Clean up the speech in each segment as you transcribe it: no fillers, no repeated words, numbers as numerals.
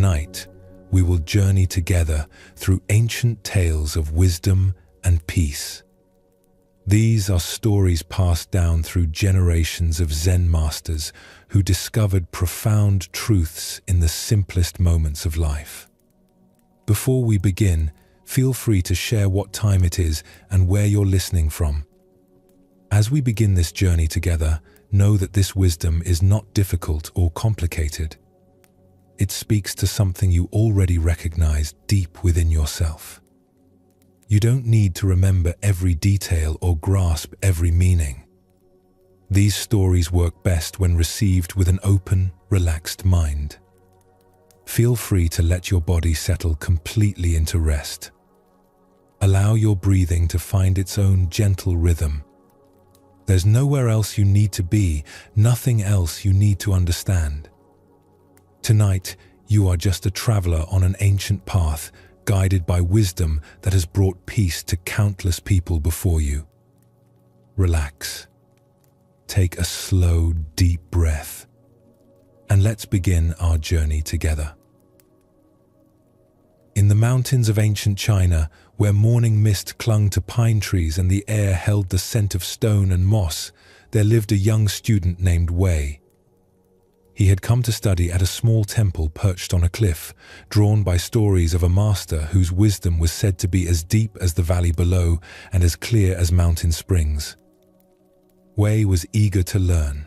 Tonight, we will journey together through ancient tales of wisdom and peace. These are stories passed down through generations of Zen masters who discovered profound truths in the simplest moments of life. Before we begin, feel free to share what time it is and where you're listening from. As we begin this journey together, know that this wisdom is not difficult or complicated. It speaks to something you already recognize deep within yourself. You don't need to remember every detail or grasp every meaning. These stories work best when received with an open, relaxed mind. Feel free to let your body settle completely into rest. Allow your breathing to find its own gentle rhythm. There's nowhere else you need to be, nothing else you need to understand. Tonight, you are just a traveler on an ancient path, guided by wisdom that has brought peace to countless people before you. Relax. Take a slow, deep breath, and let's begin our journey together. In the mountains of ancient China, where morning mist clung to pine trees and the air held the scent of stone and moss, there lived a young student named Wei. He had come to study at a small temple perched on a cliff, drawn by stories of a master whose wisdom was said to be as deep as the valley below and as clear as mountain springs. Wei was eager to learn.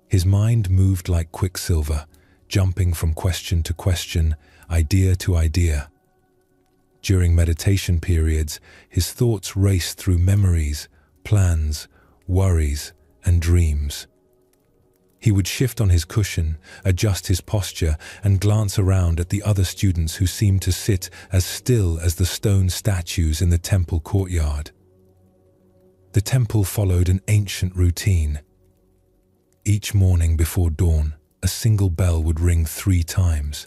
His mind moved like quicksilver, jumping from question to question, idea to idea. During meditation periods, his thoughts raced through memories, plans, worries, and dreams. He would shift on his cushion, adjust his posture, and glance around at the other students who seemed to sit as still as the stone statues in the temple courtyard. The temple followed an ancient routine. Each morning before dawn, a single bell would ring 3 times.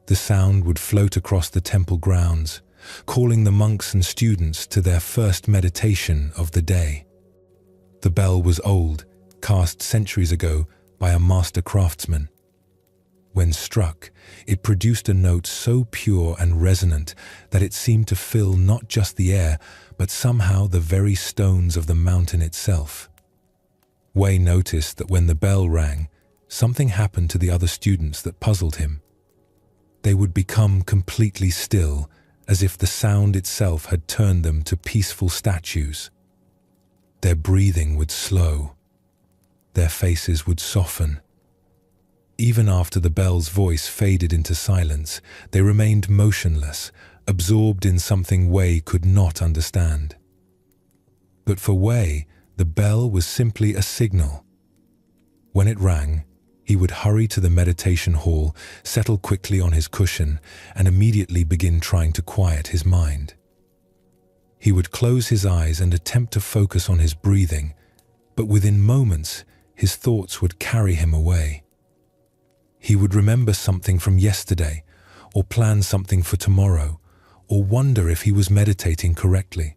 The sound would float across the temple grounds, calling the monks and students to their first meditation of the day. The bell was old, cast centuries ago by a master craftsman. When struck, it produced a note so pure and resonant that it seemed to fill not just the air, but somehow the very stones of the mountain itself. Wei noticed that when the bell rang, something happened to the other students that puzzled him. They would become completely still, as if the sound itself had turned them to peaceful statues. Their breathing would slow. Their faces would soften. Even after the bell's voice faded into silence, they remained motionless, absorbed in something Wei could not understand. But for Wei, the bell was simply a signal. When it rang, he would hurry to the meditation hall, settle quickly on his cushion, and immediately begin trying to quiet his mind. He would close his eyes and attempt to focus on his breathing, but within moments, his thoughts would carry him away. He would remember something from yesterday, or plan something for tomorrow, or wonder if he was meditating correctly.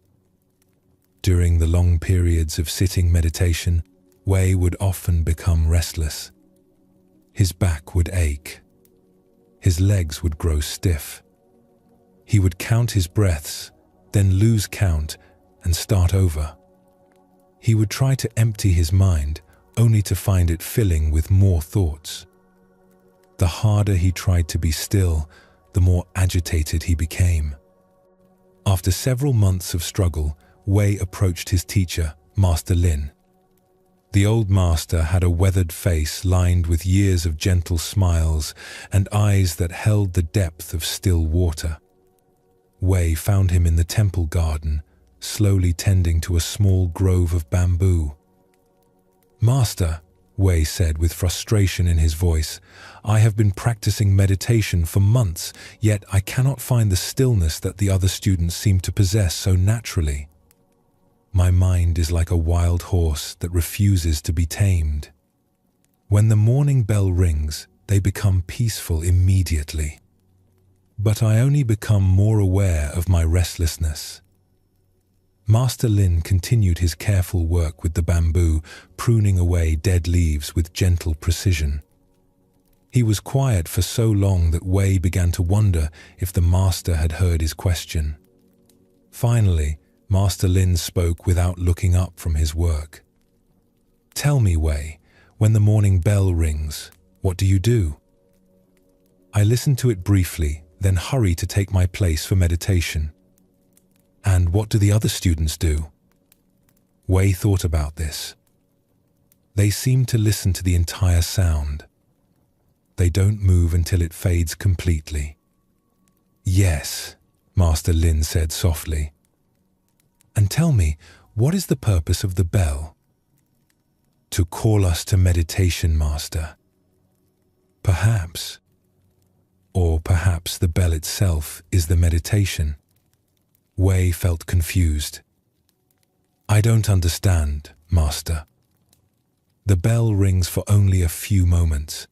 During the long periods of sitting meditation, Wei would often become restless. His back would ache. His legs would grow stiff. He would count his breaths, then lose count and start over. He would try to empty his mind, only to find it filling with more thoughts. The harder he tried to be still, the more agitated he became. After several months of struggle, Wei approached his teacher, Master Lin. The old master had a weathered face lined with years of gentle smiles and eyes that held the depth of still water. Wei found him in the temple garden, slowly tending to a small grove of bamboo. "Master," Wei said with frustration in his voice, "I have been practicing meditation for months, yet I cannot find the stillness that the other students seem to possess so naturally. My mind is like a wild horse that refuses to be tamed. When the morning bell rings, they become peaceful immediately. But I only become more aware of my restlessness." Master Lin continued his careful work with the bamboo, pruning away dead leaves with gentle precision. He was quiet for so long that Wei began to wonder if the master had heard his question. Finally, Master Lin spoke without looking up from his work. "Tell me, Wei, when the morning bell rings, what do you do?" "I listen to it briefly, then hurry to take my place for meditation." "And what do the other students do?" Wei thought about this. "They seem to listen to the entire sound. They don't move until it fades completely." "Yes," Master Lin said softly. "And tell me, what is the purpose of the bell?" "To call us to meditation, Master." "Perhaps. Or perhaps the bell itself is the meditation." Wei felt confused. "I don't understand, Master. The bell rings for only a few moments.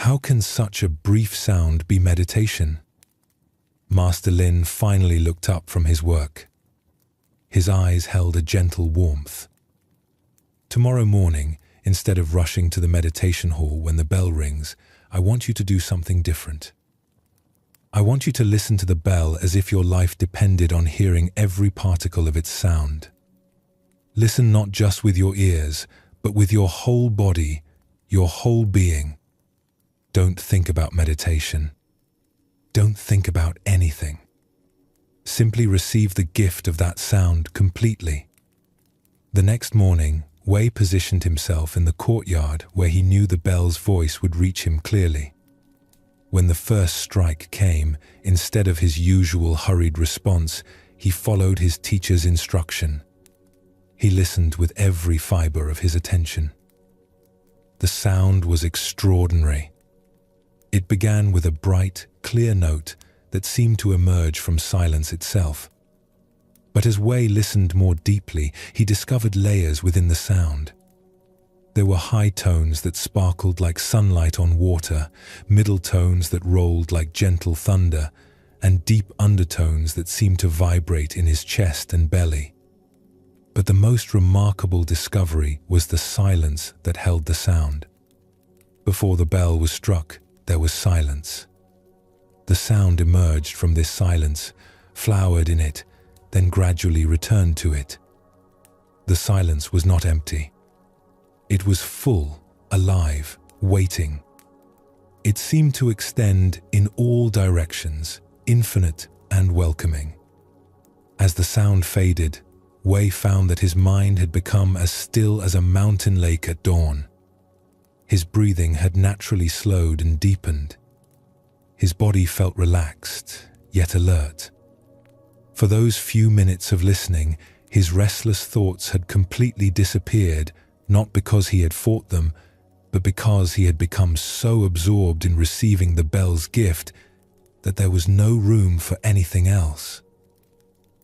How can such a brief sound be meditation?" Master Lin finally looked up from his work. His eyes held a gentle warmth. "Tomorrow morning, instead of rushing to the meditation hall when the bell rings, I want you to do something different. I want you to listen to the bell as if your life depended on hearing every particle of its sound. Listen not just with your ears, but with your whole body, your whole being. Don't think about meditation. Don't think about anything. Simply receive the gift of that sound completely." The next morning, Wei positioned himself in the courtyard where he knew the bell's voice would reach him clearly. When the first strike came, instead of his usual hurried response, he followed his teacher's instruction. He listened with every fiber of his attention. The sound was extraordinary. It began with a bright, clear note that seemed to emerge from silence itself. But as Wei listened more deeply, he discovered layers within the sound. There were high tones that sparkled like sunlight on water, middle tones that rolled like gentle thunder, and deep undertones that seemed to vibrate in his chest and belly. But the most remarkable discovery was the silence that held the sound. Before the bell was struck, there was silence. The sound emerged from this silence, flowered in it, then gradually returned to it. The silence was not empty. It was full, alive, waiting. It seemed to extend in all directions, infinite and welcoming. As the sound faded, Wei found that his mind had become as still as a mountain lake at dawn. His breathing had naturally slowed and deepened. His body felt relaxed, yet alert. For those few minutes of listening, his restless thoughts had completely disappeared, not because he had fought them, but because he had become so absorbed in receiving the bell's gift that there was no room for anything else.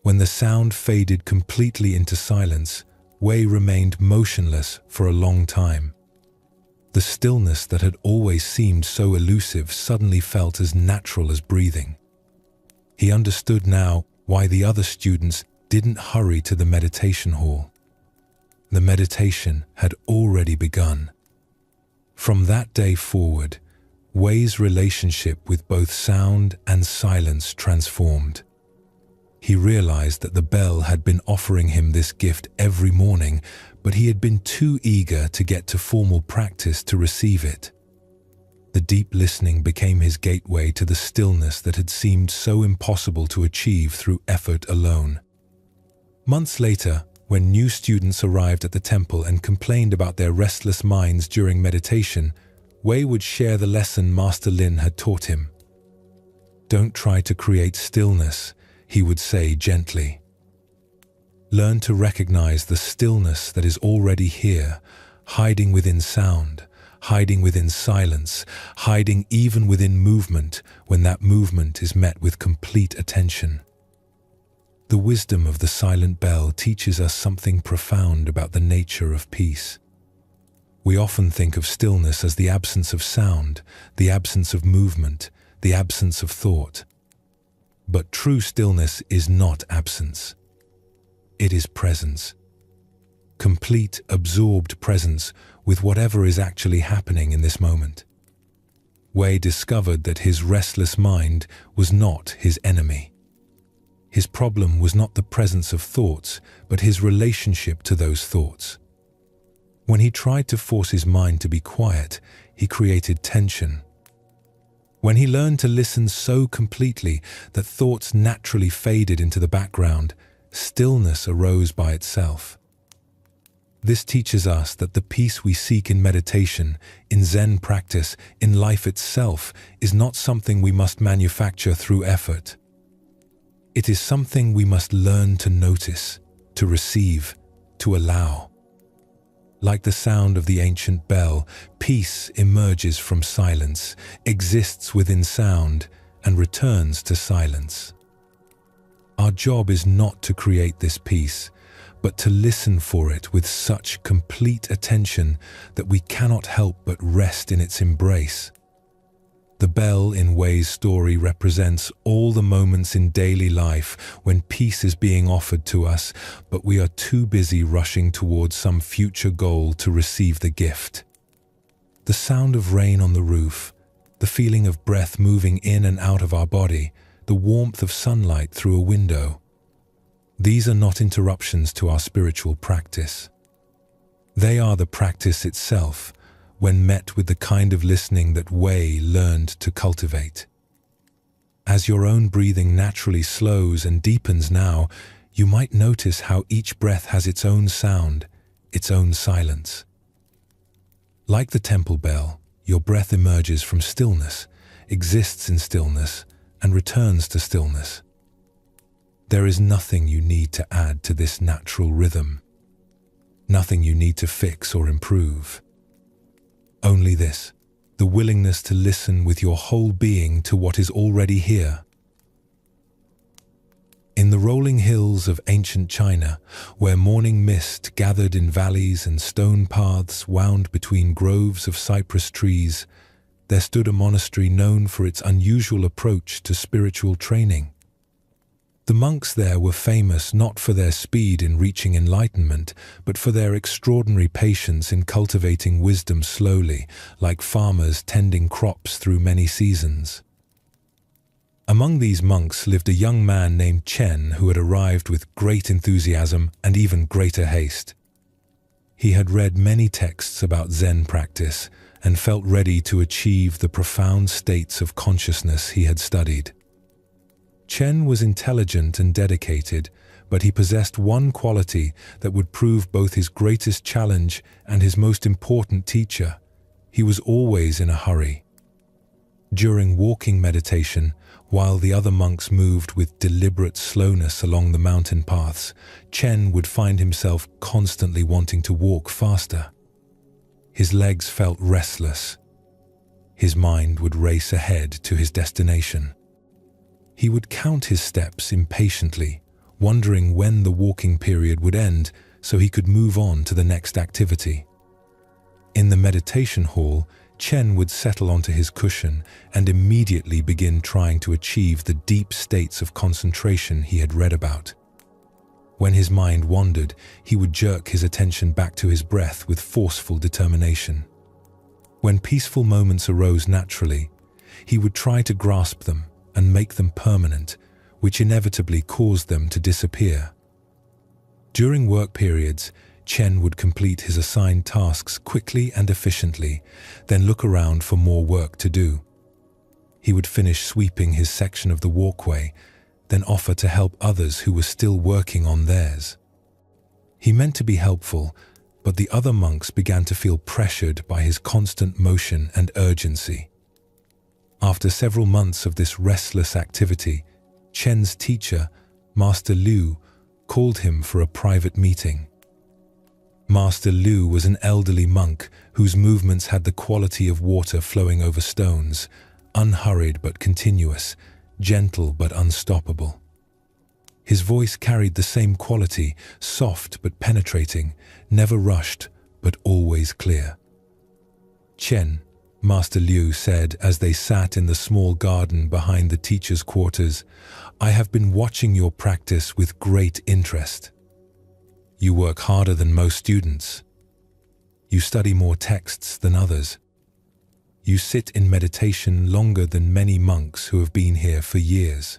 When the sound faded completely into silence, Wei remained motionless for a long time. The stillness that had always seemed so elusive suddenly felt as natural as breathing. He understood now why the other students didn't hurry to the meditation hall. The meditation had already begun. From that day forward, Wei's relationship with both sound and silence transformed. He realized that the bell had been offering him this gift every morning, but he had been too eager to get to formal practice to receive it. The deep listening became his gateway to the stillness that had seemed so impossible to achieve through effort alone. Months later, when new students arrived at the temple and complained about their restless minds during meditation, Wei would share the lesson Master Lin had taught him. "Don't try to create stillness," he would say gently. "Learn to recognize the stillness that is already here, hiding within sound, hiding within silence, hiding even within movement when that movement is met with complete attention." The wisdom of the silent bell teaches us something profound about the nature of peace. We often think of stillness as the absence of sound, the absence of movement, the absence of thought. But true stillness is not absence. It is presence. Complete, absorbed presence with whatever is actually happening in this moment. Wei discovered that his restless mind was not his enemy. His problem was not the presence of thoughts, but his relationship to those thoughts. When he tried to force his mind to be quiet, he created tension. When he learned to listen so completely that thoughts naturally faded into the background, stillness arose by itself. This teaches us that the peace we seek in meditation, in Zen practice, in life itself, is not something we must manufacture through effort. It is something we must learn to notice, to receive, to allow. Like the sound of the ancient bell, peace emerges from silence, exists within sound, and returns to silence. Our job is not to create this peace, but to listen for it with such complete attention that we cannot help but rest in its embrace. The bell in Wei's story represents all the moments in daily life when peace is being offered to us, but we are too busy rushing towards some future goal to receive the gift. The sound of rain on the roof, the feeling of breath moving in and out of our body, the warmth of sunlight through a window. These are not interruptions to our spiritual practice. They are the practice itself, when met with the kind of listening that Wei learned to cultivate. As your own breathing naturally slows and deepens now, you might notice how each breath has its own sound, its own silence. Like the temple bell, your breath emerges from stillness, exists in stillness, and returns to stillness. There is nothing you need to add to this natural rhythm. Nothing you need to fix or improve. Only this, the willingness to listen with your whole being to what is already here. In the rolling hills of ancient China, where morning mist gathered in valleys and stone paths wound between groves of cypress trees, there stood a monastery known for its unusual approach to spiritual training. The monks there were famous not for their speed in reaching enlightenment, but for their extraordinary patience in cultivating wisdom slowly, like farmers tending crops through many seasons. Among these monks lived a young man named Chen who had arrived with great enthusiasm and even greater haste. He had read many texts about Zen practice and felt ready to achieve the profound states of consciousness he had studied. Chen was intelligent and dedicated, but he possessed one quality that would prove both his greatest challenge and his most important teacher. He was always in a hurry. During walking meditation, while the other monks moved with deliberate slowness along the mountain paths, Chen would find himself constantly wanting to walk faster. His legs felt restless. His mind would race ahead to his destination. He would count his steps impatiently, wondering when the walking period would end so he could move on to the next activity. In the meditation hall, Chen would settle onto his cushion and immediately begin trying to achieve the deep states of concentration he had read about. When his mind wandered, he would jerk his attention back to his breath with forceful determination. When peaceful moments arose naturally, he would try to grasp them and make them permanent, which inevitably caused them to disappear. During work periods, Chen would complete his assigned tasks quickly and efficiently, then look around for more work to do. He would finish sweeping his section of the walkway, then offer to help others who were still working on theirs. He meant to be helpful, but the other monks began to feel pressured by his constant motion and urgency. After several months of this restless activity, Chen's teacher, Master Liu, called him for a private meeting. Master Liu was an elderly monk whose movements had the quality of water flowing over stones, unhurried but continuous, gentle but unstoppable. His voice carried the same quality, soft but penetrating, never rushed but always clear. Chen, Master Liu said as they sat in the small garden behind the teacher's quarters, "I have been watching your practice with great interest. You work harder than most students. You study more texts than others. You sit in meditation longer than many monks who have been here for years.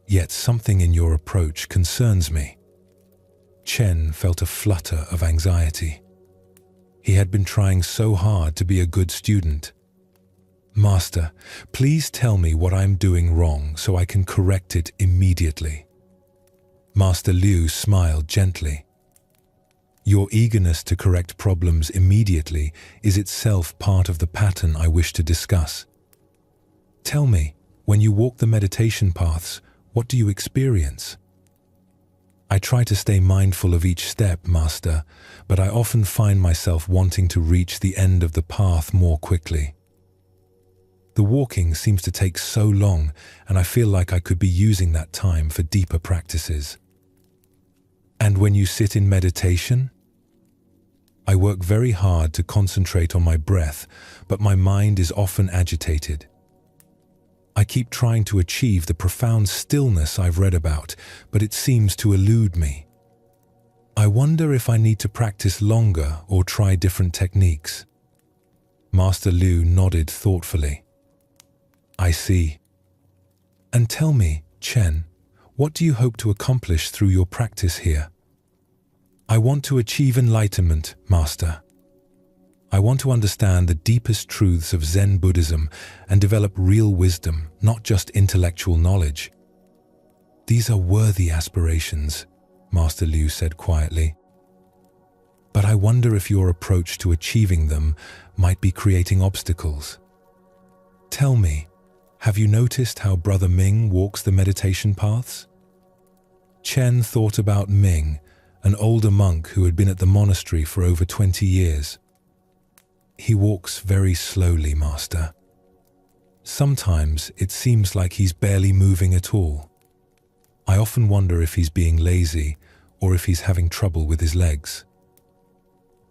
Yet something in your approach concerns me." Chen felt a flutter of anxiety. He had been trying so hard to be a good student. "Master, please tell me what I'm doing wrong so I can correct it immediately." Master Liu smiled gently. "Your eagerness to correct problems immediately is itself part of the pattern I wish to discuss. Tell me, when you walk the meditation paths, what do you experience?" "I try to stay mindful of each step, Master, but I often find myself wanting to reach the end of the path more quickly. The walking seems to take so long, and I feel like I could be using that time for deeper practices." "And when you sit in meditation?" "I work very hard to concentrate on my breath, but my mind is often agitated. I keep trying to achieve the profound stillness I've read about, but it seems to elude me. I wonder if I need to practice longer or try different techniques." Master Liu nodded thoughtfully. "I see. And tell me, Chen, what do you hope to accomplish through your practice here?" "I want to achieve enlightenment, Master. I want to understand the deepest truths of Zen Buddhism and develop real wisdom, not just intellectual knowledge." "These are worthy aspirations," Master Liu said quietly. "But I wonder if your approach to achieving them might be creating obstacles. Tell me, have you noticed how Brother Ming walks the meditation paths?" Chen thought about Ming, an older monk who had been at the monastery for over 20 years. "He walks very slowly, Master. Sometimes it seems like he's barely moving at all. I often wonder if he's being lazy or if he's having trouble with his legs."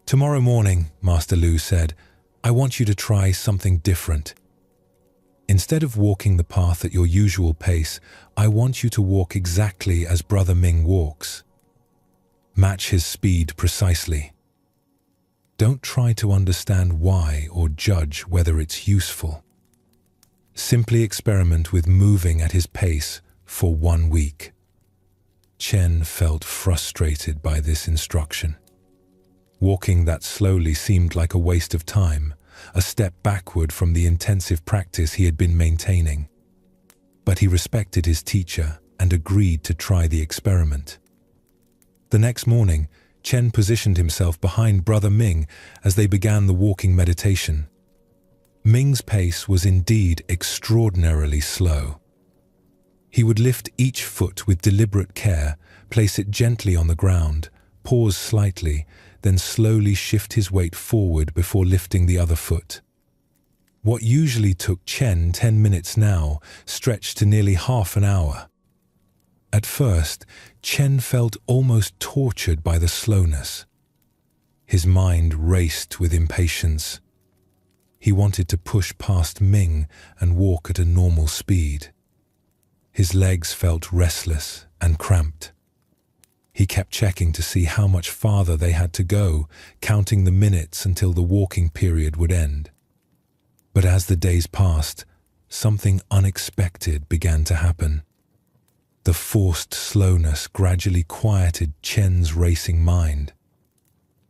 "Tomorrow morning," Master Liu said, "I want you to try something different. Instead of walking the path at your usual pace, I want you to walk exactly as Brother Ming walks. Match his speed precisely. Don't try to understand why or judge whether it's useful. Simply experiment with moving at his pace for 1 week." Chen felt frustrated by this instruction. Walking that slowly seemed like a waste of time, a step backward from the intensive practice he had been maintaining. But he respected his teacher and agreed to try the experiment. The next morning, Chen positioned himself behind Brother Ming as they began the walking meditation. Ming's pace was indeed extraordinarily slow. He would lift each foot with deliberate care, place it gently on the ground, pause slightly, then slowly shift his weight forward before lifting the other foot. What usually took Chen 10 minutes now stretched to nearly half an hour. At first, Chen felt almost tortured by the slowness. His mind raced with impatience. He wanted to push past Ming and walk at a normal speed. His legs felt restless and cramped. He kept checking to see how much farther they had to go, counting the minutes until the walking period would end. But as the days passed, something unexpected began to happen. The forced slowness gradually quieted Chen's racing mind.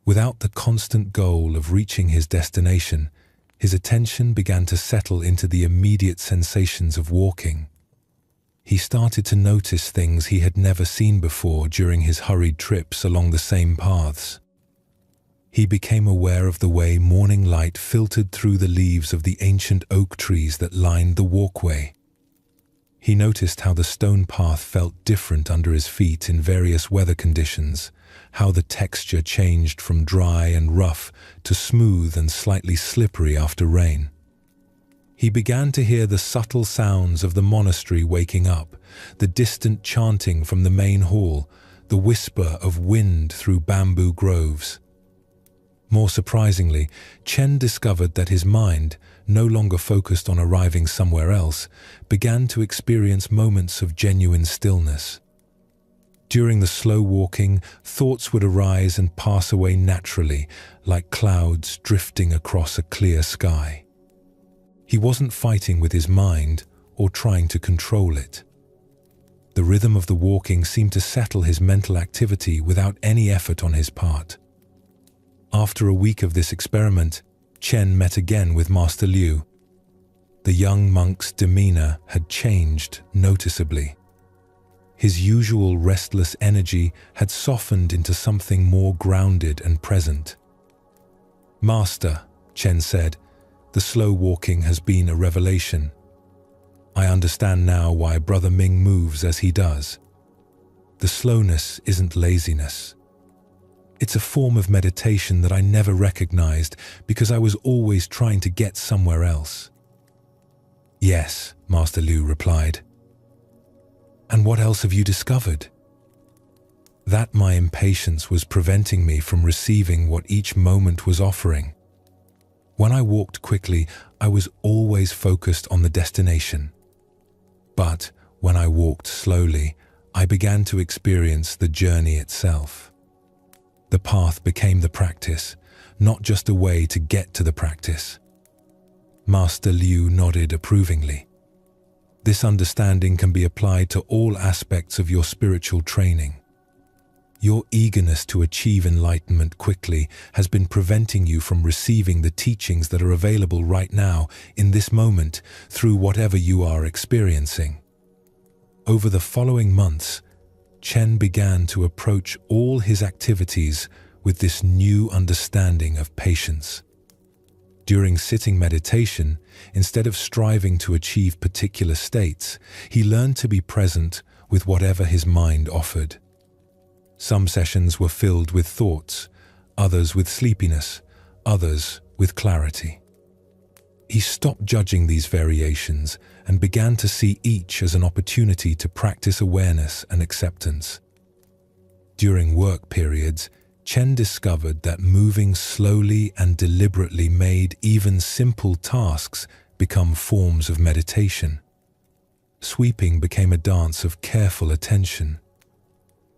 Without the constant goal of reaching his destination, his attention began to settle into the immediate sensations of walking. He started to notice things he had never seen before during his hurried trips along the same paths. He became aware of the way morning light filtered through the leaves of the ancient oak trees that lined the walkway. He noticed how the stone path felt different under his feet in various weather conditions, how the texture changed from dry and rough to smooth and slightly slippery after rain. He began to hear the subtle sounds of the monastery waking up, the distant chanting from the main hall, the whisper of wind through bamboo groves. More surprisingly, Chen discovered that his mind, no longer focused on arriving somewhere else, began to experience moments of genuine stillness. During the slow walking, thoughts would arise and pass away naturally, like clouds drifting across a clear sky. He wasn't fighting with his mind or trying to control it. The rhythm of the walking seemed to settle his mental activity without any effort on his part. After a week of this experiment, Chen met again with Master Liu. The young monk's demeanor had changed noticeably. His usual restless energy had softened into something more grounded and present. "Master," Chen said, "the slow walking has been a revelation. I understand now why Brother Ming moves as he does. The slowness isn't laziness. It's a form of meditation that I never recognized because I was always trying to get somewhere else." "Yes," Master Liu replied. "And what else have you discovered?" "That my impatience was preventing me from receiving what each moment was offering. When I walked quickly, I was always focused on the destination. But when I walked slowly, I began to experience the journey itself. The path became the practice, not just a way to get to the practice." Master Liu nodded approvingly. "This understanding can be applied to all aspects of your spiritual training. Your eagerness to achieve enlightenment quickly has been preventing you from receiving the teachings that are available right now, in this moment, through whatever you are experiencing." Over the following months, Chen began to approach all his activities with this new understanding of patience. During sitting meditation, instead of striving to achieve particular states, he learned to be present with whatever his mind offered. Some sessions were filled with thoughts, others with sleepiness, others with clarity. He stopped judging these variations and began to see each as an opportunity to practice awareness and acceptance. During work periods, Chen discovered that moving slowly and deliberately made even simple tasks become forms of meditation. Sweeping became a dance of careful attention.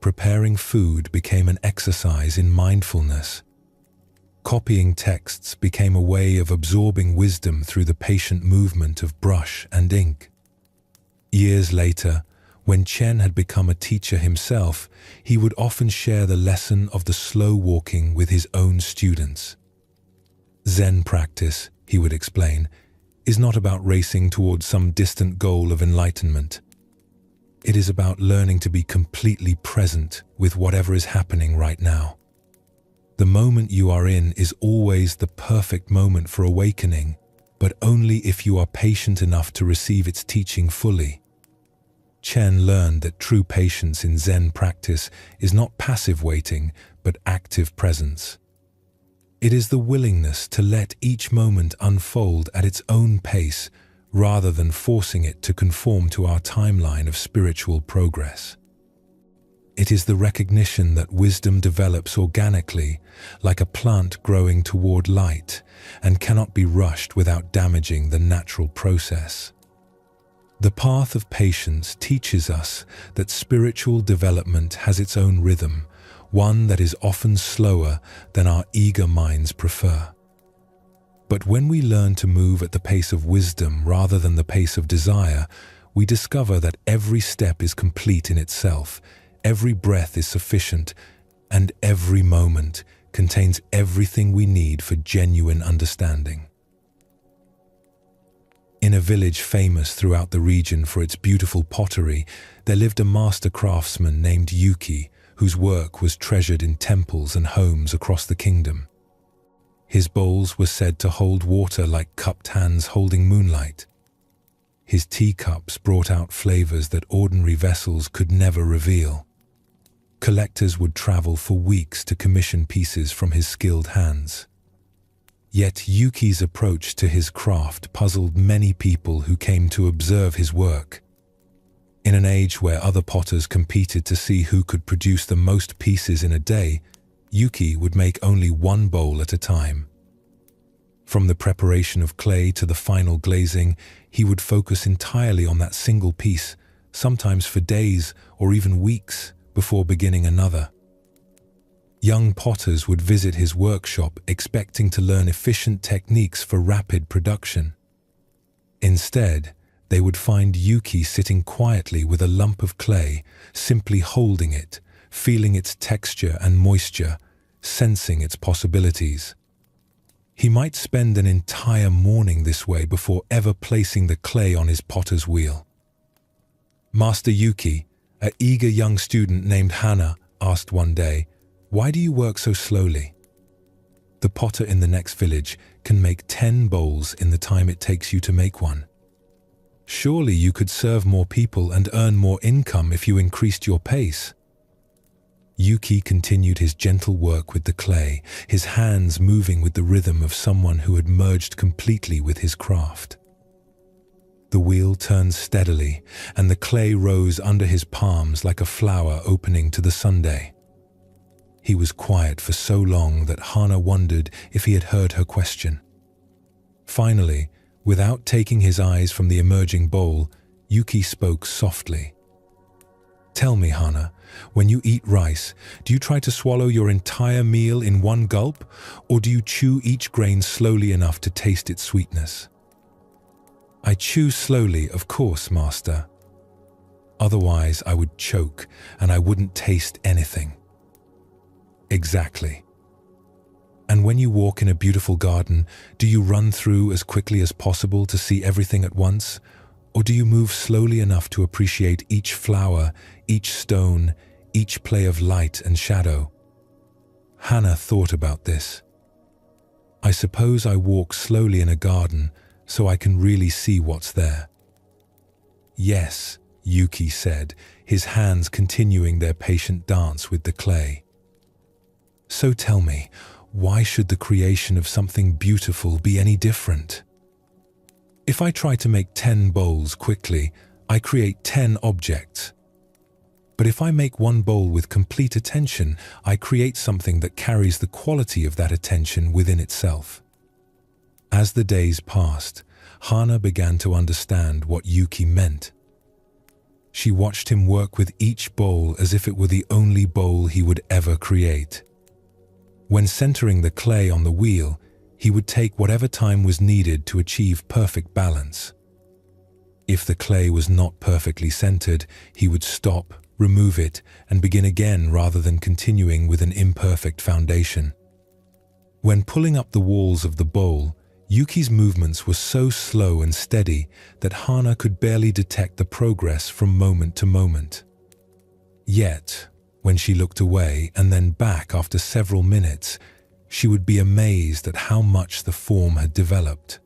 Preparing food became an exercise in mindfulness. Copying texts became a way of absorbing wisdom through the patient movement of brush and ink. Years later, when Chen had become a teacher himself, he would often share the lesson of the slow walking with his own students. "Zen practice," he would explain, "is not about racing towards some distant goal of enlightenment. It is about learning to be completely present with whatever is happening right now. The moment you are in is always the perfect moment for awakening, but only if you are patient enough to receive its teaching fully." Chen learned that true patience in Zen practice is not passive waiting, but active presence. It is the willingness to let each moment unfold at its own pace, rather than forcing it to conform to our timeline of spiritual progress. It is the recognition that wisdom develops organically, like a plant growing toward light, and cannot be rushed without damaging the natural process. The path of patience teaches us that spiritual development has its own rhythm, one that is often slower than our eager minds prefer. But when we learn to move at the pace of wisdom rather than the pace of desire, we discover that every step is complete in itself, every breath is sufficient, and every moment contains everything we need for genuine understanding. In a village famous throughout the region for its beautiful pottery, there lived a master craftsman named Yuki, whose work was treasured in temples and homes across the kingdom. His bowls were said to hold water like cupped hands holding moonlight. His teacups brought out flavors that ordinary vessels could never reveal. Collectors would travel for weeks to commission pieces from his skilled hands. Yet Yuki's approach to his craft puzzled many people who came to observe his work. In an age where other potters competed to see who could produce the most pieces in a day, Yuki would make only one bowl at a time. From the preparation of clay to the final glazing, he would focus entirely on that single piece, sometimes for days or even weeks before beginning another. Young potters would visit his workshop expecting to learn efficient techniques for rapid production. Instead, they would find Yuki sitting quietly with a lump of clay, simply holding it, feeling its texture and moisture, sensing its possibilities. He might spend an entire morning this way before ever placing the clay on his potter's wheel. Master Yuki, an eager young student named Hana, asked one day, "Why do you work so slowly?" "The potter in the next village can make 10 bowls in the time it takes you to make one. Surely you could serve more people and earn more income if you increased your pace." Yuki continued his gentle work with the clay, his hands moving with the rhythm of someone who had merged completely with his craft. The wheel turned steadily, and the clay rose under his palms like a flower opening to the Sunday. He was quiet for so long that Hana wondered if he had heard her question. Finally, without taking his eyes from the emerging bowl, Yuki spoke softly. "Tell me, Hana, when you eat rice, do you try to swallow your entire meal in one gulp, or do you chew each grain slowly enough to taste its sweetness?" "I chew slowly, of course, Master. Otherwise, I would choke and I wouldn't taste anything." "Exactly. And when you walk in a beautiful garden, do you run through as quickly as possible to see everything at once? Or do you move slowly enough to appreciate each flower, each stone, each play of light and shadow?" Hana thought about this. "I suppose I walk slowly in a garden so I can really see what's there." "Yes," Yuki said, his hands continuing their patient dance with the clay. "So tell me, why should the creation of something beautiful be any different? If I try to make 10 bowls quickly, I create 10 objects. But if I make one bowl with complete attention, I create something that carries the quality of that attention within itself." As the days passed, Hana began to understand what Yuki meant. She watched him work with each bowl as if it were the only bowl he would ever create. When centering the clay on the wheel, he would take whatever time was needed to achieve perfect balance. If the clay was not perfectly centered, he would stop, remove it, and begin again rather than continuing with an imperfect foundation. When pulling up the walls of the bowl, Yuki's movements were so slow and steady that Hana could barely detect the progress from moment to moment. Yet, when she looked away and then back after several minutes, she would be amazed at how much the form had developed.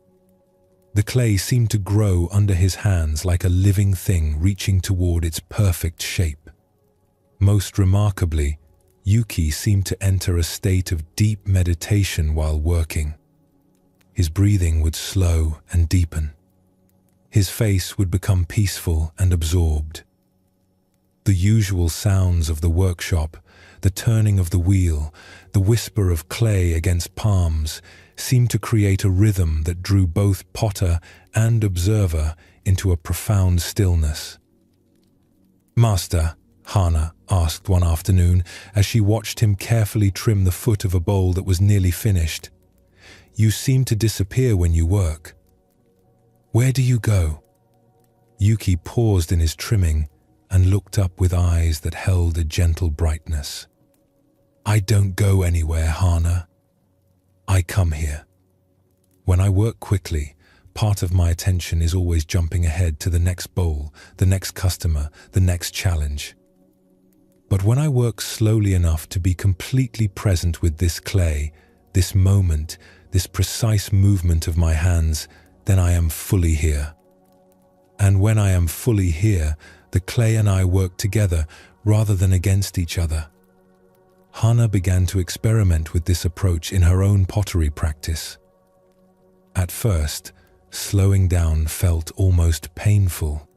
The clay seemed to grow under his hands like a living thing reaching toward its perfect shape. Most remarkably, Yuki seemed to enter a state of deep meditation while working. His breathing would slow and deepen. His face would become peaceful and absorbed. The usual sounds of the workshop, the turning of the wheel, the whisper of clay against palms, seemed to create a rhythm that drew both potter and observer into a profound stillness. "Master," Hana asked one afternoon as she watched him carefully trim the foot of a bowl that was nearly finished, "you seem to disappear when you work. Where do you go?" Yuki paused in his trimming and looked up with eyes that held a gentle brightness. "I don't go anywhere, Hana. I come here. When I work quickly, part of my attention is always jumping ahead to the next bowl, the next customer, the next challenge. But when I work slowly enough to be completely present with this clay, this moment, this precise movement of my hands, then I am fully here. And when I am fully here, the clay and I work together rather than against each other." Hana began to experiment with this approach in her own pottery practice. At first, slowing down felt almost painful.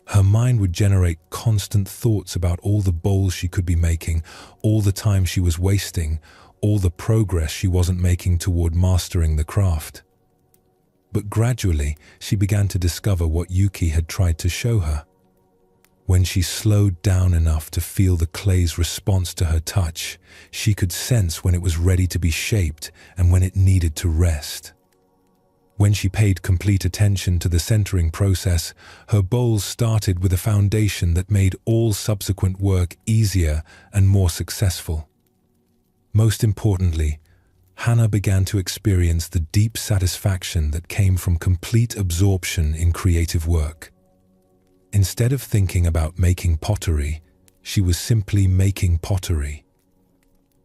Her mind would generate constant thoughts about all the bowls she could be making, all the time she was wasting, all the progress she wasn't making toward mastering the craft. But gradually, she began to discover what Yuki had tried to show her. When she slowed down enough to feel the clay's response to her touch, she could sense when it was ready to be shaped and when it needed to rest. When she paid complete attention to the centering process, her bowls started with a foundation that made all subsequent work easier and more successful. Most importantly, Hannah began to experience the deep satisfaction that came from complete absorption in creative work. Instead of thinking about making pottery, she was simply making pottery.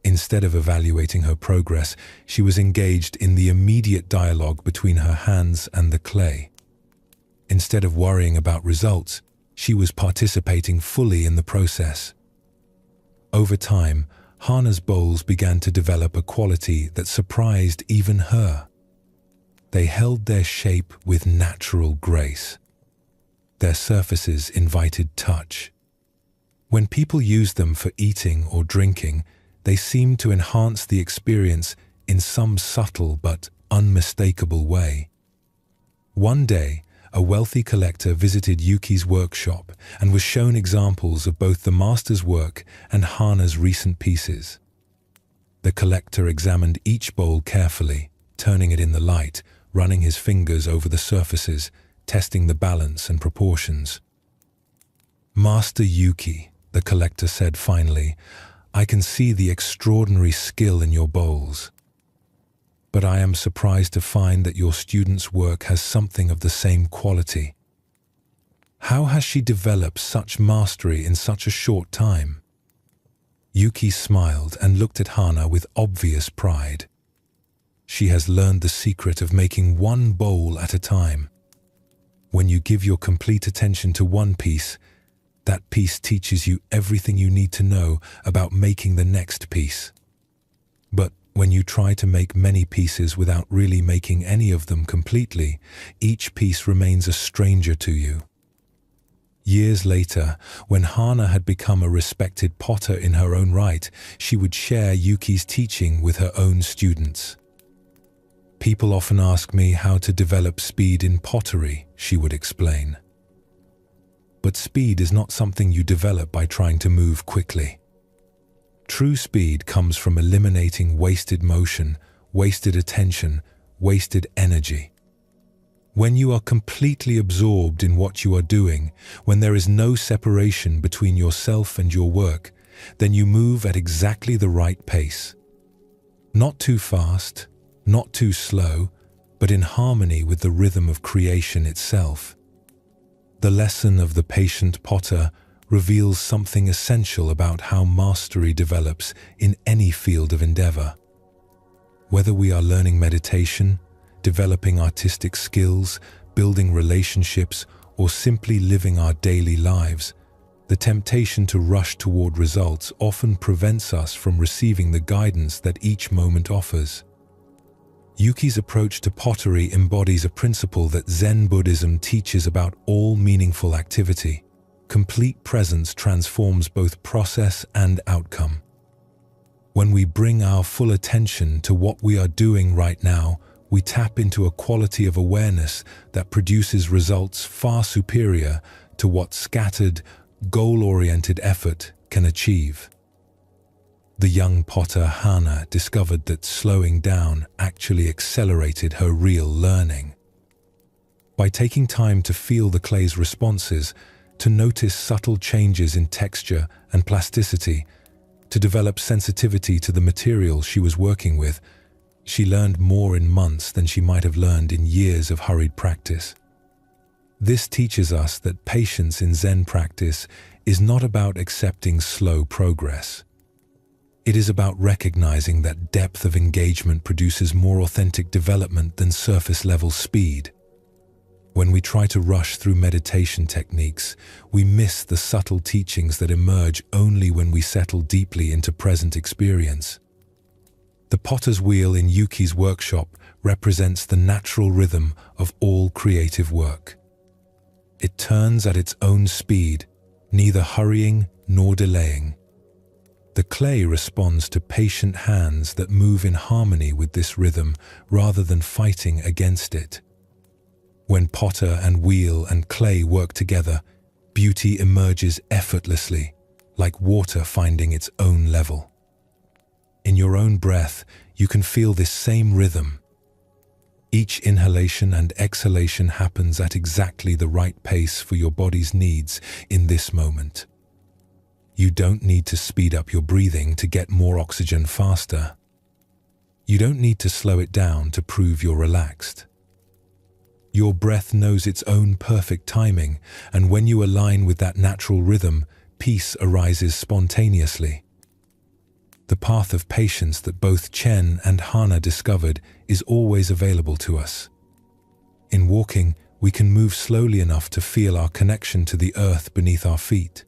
Instead of evaluating her progress, she was engaged in the immediate dialogue between her hands and the clay. Instead of worrying about results, she was participating fully in the process. Over time, Hannah's bowls began to develop a quality that surprised even her. They held their shape with natural grace. Their surfaces invited touch. When people used them for eating or drinking, they seemed to enhance the experience in some subtle but unmistakable way. One day, a wealthy collector visited Yuki's workshop and was shown examples of both the master's work and Hannah's recent pieces. The collector examined each bowl carefully, turning it in the light, running his fingers over the surfaces, testing the balance and proportions. "Master Yuki," the collector said finally, "I can see the extraordinary skill in your bowls. But I am surprised to find that your student's work has something of the same quality. How has she developed such mastery in such a short time?" Yuki smiled and looked at Hannah with obvious pride. "She has learned the secret of making one bowl at a time. When you give your complete attention to one piece, that piece teaches you everything you need to know about making the next piece. But when you try to make many pieces without really making any of them completely, each piece remains a stranger to you." Years later, when Hannah had become a respected potter in her own right, she would share Yuki's teaching with her own students. "People often ask me how to develop speed in pottery," she would explain. "But speed is not something you develop by trying to move quickly. True speed comes from eliminating wasted motion, wasted attention, wasted energy. When you are completely absorbed in what you are doing, when there is no separation between yourself and your work, then you move at exactly the right pace. Not too fast, not too slow, but in harmony with the rhythm of creation itself. The lesson of the patient potter reveals something essential about how mastery develops in any field of endeavor. Whether we are learning meditation, developing artistic skills, building relationships, or simply living our daily lives, the temptation to rush toward results often prevents us from receiving the guidance that each moment offers. Yuki's approach to pottery embodies a principle that Zen Buddhism teaches about all meaningful activity. Complete presence transforms both process and outcome. When we bring our full attention to what we are doing right now, we tap into a quality of awareness that produces results far superior to what scattered, goal-oriented effort can achieve. The young potter Hannah discovered that slowing down actually accelerated her real learning. By taking time to feel the clay's responses, to notice subtle changes in texture and plasticity, to develop sensitivity to the material she was working with, she learned more in months than she might have learned in years of hurried practice. This teaches us that patience in Zen practice is not about accepting slow progress. It is about recognizing that depth of engagement produces more authentic development than surface-level speed. When we try to rush through meditation techniques, we miss the subtle teachings that emerge only when we settle deeply into present experience. The potter's wheel in Yuki's workshop represents the natural rhythm of all creative work. It turns at its own speed, neither hurrying nor delaying. The clay responds to patient hands that move in harmony with this rhythm rather than fighting against it. When potter and wheel and clay work together, beauty emerges effortlessly, like water finding its own level. In your own breath, you can feel this same rhythm. Each inhalation and exhalation happens at exactly the right pace for your body's needs in this moment. You don't need to speed up your breathing to get more oxygen faster. You don't need to slow it down to prove you're relaxed. Your breath knows its own perfect timing, and when you align with that natural rhythm, peace arises spontaneously. The path of patience that both Chen and Hana discovered is always available to us. In walking, we can move slowly enough to feel our connection to the earth beneath our feet.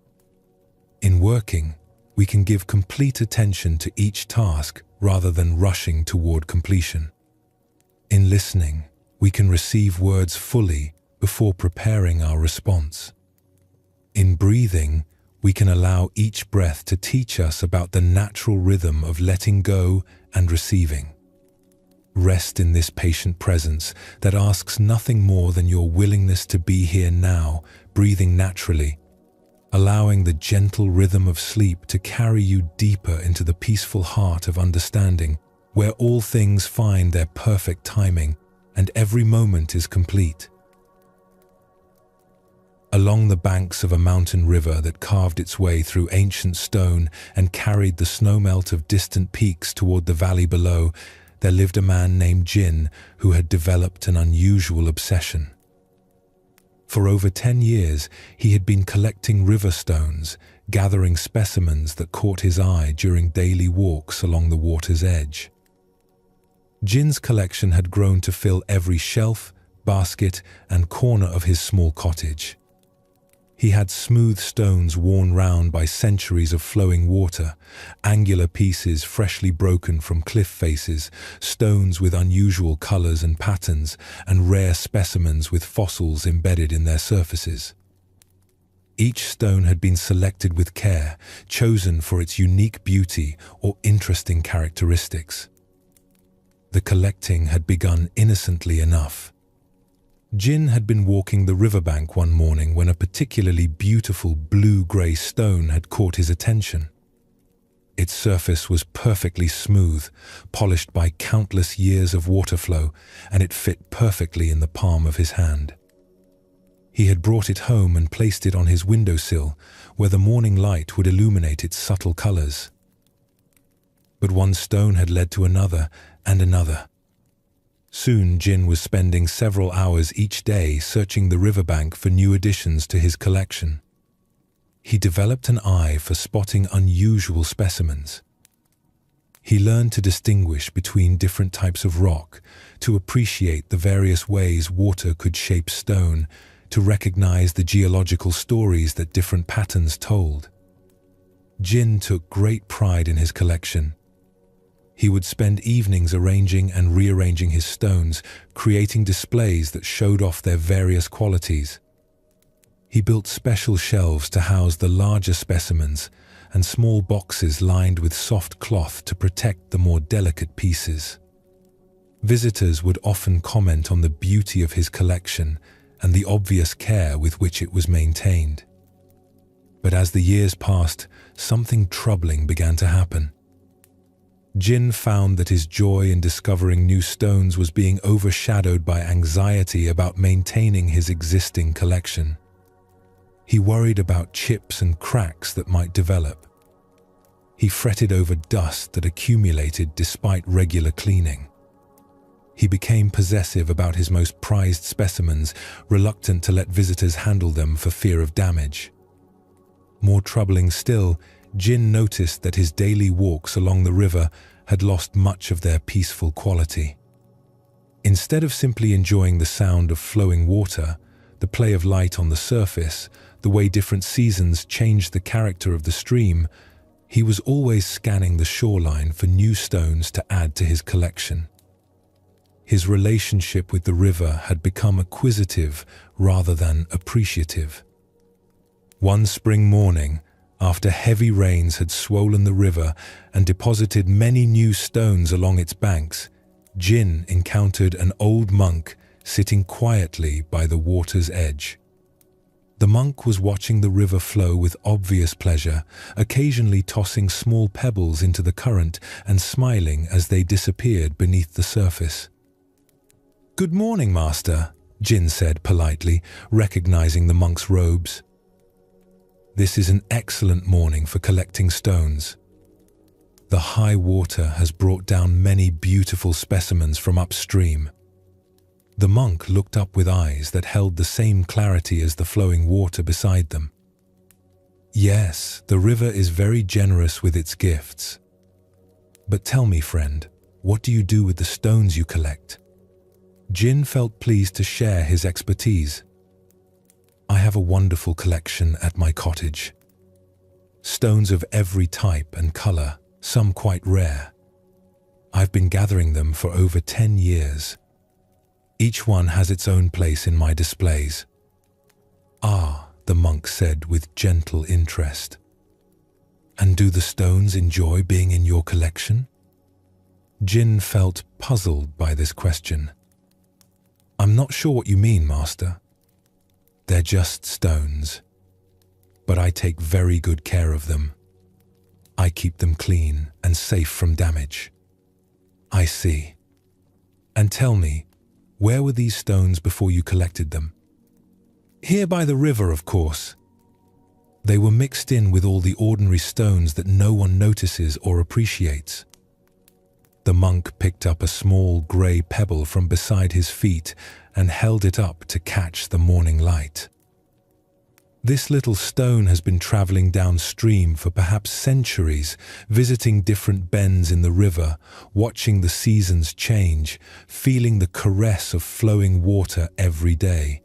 In working, we can give complete attention to each task rather than rushing toward completion. In listening, we can receive words fully before preparing our response. In breathing, we can allow each breath to teach us about the natural rhythm of letting go and receiving. Rest in this patient presence that asks nothing more than your willingness to be here now, breathing naturally, allowing the gentle rhythm of sleep to carry you deeper into the peaceful heart of understanding, where all things find their perfect timing and every moment is complete. Along the banks of a mountain river that carved its way through ancient stone and carried the snowmelt of distant peaks toward the valley below, there lived a man named Jin who had developed an unusual obsession. For over 10 years, he had been collecting river stones, gathering specimens that caught his eye during daily walks along the water's edge. Jin's collection had grown to fill every shelf, basket, and corner of his small cottage. He had smooth stones worn round by centuries of flowing water, angular pieces freshly broken from cliff faces, stones with unusual colors and patterns, and rare specimens with fossils embedded in their surfaces. Each stone had been selected with care, chosen for its unique beauty or interesting characteristics. The collecting had begun innocently enough. Jin had been walking the riverbank one morning when a particularly beautiful blue-grey stone had caught his attention. Its surface was perfectly smooth, polished by countless years of water flow, and it fit perfectly in the palm of his hand. He had brought it home and placed it on his windowsill, where the morning light would illuminate its subtle colors. But one stone had led to another and another. Soon Jin was spending several hours each day searching the riverbank for new additions to his collection. He developed an eye for spotting unusual specimens. He learned to distinguish between different types of rock, to appreciate the various ways water could shape stone, to recognize the geological stories that different patterns told. Jin took great pride in his collection. He would spend evenings arranging and rearranging his stones, creating displays that showed off their various qualities. He built special shelves to house the larger specimens and small boxes lined with soft cloth to protect the more delicate pieces. Visitors would often comment on the beauty of his collection and the obvious care with which it was maintained. But as the years passed, something troubling began to happen. Jin found that his joy in discovering new stones was being overshadowed by anxiety about maintaining his existing collection. He worried about chips and cracks that might develop. He fretted over dust that accumulated despite regular cleaning. He became possessive about his most prized specimens, reluctant to let visitors handle them for fear of damage. More troubling still, Jin noticed that his daily walks along the river had lost much of their peaceful quality. Instead of simply enjoying the sound of flowing water, the play of light on the surface, the way different seasons changed the character of the stream, he was always scanning the shoreline for new stones to add to his collection. His relationship with the river had become acquisitive rather than appreciative. One spring morning, after heavy rains had swollen the river and deposited many new stones along its banks, Jin encountered an old monk sitting quietly by the water's edge. The monk was watching the river flow with obvious pleasure, occasionally tossing small pebbles into the current and smiling as they disappeared beneath the surface. "Good morning, Master," Jin said politely, recognizing the monk's robes. "This is an excellent morning for collecting stones. The high water has brought down many beautiful specimens from upstream." The monk looked up with eyes that held the same clarity as the flowing water beside them. "Yes, the river is very generous with its gifts. But tell me, friend, what do you do with the stones you collect?" Jin felt pleased to share his expertise. "I have a wonderful collection at my cottage. Stones of every type and color, some quite rare. I've been gathering them for over 10 years. Each one has its own place in my displays." "Ah," the monk said with gentle interest. "And do the stones enjoy being in your collection?" Jin felt puzzled by this question. "I'm not sure what you mean, Master. They're just stones, but I take very good care of them. I keep them clean and safe from damage." "I see. And tell me, where were these stones before you collected them?" "Here by the river, of course. They were mixed in with all the ordinary stones that no one notices or appreciates." The monk picked up a small grey pebble from beside his feet and held it up to catch the morning light. "This little stone has been traveling downstream for perhaps centuries, visiting different bends in the river, watching the seasons change, feeling the caress of flowing water every day.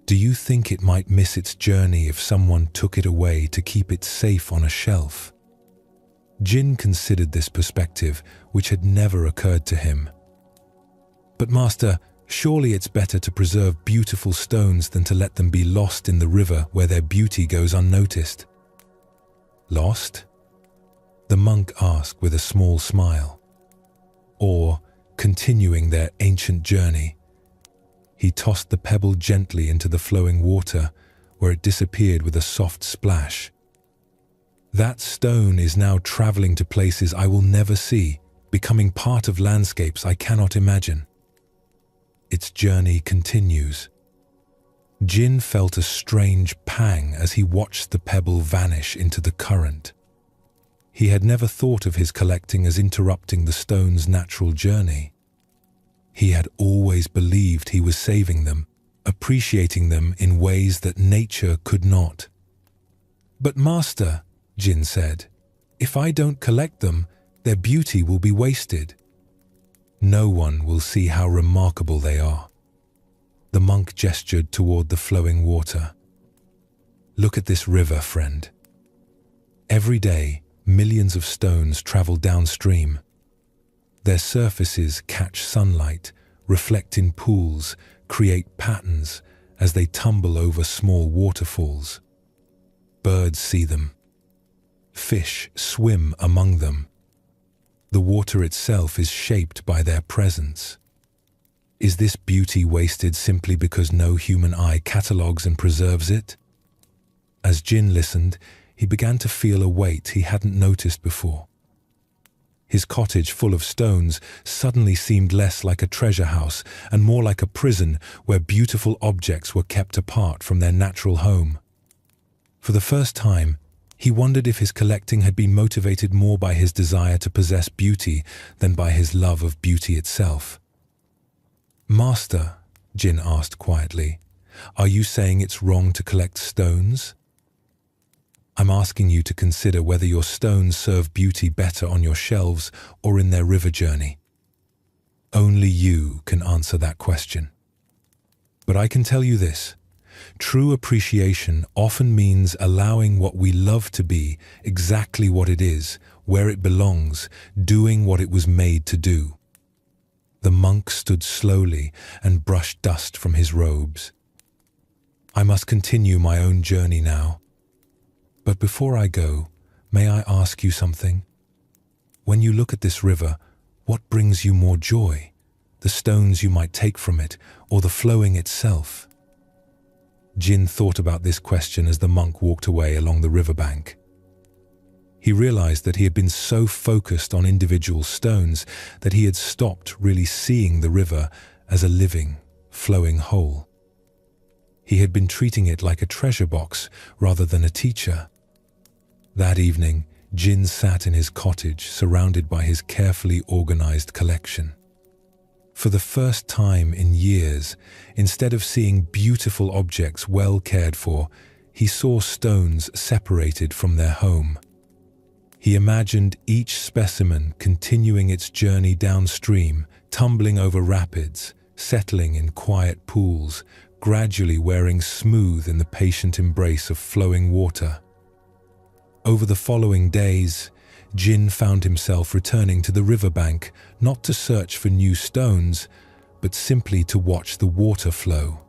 Do you think it might miss its journey if someone took it away to keep it safe on a shelf?" Jin considered this perspective, which had never occurred to him. "But Master, surely it's better to preserve beautiful stones than to let them be lost in the river where their beauty goes unnoticed." "Lost?" the monk asked with a small smile. "Or continuing their ancient journey?" He tossed the pebble gently into the flowing water, where it disappeared with a soft splash. "That stone is now traveling to places I will never see, becoming part of landscapes I cannot imagine. Its journey continues." Jin felt a strange pang as he watched the pebble vanish into the current. He had never thought of his collecting as interrupting the stone's natural journey. He had always believed he was saving them, appreciating them in ways that nature could not. "But Master," Jin said, "if I don't collect them, their beauty will be wasted. No one will see how remarkable they are." The monk gestured toward the flowing water. "Look at this river, friend. Every day, millions of stones travel downstream. Their surfaces catch sunlight, reflect in pools, create patterns as they tumble over small waterfalls. Birds see them. Fish swim among them. The water itself is shaped by their presence. Is this beauty wasted simply because no human eye catalogues and preserves it?" As Jin listened, he began to feel a weight he hadn't noticed before. His cottage full of stones suddenly seemed less like a treasure house and more like a prison where beautiful objects were kept apart from their natural home. For the first time, he wondered if his collecting had been motivated more by his desire to possess beauty than by his love of beauty itself. "Master," Jin asked quietly, "are you saying it's wrong to collect stones?" "I'm asking you to consider whether your stones serve beauty better on your shelves or in their river journey. Only you can answer that question. But I can tell you this. True appreciation often means allowing what we love to be exactly what it is, where it belongs, doing what it was made to do." The monk stood slowly and brushed dust from his robes. "I must continue my own journey now. But before I go, may I ask you something? When you look at this river, what brings you more joy? The stones you might take from it, or the flowing itself?" Jin thought about this question as the monk walked away along the riverbank. He realized that he had been so focused on individual stones that he had stopped really seeing the river as a living, flowing whole. He had been treating it like a treasure box rather than a teacher. That evening, Jin sat in his cottage surrounded by his carefully organized collection. For the first time in years, instead of seeing beautiful objects well cared for, he saw stones separated from their home. He imagined each specimen continuing its journey downstream, tumbling over rapids, settling in quiet pools, gradually wearing smooth in the patient embrace of flowing water. Over the following days, Jin found himself returning to the riverbank, not to search for new stones, but simply to watch the water flow.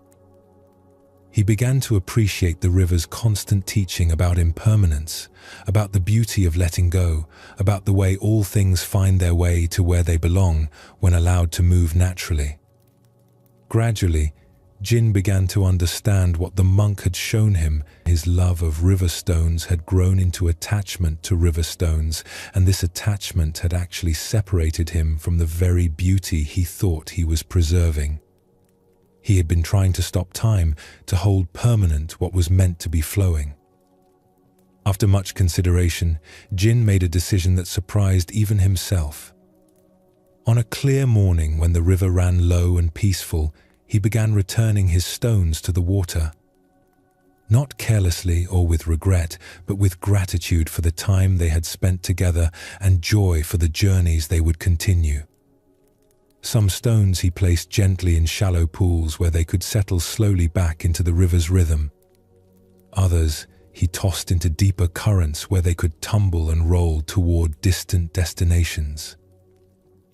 He began to appreciate the river's constant teaching about impermanence, about the beauty of letting go, about the way all things find their way to where they belong when allowed to move naturally. Gradually, Jin began to understand what the monk had shown him. His love of river stones had grown into attachment to river stones, and this attachment had actually separated him from the very beauty he thought he was preserving. He had been trying to stop time, to hold permanent what was meant to be flowing. After much consideration, Jin made a decision that surprised even himself. On a clear morning when the river ran low and peaceful, he began returning his stones to the water. Not carelessly or with regret, but with gratitude for the time they had spent together and joy for the journeys they would continue. Some stones he placed gently in shallow pools where they could settle slowly back into the river's rhythm. Others he tossed into deeper currents where they could tumble and roll toward distant destinations.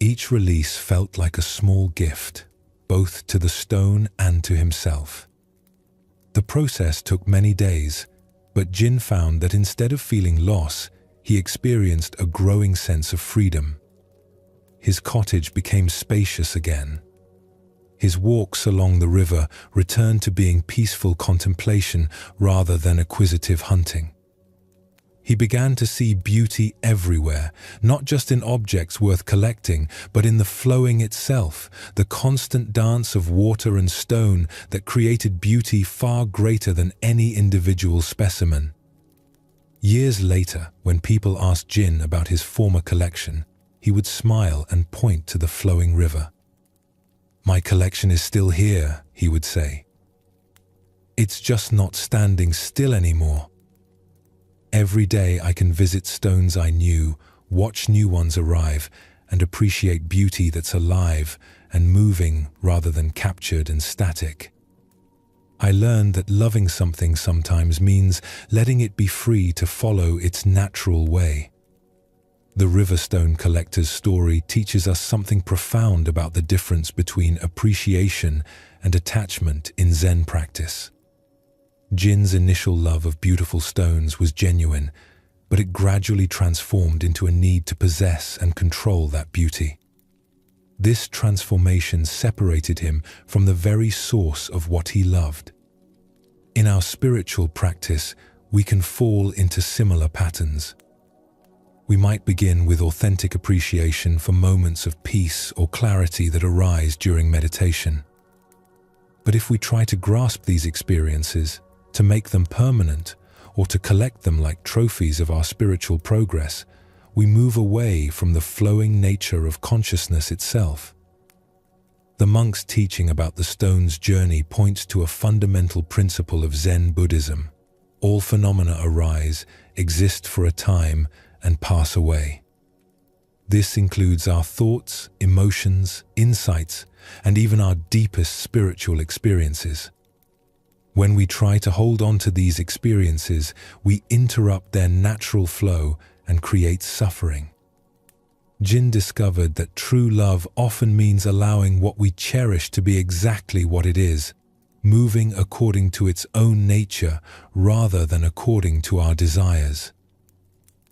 Each release felt like a small gift, both to the stone and to himself. The process took many days, but Jin found that instead of feeling loss, he experienced a growing sense of freedom. His cottage became spacious again. His walks along the river returned to being peaceful contemplation rather than acquisitive hunting. He began to see beauty everywhere, not just in objects worth collecting, but in the flowing itself, the constant dance of water and stone that created beauty far greater than any individual specimen. Years later, when people asked Jin about his former collection, he would smile and point to the flowing river. "My collection is still here," he would say. "It's just not standing still anymore. Every day I can visit stones I knew, watch new ones arrive, and appreciate beauty that's alive and moving rather than captured and static. I learned that loving something sometimes means letting it be free to follow its natural way." The Riverstone Collector's story teaches us something profound about the difference between appreciation and attachment in Zen practice. Jin's initial love of beautiful stones was genuine, but it gradually transformed into a need to possess and control that beauty. This transformation separated him from the very source of what he loved. In our spiritual practice, we can fall into similar patterns. We might begin with authentic appreciation for moments of peace or clarity that arise during meditation. But if we try to grasp these experiences, to make them permanent, or to collect them like trophies of our spiritual progress, we move away from the flowing nature of consciousness itself. The monk's teaching about the stone's journey points to a fundamental principle of Zen Buddhism. All phenomena arise, exist for a time, and pass away. This includes our thoughts, emotions, insights, and even our deepest spiritual experiences. When we try to hold on to these experiences, we interrupt their natural flow and create suffering. Jin discovered that true love often means allowing what we cherish to be exactly what it is, moving according to its own nature rather than according to our desires.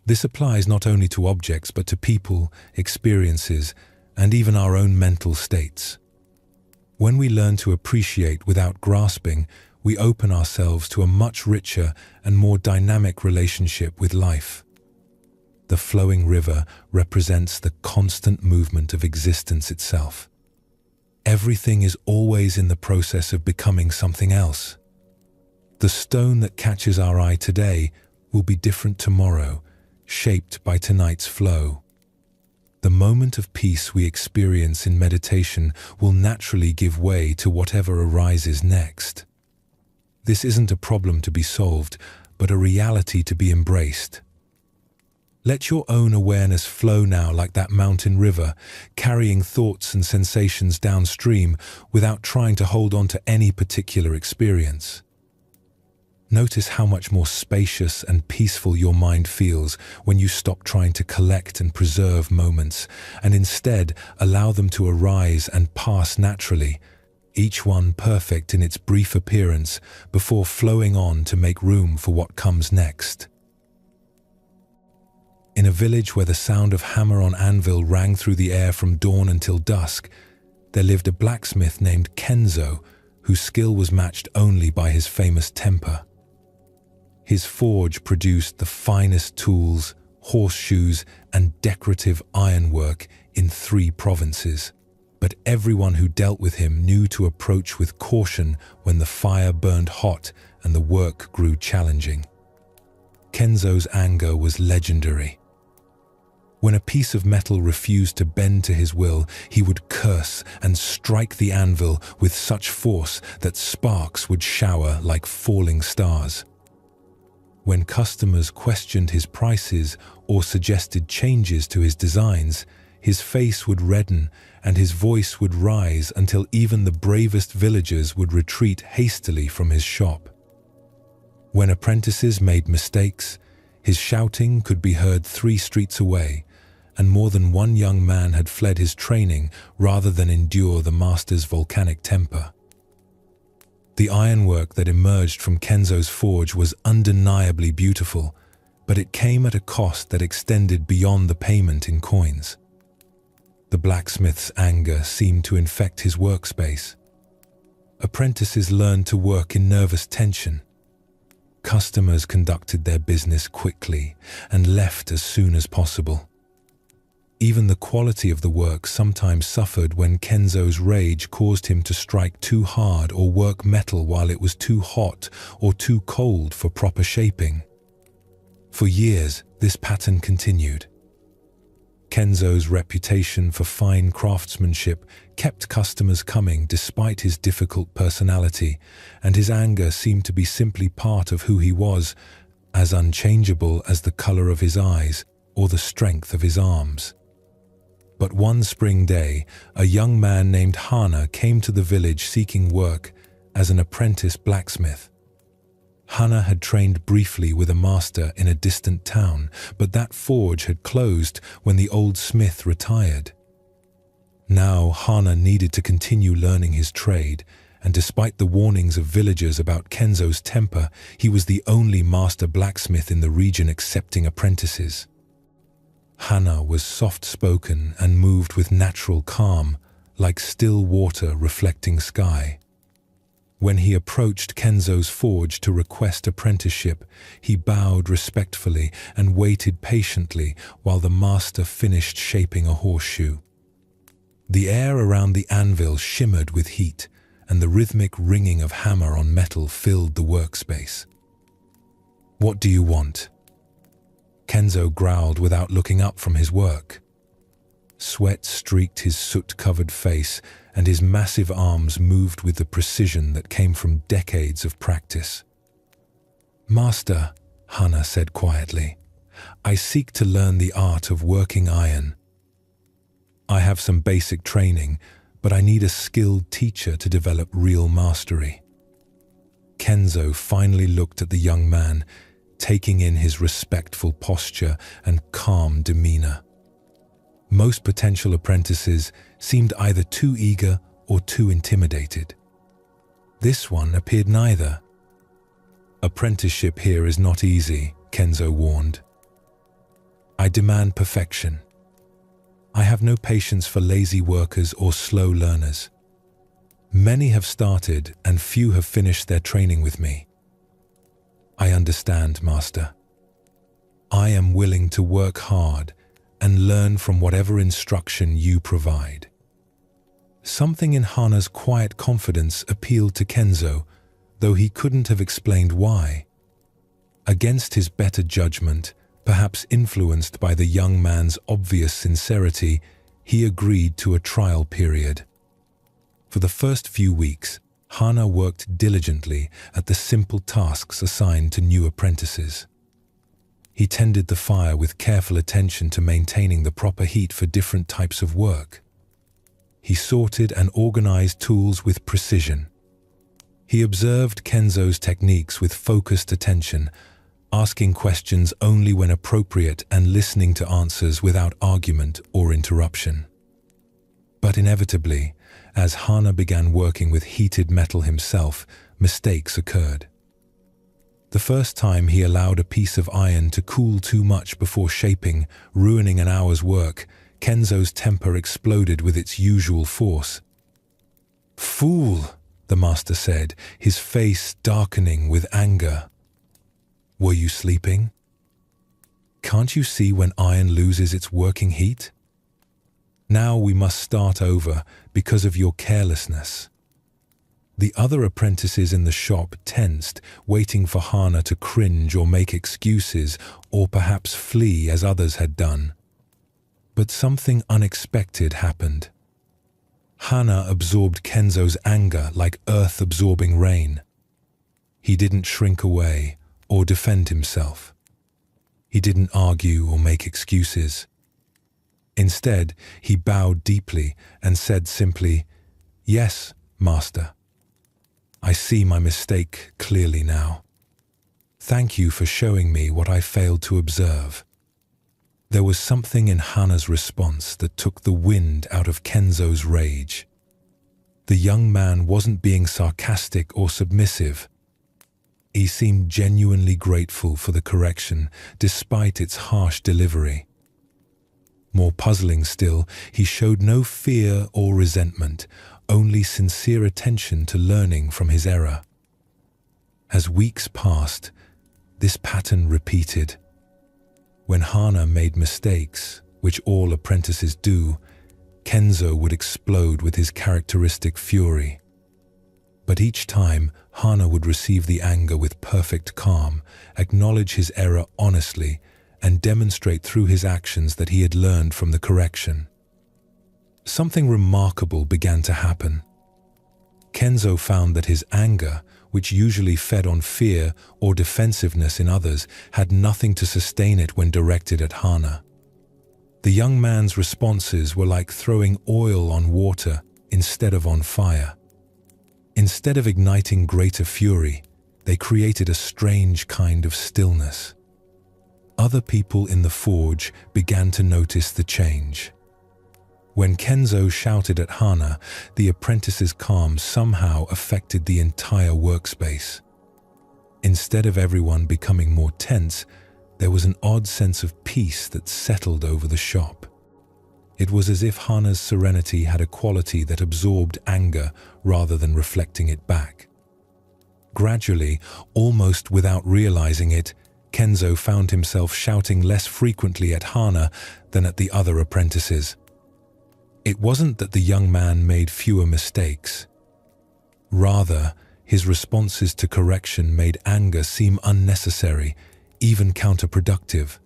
This applies not only to objects but to people, experiences, and even our own mental states. When we learn to appreciate without grasping, we open ourselves to a much richer and more dynamic relationship with life. The flowing river represents the constant movement of existence itself. everything is always in the process of becoming something else. The stone that catches our eye today will be different tomorrow, shaped by tonight's flow. The moment of peace we experience in meditation will naturally give way to whatever arises next. This isn't a problem to be solved, but a reality to be embraced. Let your own awareness flow now like that mountain river, carrying thoughts and sensations downstream without trying to hold on to any particular experience. Notice how much more spacious and peaceful your mind feels when you stop trying to collect and preserve moments and instead allow them to arise and pass naturally, each one perfect in its brief appearance before flowing on to make room for what comes next. In a village where the sound of hammer on anvil rang through the air from dawn until dusk, there lived a blacksmith named Kenzo, whose skill was matched only by his famous temper. His forge produced the finest tools, horseshoes, and decorative ironwork in 3 provinces. But everyone who dealt with him knew to approach with caution when the fire burned hot and the work grew challenging. Kenzo's anger was legendary. When a piece of metal refused to bend to his will, he would curse and strike the anvil with such force that sparks would shower like falling stars. When customers questioned his prices or suggested changes to his designs, his face would redden and his voice would rise until even the bravest villagers would retreat hastily from his shop. When apprentices made mistakes, his shouting could be heard 3 streets away, and more than one young man had fled his training rather than endure the master's volcanic temper. The ironwork that emerged from Kenzo's forge was undeniably beautiful, but it came at a cost that extended beyond the payment in coins. The blacksmith's anger seemed to infect his workspace. Apprentices learned to work in nervous tension. Customers conducted their business quickly and left as soon as possible. Even the quality of the work sometimes suffered when Kenzo's rage caused him to strike too hard or work metal while it was too hot or too cold for proper shaping. For years, this pattern continued. Kenzo's reputation for fine craftsmanship kept customers coming despite his difficult personality, and his anger seemed to be simply part of who he was, as unchangeable as the color of his eyes or the strength of his arms. But one spring day, a young man named Hana came to the village seeking work as an apprentice blacksmith. Hana had trained briefly with a master in a distant town, but that forge had closed when the old smith retired. Now Hana needed to continue learning his trade, and despite the warnings of villagers about Kenzo's temper, he was the only master blacksmith in the region accepting apprentices. Hana was soft-spoken and moved with natural calm, like still water reflecting sky. When he approached Kenzo's forge to request apprenticeship, he bowed respectfully and waited patiently while the master finished shaping a horseshoe. The air around the anvil shimmered with heat, and the rhythmic ringing of hammer on metal filled the workspace. "What do you want?" Kenzo growled without looking up from his work. Sweat streaked his soot-covered face, and his massive arms moved with the precision that came from decades of practice. "Master," Hana said quietly, "I seek to learn the art of working iron. I have some basic training, but I need a skilled teacher to develop real mastery." Kenzo finally looked at the young man, taking in his respectful posture and calm demeanor. Most potential apprentices seemed either too eager or too intimidated. This one appeared neither. "Apprenticeship here is not easy," Kenzo warned. "I demand perfection. I have no patience for lazy workers or slow learners. Many have started and few have finished their training with me." "I understand, Master. I am willing to work hard and learn from whatever instruction you provide." Something in Hana's quiet confidence appealed to Kenzo, though he couldn't have explained why. Against his better judgment, perhaps influenced by the young man's obvious sincerity, he agreed to a trial period. For the first few weeks, Hana worked diligently at the simple tasks assigned to new apprentices. He tended the fire with careful attention to maintaining the proper heat for different types of work. He sorted and organized tools with precision. He observed Kenzo's techniques with focused attention, asking questions only when appropriate and listening to answers without argument or interruption. But inevitably, as Hana began working with heated metal himself, mistakes occurred. The first time he allowed a piece of iron to cool too much before shaping, ruining an hour's work, Kenzo's temper exploded with its usual force. "Fool!" the master said, his face darkening with anger. "Were you sleeping? Can't you see when iron loses its working heat? Now we must start over because of your carelessness." The other apprentices in the shop tensed, waiting for Hana to cringe or make excuses, or perhaps flee as others had done. But something unexpected happened. Hana absorbed Kenzo's anger like earth absorbing rain. He didn't shrink away or defend himself. He didn't argue or make excuses. Instead, he bowed deeply and said simply, "Yes, Master. I see my mistake clearly now. Thank you for showing me what I failed to observe." There was something in Hana's response that took the wind out of Kenzo's rage. The young man wasn't being sarcastic or submissive. He seemed genuinely grateful for the correction, despite its harsh delivery. More puzzling still, he showed no fear or resentment, only sincere attention to learning from his error. As weeks passed, this pattern repeated. When Hana made mistakes, which all apprentices do, Kenzo would explode with his characteristic fury. But each time, Hana would receive the anger with perfect calm, acknowledge his error honestly, and demonstrate through his actions that he had learned from the correction. Something remarkable began to happen. Kenzo found that his anger, which usually fed on fear or defensiveness in others, had nothing to sustain it when directed at Hana. The young man's responses were like throwing oil on water instead of on fire. Instead of igniting greater fury, they created a strange kind of stillness. Other people in the forge began to notice the change. When Kenzo shouted at Hana, the apprentice's calm somehow affected the entire workspace. Instead of everyone becoming more tense, there was an odd sense of peace that settled over the shop. It was as if Hana's serenity had a quality that absorbed anger rather than reflecting it back. Gradually, almost without realizing it, Kenzo found himself shouting less frequently at Hana than at the other apprentices. It wasn't that the young man made fewer mistakes. Rather, his responses to correction made anger seem unnecessary, even counterproductive.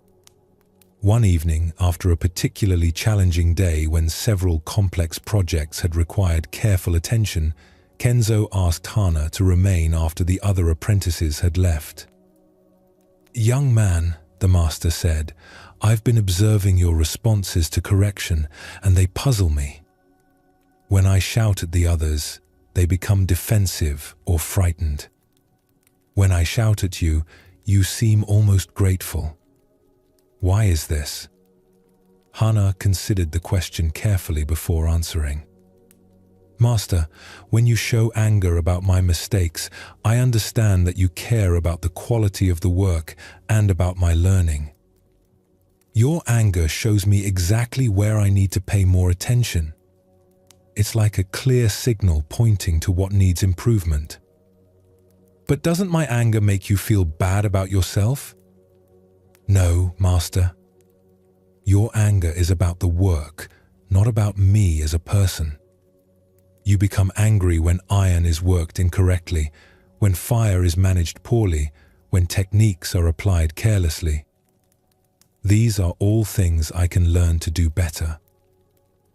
One evening, after a particularly challenging day when several complex projects had required careful attention, Kenzo asked Hana to remain after the other apprentices had left. "Young man," the master said, "I've been observing your responses to correction, and they puzzle me. When I shout at the others, they become defensive or frightened. When I shout at you, you seem almost grateful. Why is this?" Hana considered the question carefully before answering. "Master, when you show anger about my mistakes, I understand that you care about the quality of the work and about my learning. Your anger shows me exactly where I need to pay more attention. It's like a clear signal pointing to what needs improvement. But doesn't my anger make you feel bad about yourself?" "No, Master. Your anger is about the work, not about me as a person. You become angry when iron is worked incorrectly, when fire is managed poorly, when techniques are applied carelessly. These are all things I can learn to do better.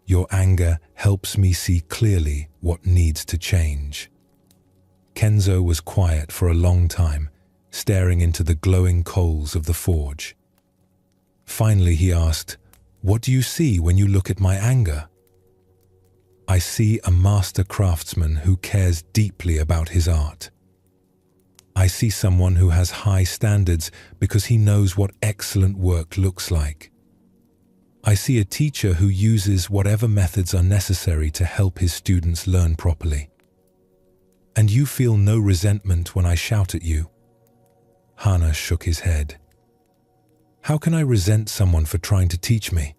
Your anger helps me see clearly what needs to change." Kenzo was quiet for a long time, staring into the glowing coals of the forge. Finally he asked, "What do you see when you look at my anger?" "I see a master craftsman who cares deeply about his art. I see someone who has high standards because he knows what excellent work looks like. I see a teacher who uses whatever methods are necessary to help his students learn properly. And you feel no resentment when I shout at you." Hana shook his head. "How can I resent someone for trying to teach me?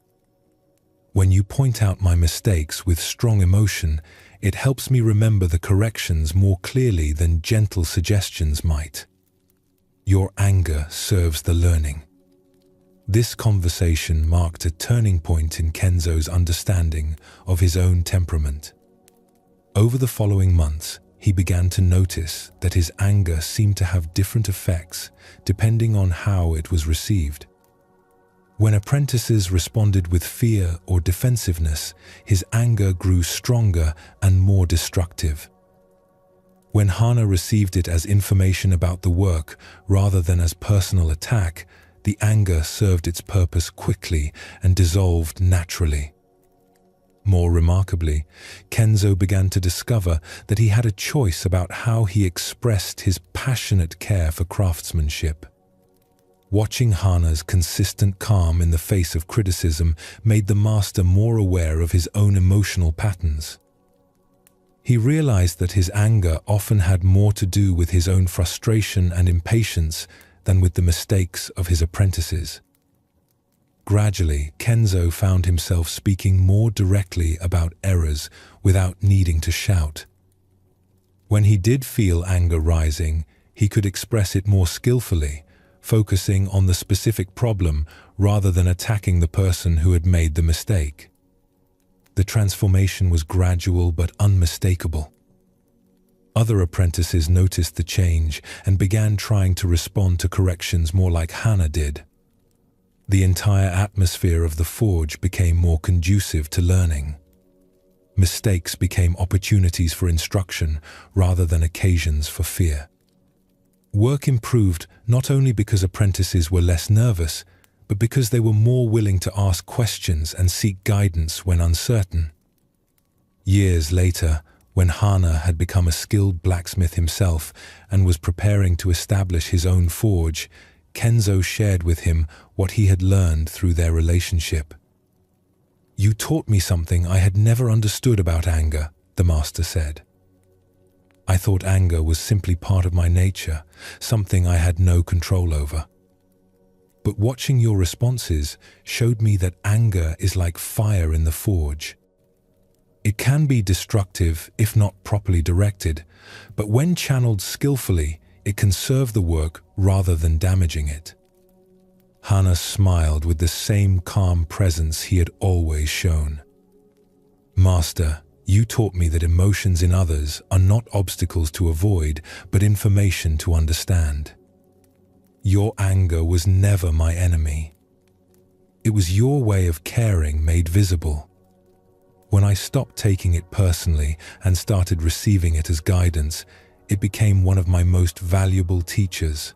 When you point out my mistakes with strong emotion, it helps me remember the corrections more clearly than gentle suggestions might. Your anger serves the learning." This conversation marked a turning point in Kenzo's understanding of his own temperament. Over the following months, he began to notice that his anger seemed to have different effects depending on how it was received. When apprentices responded with fear or defensiveness, his anger grew stronger and more destructive. When Hana received it as information about the work rather than as personal attack, the anger served its purpose quickly and dissolved naturally. More remarkably, Kenzo began to discover that he had a choice about how he expressed his passionate care for craftsmanship. Watching Hana's consistent calm in the face of criticism made the master more aware of his own emotional patterns. He realized that his anger often had more to do with his own frustration and impatience than with the mistakes of his apprentices. Gradually, Kenzo found himself speaking more directly about errors without needing to shout. When he did feel anger rising, he could express it more skillfully, focusing on the specific problem rather than attacking the person who had made the mistake. The transformation was gradual but unmistakable. Other apprentices noticed the change and began trying to respond to corrections more like Hana did. The entire atmosphere of the forge became more conducive to learning. Mistakes became opportunities for instruction rather than occasions for fear. Work improved not only because apprentices were less nervous, but because they were more willing to ask questions and seek guidance when uncertain. Years later, when Hana had become a skilled blacksmith himself and was preparing to establish his own forge, Kenzo shared with him what he had learned through their relationship. "You taught me something I had never understood about anger," the master said. "I thought anger was simply part of my nature, something I had no control over. But watching your responses showed me that anger is like fire in the forge. It can be destructive if not properly directed, but when channeled skillfully, it can serve the work rather than damaging it." Hana smiled with the same calm presence he had always shown. "Master, you taught me that emotions in others are not obstacles to avoid, but information to understand. Your anger was never my enemy. It was your way of caring made visible. When I stopped taking it personally and started receiving it as guidance, it became one of my most valuable teachers."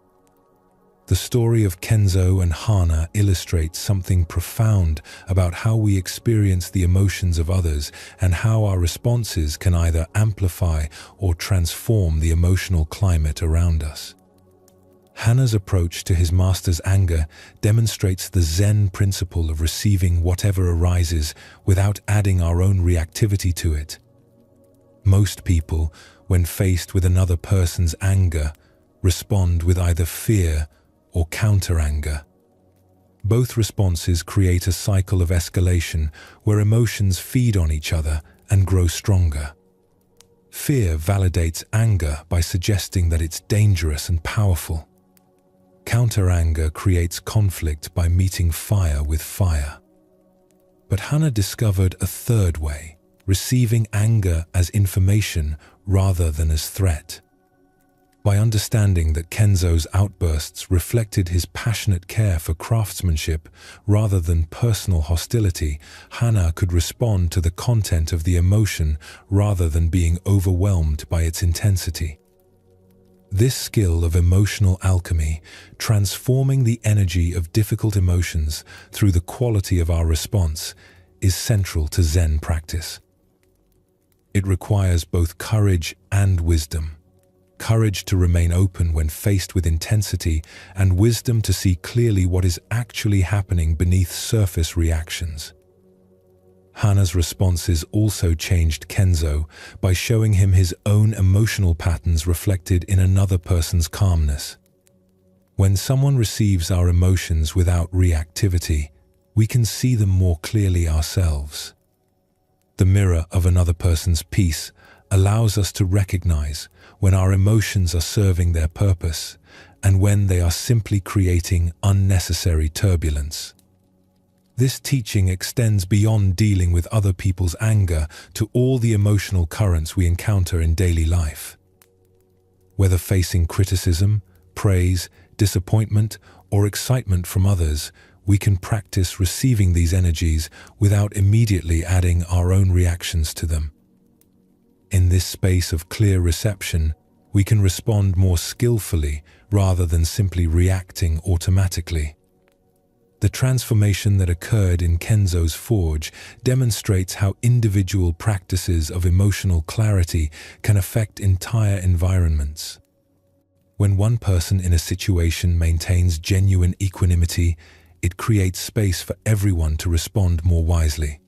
The story of Kenzo and Hana illustrates something profound about how we experience the emotions of others and how our responses can either amplify or transform the emotional climate around us. Hana's approach to his master's anger demonstrates the Zen principle of receiving whatever arises without adding our own reactivity to it. Most people, when faced with another person's anger, respond with either fear or counter-anger. Both responses create a cycle of escalation where emotions feed on each other and grow stronger. Fear validates anger by suggesting that it's dangerous and powerful. Counter-anger creates conflict by meeting fire with fire. But Hana discovered a third way. receiving anger as information rather than as threat. By understanding that Kenzo's outbursts reflected his passionate care for craftsmanship rather than personal hostility, Hana could respond to the content of the emotion rather than being overwhelmed by its intensity. This skill of emotional alchemy, transforming the energy of difficult emotions through the quality of our response, is central to Zen practice. It requires both courage and wisdom. Courage to remain open when faced with intensity, and wisdom to see clearly what is actually happening beneath surface reactions. Hana's responses also changed Kenzo by showing him his own emotional patterns reflected in another person's calmness. When someone receives our emotions without reactivity, we can see them more clearly ourselves. The mirror of another person's peace allows us to recognize when our emotions are serving their purpose and when they are simply creating unnecessary turbulence. This teaching extends beyond dealing with other people's anger to all the emotional currents we encounter in daily life. Whether facing criticism, praise, disappointment, or excitement from others, we can practice receiving these energies without immediately adding our own reactions to them. In this space of clear reception, we can respond more skillfully rather than simply reacting automatically. The transformation that occurred in Kenzo's forge demonstrates how individual practices of emotional clarity can affect entire environments. When one person in a situation maintains genuine equanimity, it creates space for everyone to respond more wisely.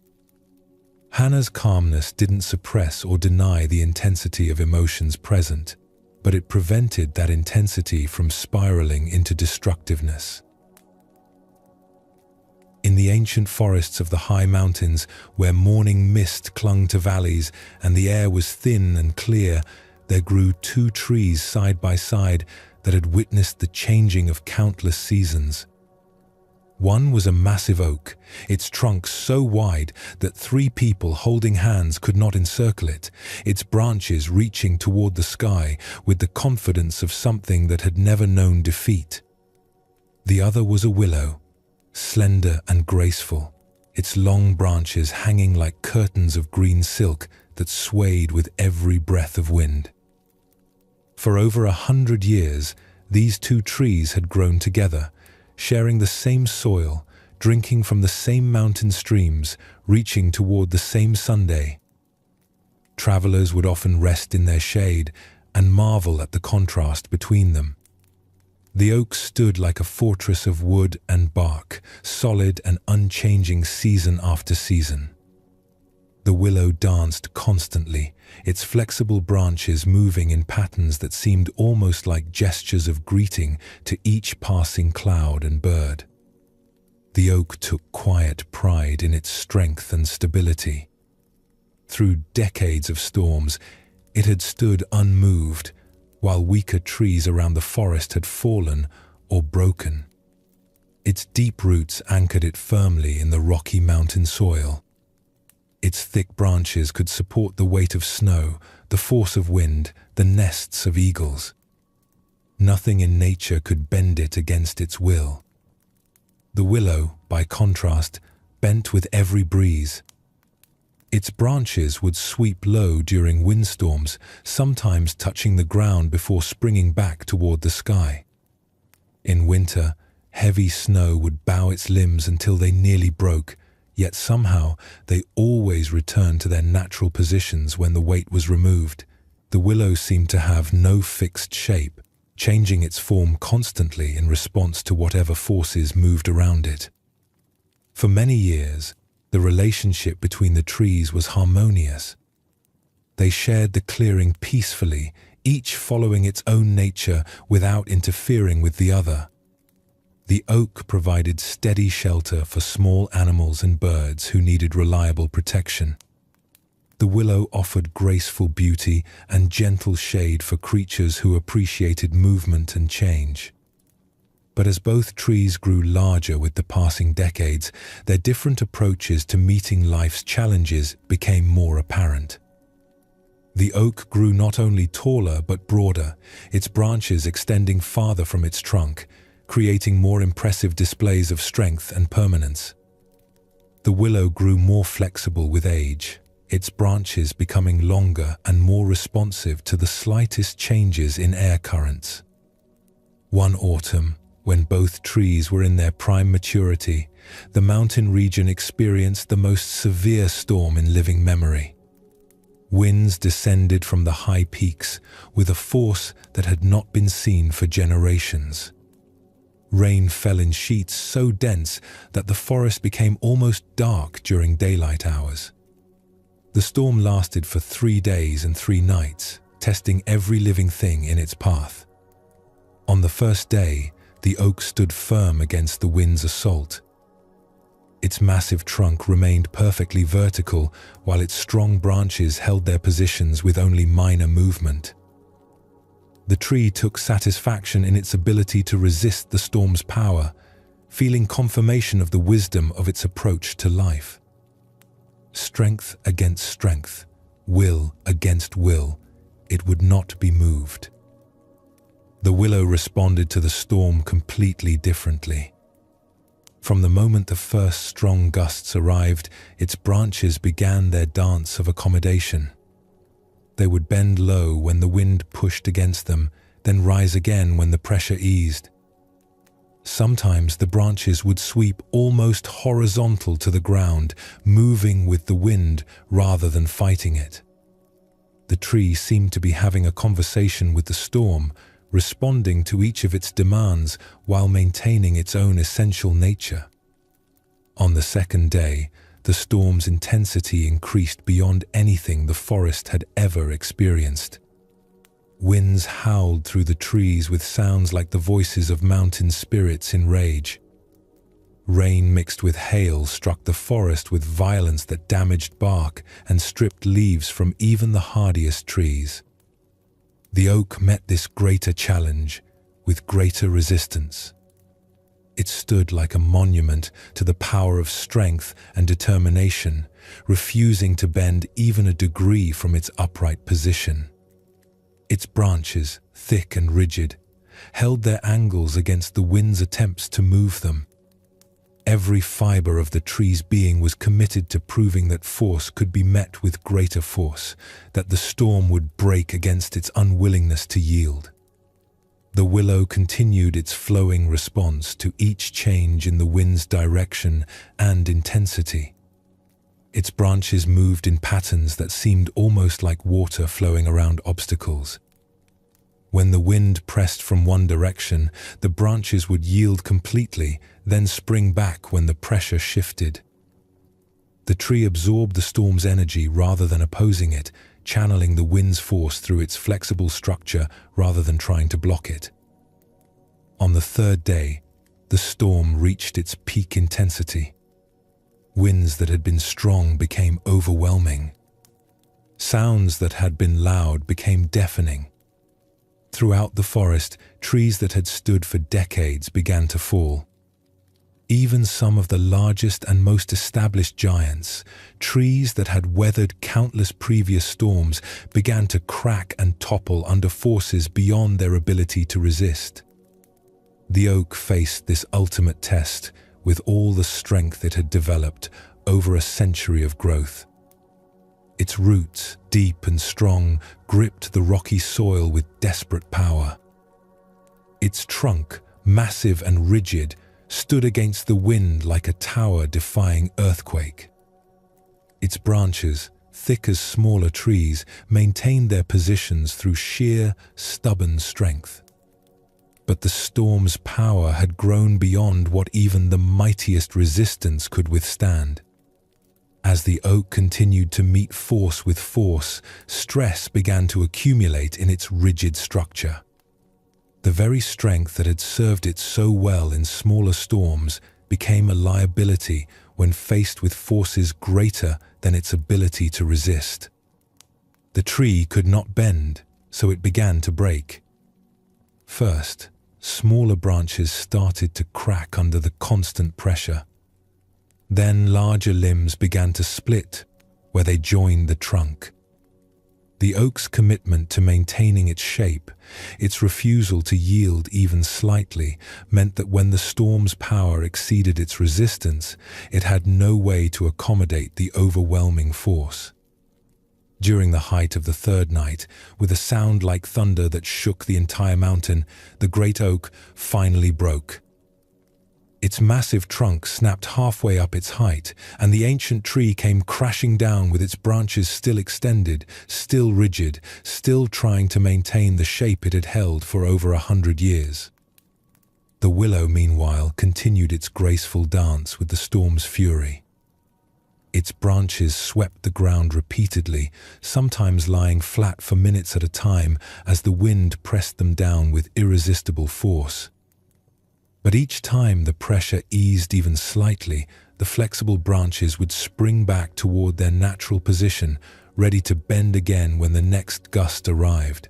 Hana's calmness didn't suppress or deny the intensity of emotions present, but it prevented that intensity from spiraling into destructiveness. In the ancient forests of the high mountains, where morning mist clung to valleys and the air was thin and clear, there grew 2 trees side by side that had witnessed the changing of countless seasons. One was a massive oak, its trunk so wide that 3 people holding hands could not encircle it, its branches reaching toward the sky with the confidence of something that had never known defeat. The other was a willow, slender and graceful, its long branches hanging like curtains of green silk that swayed with every breath of wind. For over 100 years, these 2 trees had grown together, sharing the same soil, drinking from the same mountain streams, reaching toward the same sunday. Travelers would often rest in their shade and marvel at the contrast between them. The oak stood like a fortress of wood and bark, solid and unchanging season after season. The willow danced constantly, its flexible branches moving in patterns that seemed almost like gestures of greeting to each passing cloud and bird. The oak took quiet pride in its strength and stability. Through decades of storms, it had stood unmoved, while weaker trees around the forest had fallen or broken. Its deep roots anchored it firmly in the rocky mountain soil. Its thick branches could support the weight of snow, the force of wind, the nests of eagles. Nothing in nature could bend it against its will. The willow, by contrast, bent with every breeze. Its branches would sweep low during windstorms, sometimes touching the ground before springing back toward the sky. In winter, heavy snow would bow its limbs until they nearly broke, yet somehow they always returned to their natural positions when the weight was removed. The willow seemed to have no fixed shape, changing its form constantly in response to whatever forces moved around it. For many years, the relationship between the trees was harmonious. They shared the clearing peacefully, each following its own nature without interfering with the other. The oak provided steady shelter for small animals and birds who needed reliable protection. The willow offered graceful beauty and gentle shade for creatures who appreciated movement and change. But as both trees grew larger with the passing decades, their different approaches to meeting life's challenges became more apparent. The oak grew not only taller but broader, its branches extending farther from its trunk, creating more impressive displays of strength and permanence. The willow grew more flexible with age, its branches becoming longer and more responsive to the slightest changes in air currents. One autumn, when both trees were in their prime maturity, the mountain region experienced the most severe storm in living memory. Winds descended from the high peaks with a force that had not been seen for generations. Rain fell in sheets so dense that the forest became almost dark during daylight hours. The storm lasted for 3 days and 3 nights, testing every living thing in its path. On the first day, the oak stood firm against the wind's assault. Its massive trunk remained perfectly vertical, while its strong branches held their positions with only minor movement. The tree took satisfaction in its ability to resist the storm's power, feeling confirmation of the wisdom of its approach to life. Strength against strength, will against will, it would not be moved. The willow responded to the storm completely differently. From the moment the first strong gusts arrived, its branches began their dance of accommodation. They would bend low when the wind pushed against them, then rise again when the pressure eased. Sometimes the branches would sweep almost horizontal to the ground, moving with the wind rather than fighting it. The tree seemed to be having a conversation with the storm, responding to each of its demands while maintaining its own essential nature. On the second day, the storm's intensity increased beyond anything the forest had ever experienced. Winds howled through the trees with sounds like the voices of mountain spirits in rage. Rain mixed with hail struck the forest with violence that damaged bark and stripped leaves from even the hardiest trees. The oak met this greater challenge with greater resistance. It stood like a monument to the power of strength and determination, refusing to bend even a degree from its upright position. Its branches, thick and rigid, held their angles against the wind's attempts to move them. Every fiber of the tree's being was committed to proving that force could be met with greater force, that the storm would break against its unwillingness to yield. The willow continued its flowing response to each change in the wind's direction and intensity. Its branches moved in patterns that seemed almost like water flowing around obstacles. When the wind pressed from one direction, the branches would yield completely, then spring back when the pressure shifted. The tree absorbed the storm's energy rather than opposing it, channeling the wind's force through its flexible structure rather than trying to block it. On the third day, the storm reached its peak intensity. Winds that had been strong became overwhelming. Sounds that had been loud became deafening. Throughout the forest, trees that had stood for decades began to fall. Even some of the largest and most established giants, trees that had weathered countless previous storms, began to crack and topple under forces beyond their ability to resist. The oak faced this ultimate test with all the strength it had developed over a century of growth. Its roots, deep and strong, gripped the rocky soil with desperate power. Its trunk, massive and rigid, stood against the wind like a tower defying earthquake. Its branches, thick as smaller trees, maintained their positions through sheer, stubborn strength. But the storm's power had grown beyond what even the mightiest resistance could withstand. As the oak continued to meet force with force, stress began to accumulate in its rigid structure. The very strength that had served it so well in smaller storms became a liability when faced with forces greater than its ability to resist. The tree could not bend, so it began to break. First, smaller branches started to crack under the constant pressure. Then larger limbs began to split where they joined the trunk. The oak's commitment to maintaining its shape, its refusal to yield even slightly, meant that when the storm's power exceeded its resistance, it had no way to accommodate the overwhelming force. During the height of the third night, with a sound like thunder that shook the entire mountain, the great oak finally broke. Its massive trunk snapped halfway up its height, and the ancient tree came crashing down with its branches still extended, still rigid, still trying to maintain the shape it had held for over 100 years. The willow, meanwhile, continued its graceful dance with the storm's fury. Its branches swept the ground repeatedly, sometimes lying flat for minutes at a time as the wind pressed them down with irresistible force. But each time the pressure eased even slightly, the flexible branches would spring back toward their natural position, ready to bend again when the next gust arrived.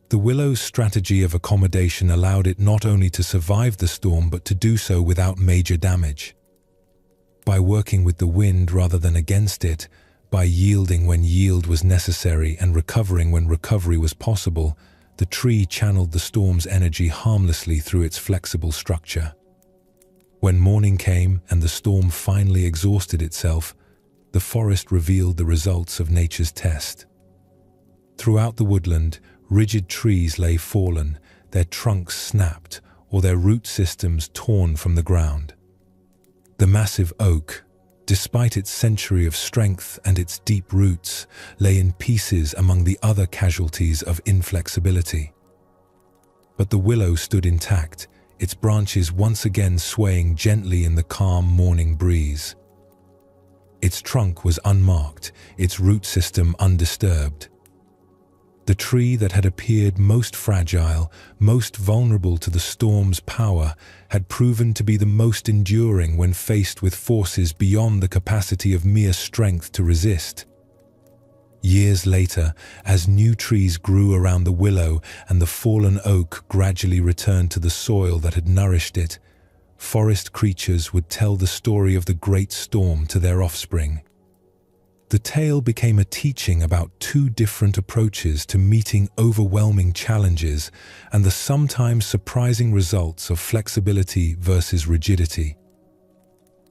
The willow's strategy of accommodation allowed it not only to survive the storm but to do so without major damage. By working with the wind rather than against it, by yielding when yield was necessary and recovering when recovery was possible, the tree channeled the storm's energy harmlessly through its flexible structure. When morning came and the storm finally exhausted itself, the forest revealed the results of nature's test. Throughout the woodland, rigid trees lay fallen, their trunks snapped, or their root systems torn from the ground. The massive oak, despite its century of strength and its deep roots, lay in pieces among the other casualties of inflexibility. But the willow stood intact, its branches once again swaying gently in the calm morning breeze. Its trunk was unmarked, its root system undisturbed. The tree that had appeared most fragile, most vulnerable to the storm's power, had proven to be the most enduring when faced with forces beyond the capacity of mere strength to resist. Years later, as new trees grew around the willow and the fallen oak gradually returned to the soil that had nourished it, forest creatures would tell the story of the great storm to their offspring. The tale became a teaching about two different approaches to meeting overwhelming challenges and the sometimes surprising results of flexibility versus rigidity.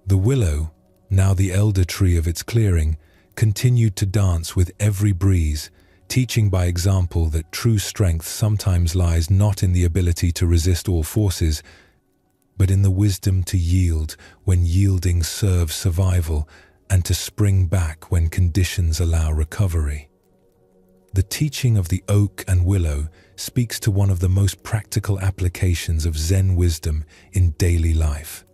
The willow, now the elder tree of its clearing, continued to dance with every breeze, teaching by example that true strength sometimes lies not in the ability to resist all forces, but in the wisdom to yield when yielding serves survival, and to spring back when conditions allow recovery. The teaching of the oak and willow speaks to one of the most practical applications of Zen wisdom in daily life.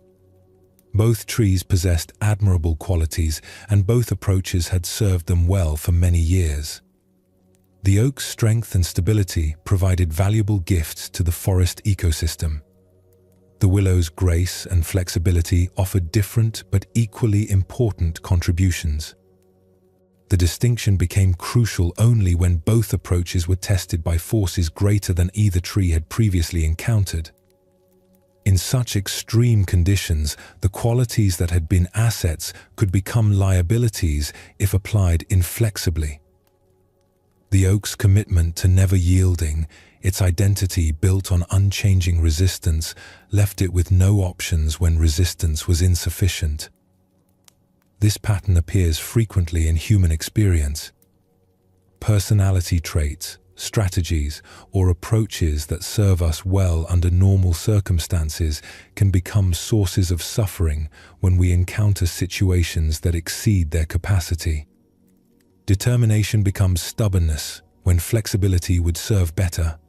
Both trees possessed admirable qualities, and both approaches had served them well for many years. The oak's strength and stability provided valuable gifts to the forest ecosystem. The willow's grace and flexibility offered different but equally important contributions. The distinction became crucial only when both approaches were tested by forces greater than either tree had previously encountered. In such extreme conditions, the qualities that had been assets could become liabilities if applied inflexibly. The oak's commitment to never yielding, its identity built on unchanging resistance, left it with no options when resistance was insufficient. This pattern appears frequently in human experience. Personality traits, strategies, or approaches that serve us well under normal circumstances can become sources of suffering when we encounter situations that exceed their capacity. Determination becomes stubbornness when flexibility would serve better.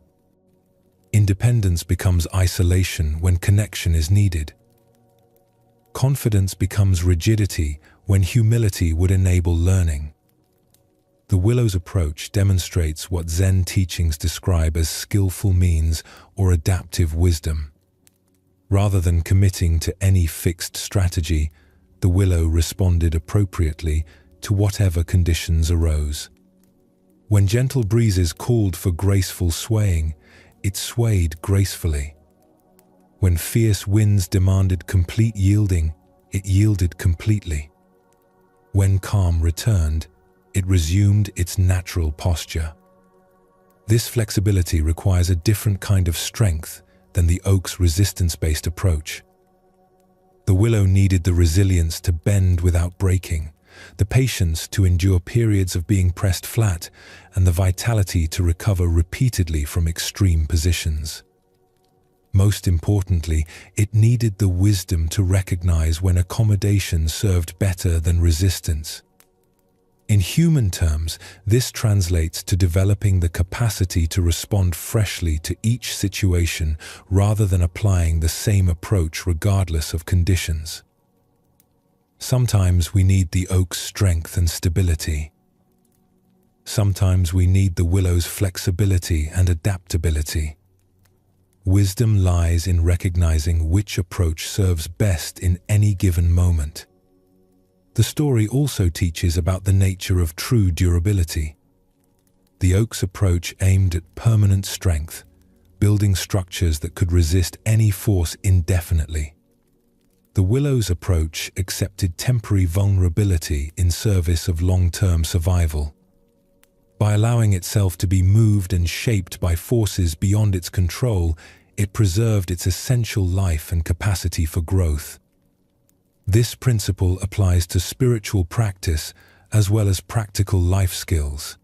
Independence becomes isolation when connection is needed. Confidence becomes rigidity when humility would enable learning. The willow's approach demonstrates what Zen teachings describe as skillful means or adaptive wisdom. Rather than committing to any fixed strategy, the willow responded appropriately to whatever conditions arose. When gentle breezes called for graceful swaying, it swayed gracefully. When fierce winds demanded complete yielding, it yielded completely. When calm returned, it resumed its natural posture. This flexibility requires a different kind of strength than the oak's resistance-based approach. The willow needed the resilience to bend without breaking, the patience to endure periods of being pressed flat, and the vitality to recover repeatedly from extreme positions. Most importantly, it needed the wisdom to recognize when accommodation served better than resistance. In human terms, this translates to developing the capacity to respond freshly to each situation rather than applying the same approach regardless of conditions. Sometimes we need the oak's strength and stability. Sometimes we need the willow's flexibility and adaptability. Wisdom lies in recognizing which approach serves best in any given moment. The story also teaches about the nature of true durability. The oak's approach aimed at permanent strength, building structures that could resist any force indefinitely. The willow's approach accepted temporary vulnerability in service of long-term survival. By allowing itself to be moved and shaped by forces beyond its control, it preserved its essential life and capacity for growth. This principle applies to spiritual practice as well as practical life skills.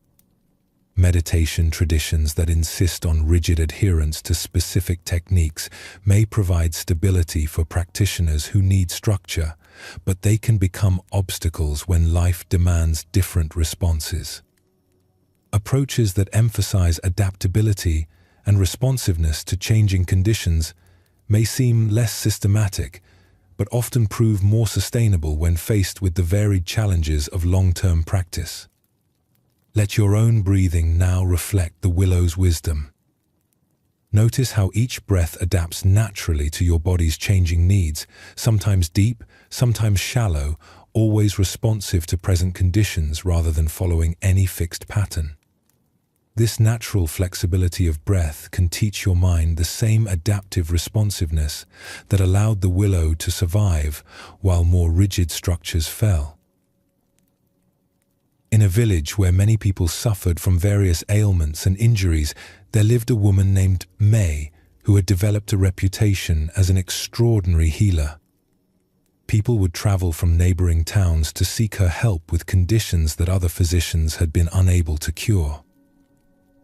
Meditation traditions that insist on rigid adherence to specific techniques may provide stability for practitioners who need structure, but they can become obstacles when life demands different responses. Approaches that emphasize adaptability and responsiveness to changing conditions may seem less systematic, but often prove more sustainable when faced with the varied challenges of long-term practice. Let your own breathing now reflect the willow's wisdom. Notice how each breath adapts naturally to your body's changing needs, sometimes deep, sometimes shallow, always responsive to present conditions rather than following any fixed pattern. This natural flexibility of breath can teach your mind the same adaptive responsiveness that allowed the willow to survive while more rigid structures fell. In a village where many people suffered from various ailments and injuries, there lived a woman named May who had developed a reputation as an extraordinary healer. People would travel from neighboring towns to seek her help with conditions that other physicians had been unable to cure.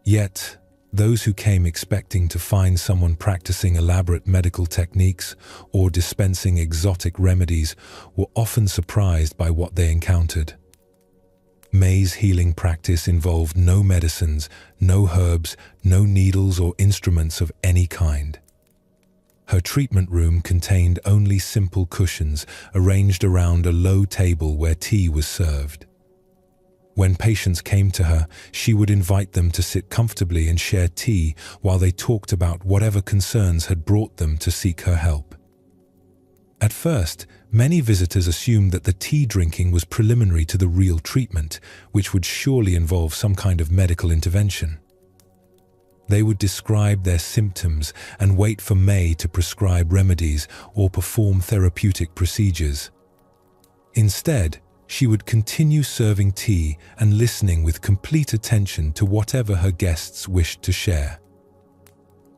Yet, those who came expecting to find someone practicing elaborate medical techniques or dispensing exotic remedies were often surprised by what they encountered. May's healing practice involved no medicines, no herbs, no needles or instruments of any kind. Her treatment room contained only simple cushions arranged around a low table where tea was served. When patients came to her, she would invite them to sit comfortably and share tea while they talked about whatever concerns had brought them to seek her help. At first, many visitors assumed that the tea drinking was preliminary to the real treatment, which would surely involve some kind of medical intervention. They would describe their symptoms and wait for May to prescribe remedies or perform therapeutic procedures. Instead, she would continue serving tea and listening with complete attention to whatever her guests wished to share.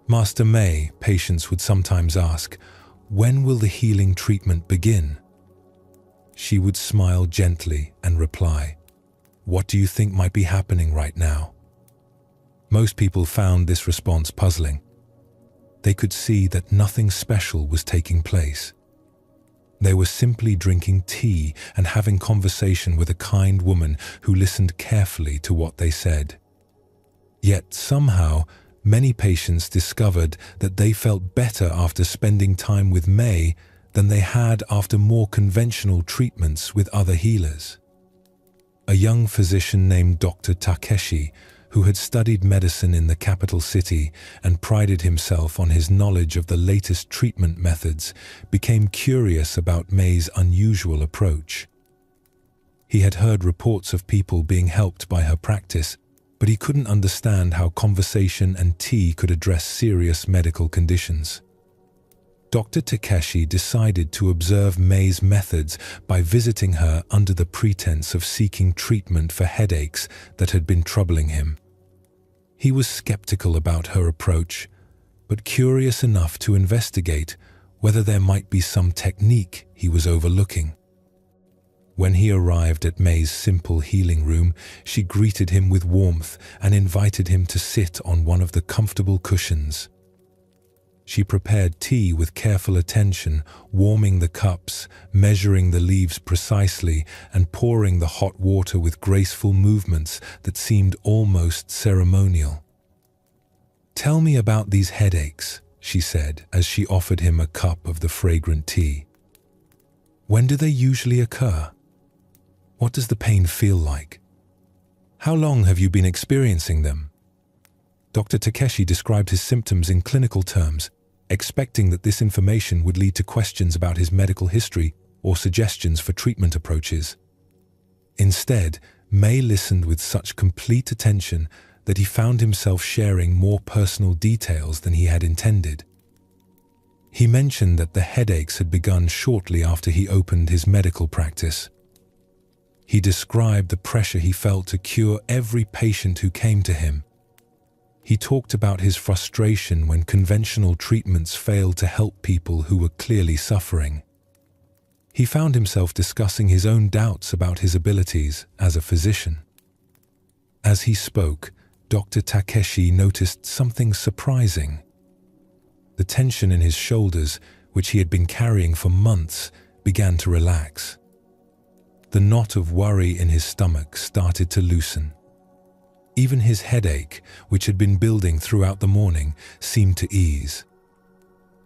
Master May, patients would sometimes ask, "When will the healing treatment begin?" She would smile gently and reply, "What do you think might be happening right now?" Most people found this response puzzling. They could see that nothing special was taking place. They were simply drinking tea and having conversation with a kind woman who listened carefully to what they said. Yet somehow, many patients discovered that they felt better after spending time with May than they had after more conventional treatments with other healers. A young physician named Dr. Takeshi, who had studied medicine in the capital city and prided himself on his knowledge of the latest treatment methods, became curious about May's unusual approach. He had heard reports of people being helped by her practice, but he couldn't understand how conversation and tea could address serious medical conditions. Dr. Takeshi decided to observe Mei's methods by visiting her under the pretense of seeking treatment for headaches that had been troubling him. He was skeptical about her approach, but curious enough to investigate whether there might be some technique he was overlooking. When he arrived at Mei's simple healing room, she greeted him with warmth and invited him to sit on one of the comfortable cushions. She prepared tea with careful attention, warming the cups, measuring the leaves precisely, and pouring the hot water with graceful movements that seemed almost ceremonial. "Tell me about these headaches," she said as she offered him a cup of the fragrant tea. "When do they usually occur? What does the pain feel like? How long have you been experiencing them?" Dr. Takeshi described his symptoms in clinical terms, expecting that this information would lead to questions about his medical history or suggestions for treatment approaches. Instead, Mei listened with such complete attention that he found himself sharing more personal details than he had intended. He mentioned that the headaches had begun shortly after he opened his medical practice. He described the pressure he felt to cure every patient who came to him. He talked about his frustration when conventional treatments failed to help people who were clearly suffering. He found himself discussing his own doubts about his abilities as a physician. As he spoke, Dr. Takeshi noticed something surprising. The tension in his shoulders, which he had been carrying for months, began to relax. The knot of worry in his stomach started to loosen. Even his headache, which had been building throughout the morning, seemed to ease.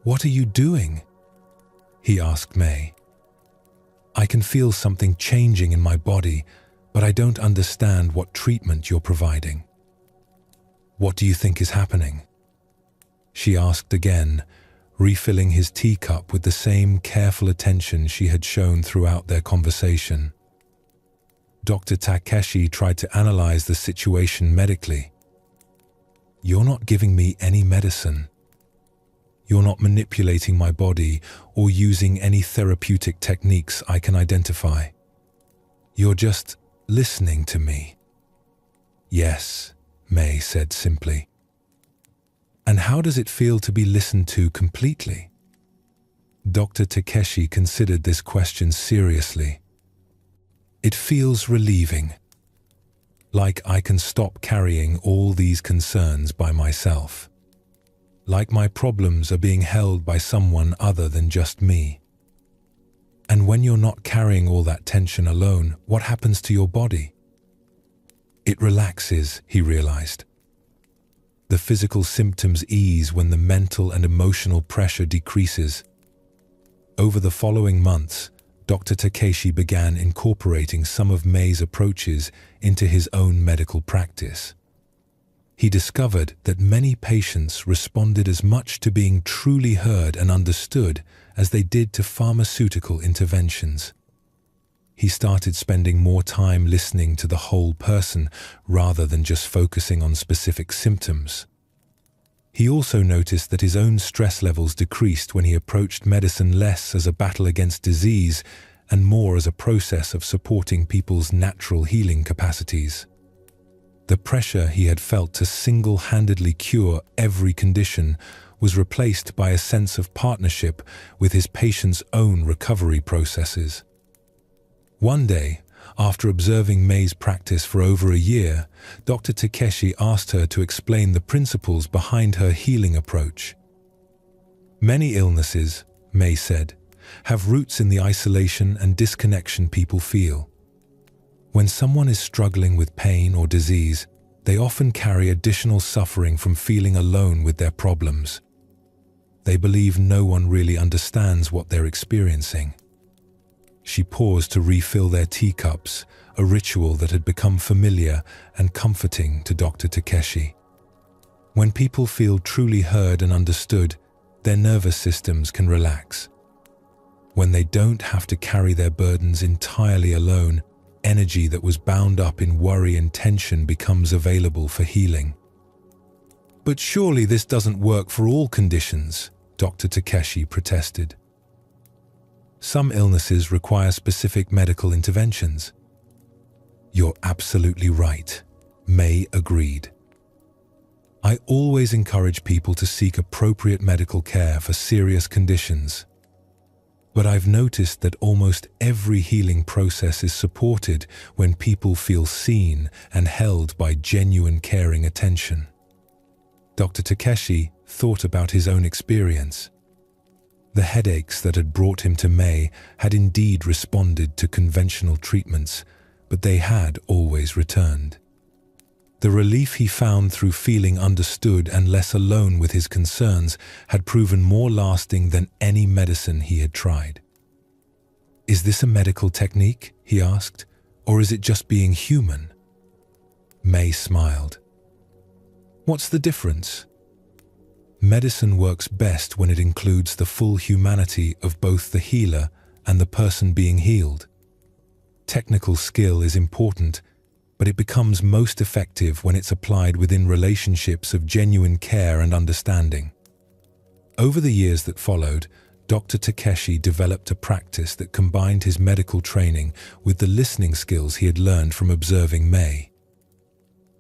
"What are you doing?" he asked Mei. "I can feel something changing in my body, but I don't understand what treatment you're providing." "What do you think is happening?" she asked again, refilling his teacup with the same careful attention she had shown throughout their conversation. Dr. Takeshi tried to analyze the situation medically. "You're not giving me any medicine. You're not manipulating my body or using any therapeutic techniques I can identify. You're just listening to me." "Yes," Mei said simply. "And how does it feel to be listened to completely?" Dr. Takeshi considered this question seriously. "It feels relieving. Like I can stop carrying all these concerns by myself. Like my problems are being held by someone other than just me. And when you're not carrying all that tension alone, what happens to your body?" "It relaxes," he realized. "The physical symptoms ease when the mental and emotional pressure decreases." Over the following months, Dr. Takeshi began incorporating some of Mei's approaches into his own medical practice. He discovered that many patients responded as much to being truly heard and understood as they did to pharmaceutical interventions. He started spending more time listening to the whole person rather than just focusing on specific symptoms. He also noticed that his own stress levels decreased when he approached medicine less as a battle against disease and more as a process of supporting people's natural healing capacities. The pressure he had felt to single-handedly cure every condition was replaced by a sense of partnership with his patient's own recovery processes. One day, after observing Mei's practice for over a year, Dr. Takeshi asked her to explain the principles behind her healing approach. "Many illnesses," Mei said, "have roots in the isolation and disconnection people feel. When someone is struggling with pain or disease, they often carry additional suffering from feeling alone with their problems. They believe no one really understands what they're experiencing." She paused to refill their teacups, a ritual that had become familiar and comforting to Dr. Takeshi. When people feel truly heard and understood, their nervous systems can relax. When they don't have to carry their burdens entirely alone, energy that was bound up in worry and tension becomes available for healing. "But surely this doesn't work for all conditions," Dr. Takeshi protested. "Some illnesses require specific medical interventions." "You're absolutely right," May agreed. "I always encourage people to seek appropriate medical care for serious conditions. But I've noticed that almost every healing process is supported when people feel seen and held by genuine caring attention." Dr. Takeshi thought about his own experience. The headaches that had brought him to May had indeed responded to conventional treatments, but they had always returned. The relief he found through feeling understood and less alone with his concerns had proven more lasting than any medicine he had tried. "Is this a medical technique?" he asked, "or is it just being human?" May smiled. "What's the difference?" "Medicine works best when it includes the full humanity of both the healer and the person being healed. Technical skill is important, but it becomes most effective when it's applied within relationships of genuine care and understanding." Over the years that followed, Dr. Takeshi developed a practice that combined his medical training with the listening skills he had learned from observing May.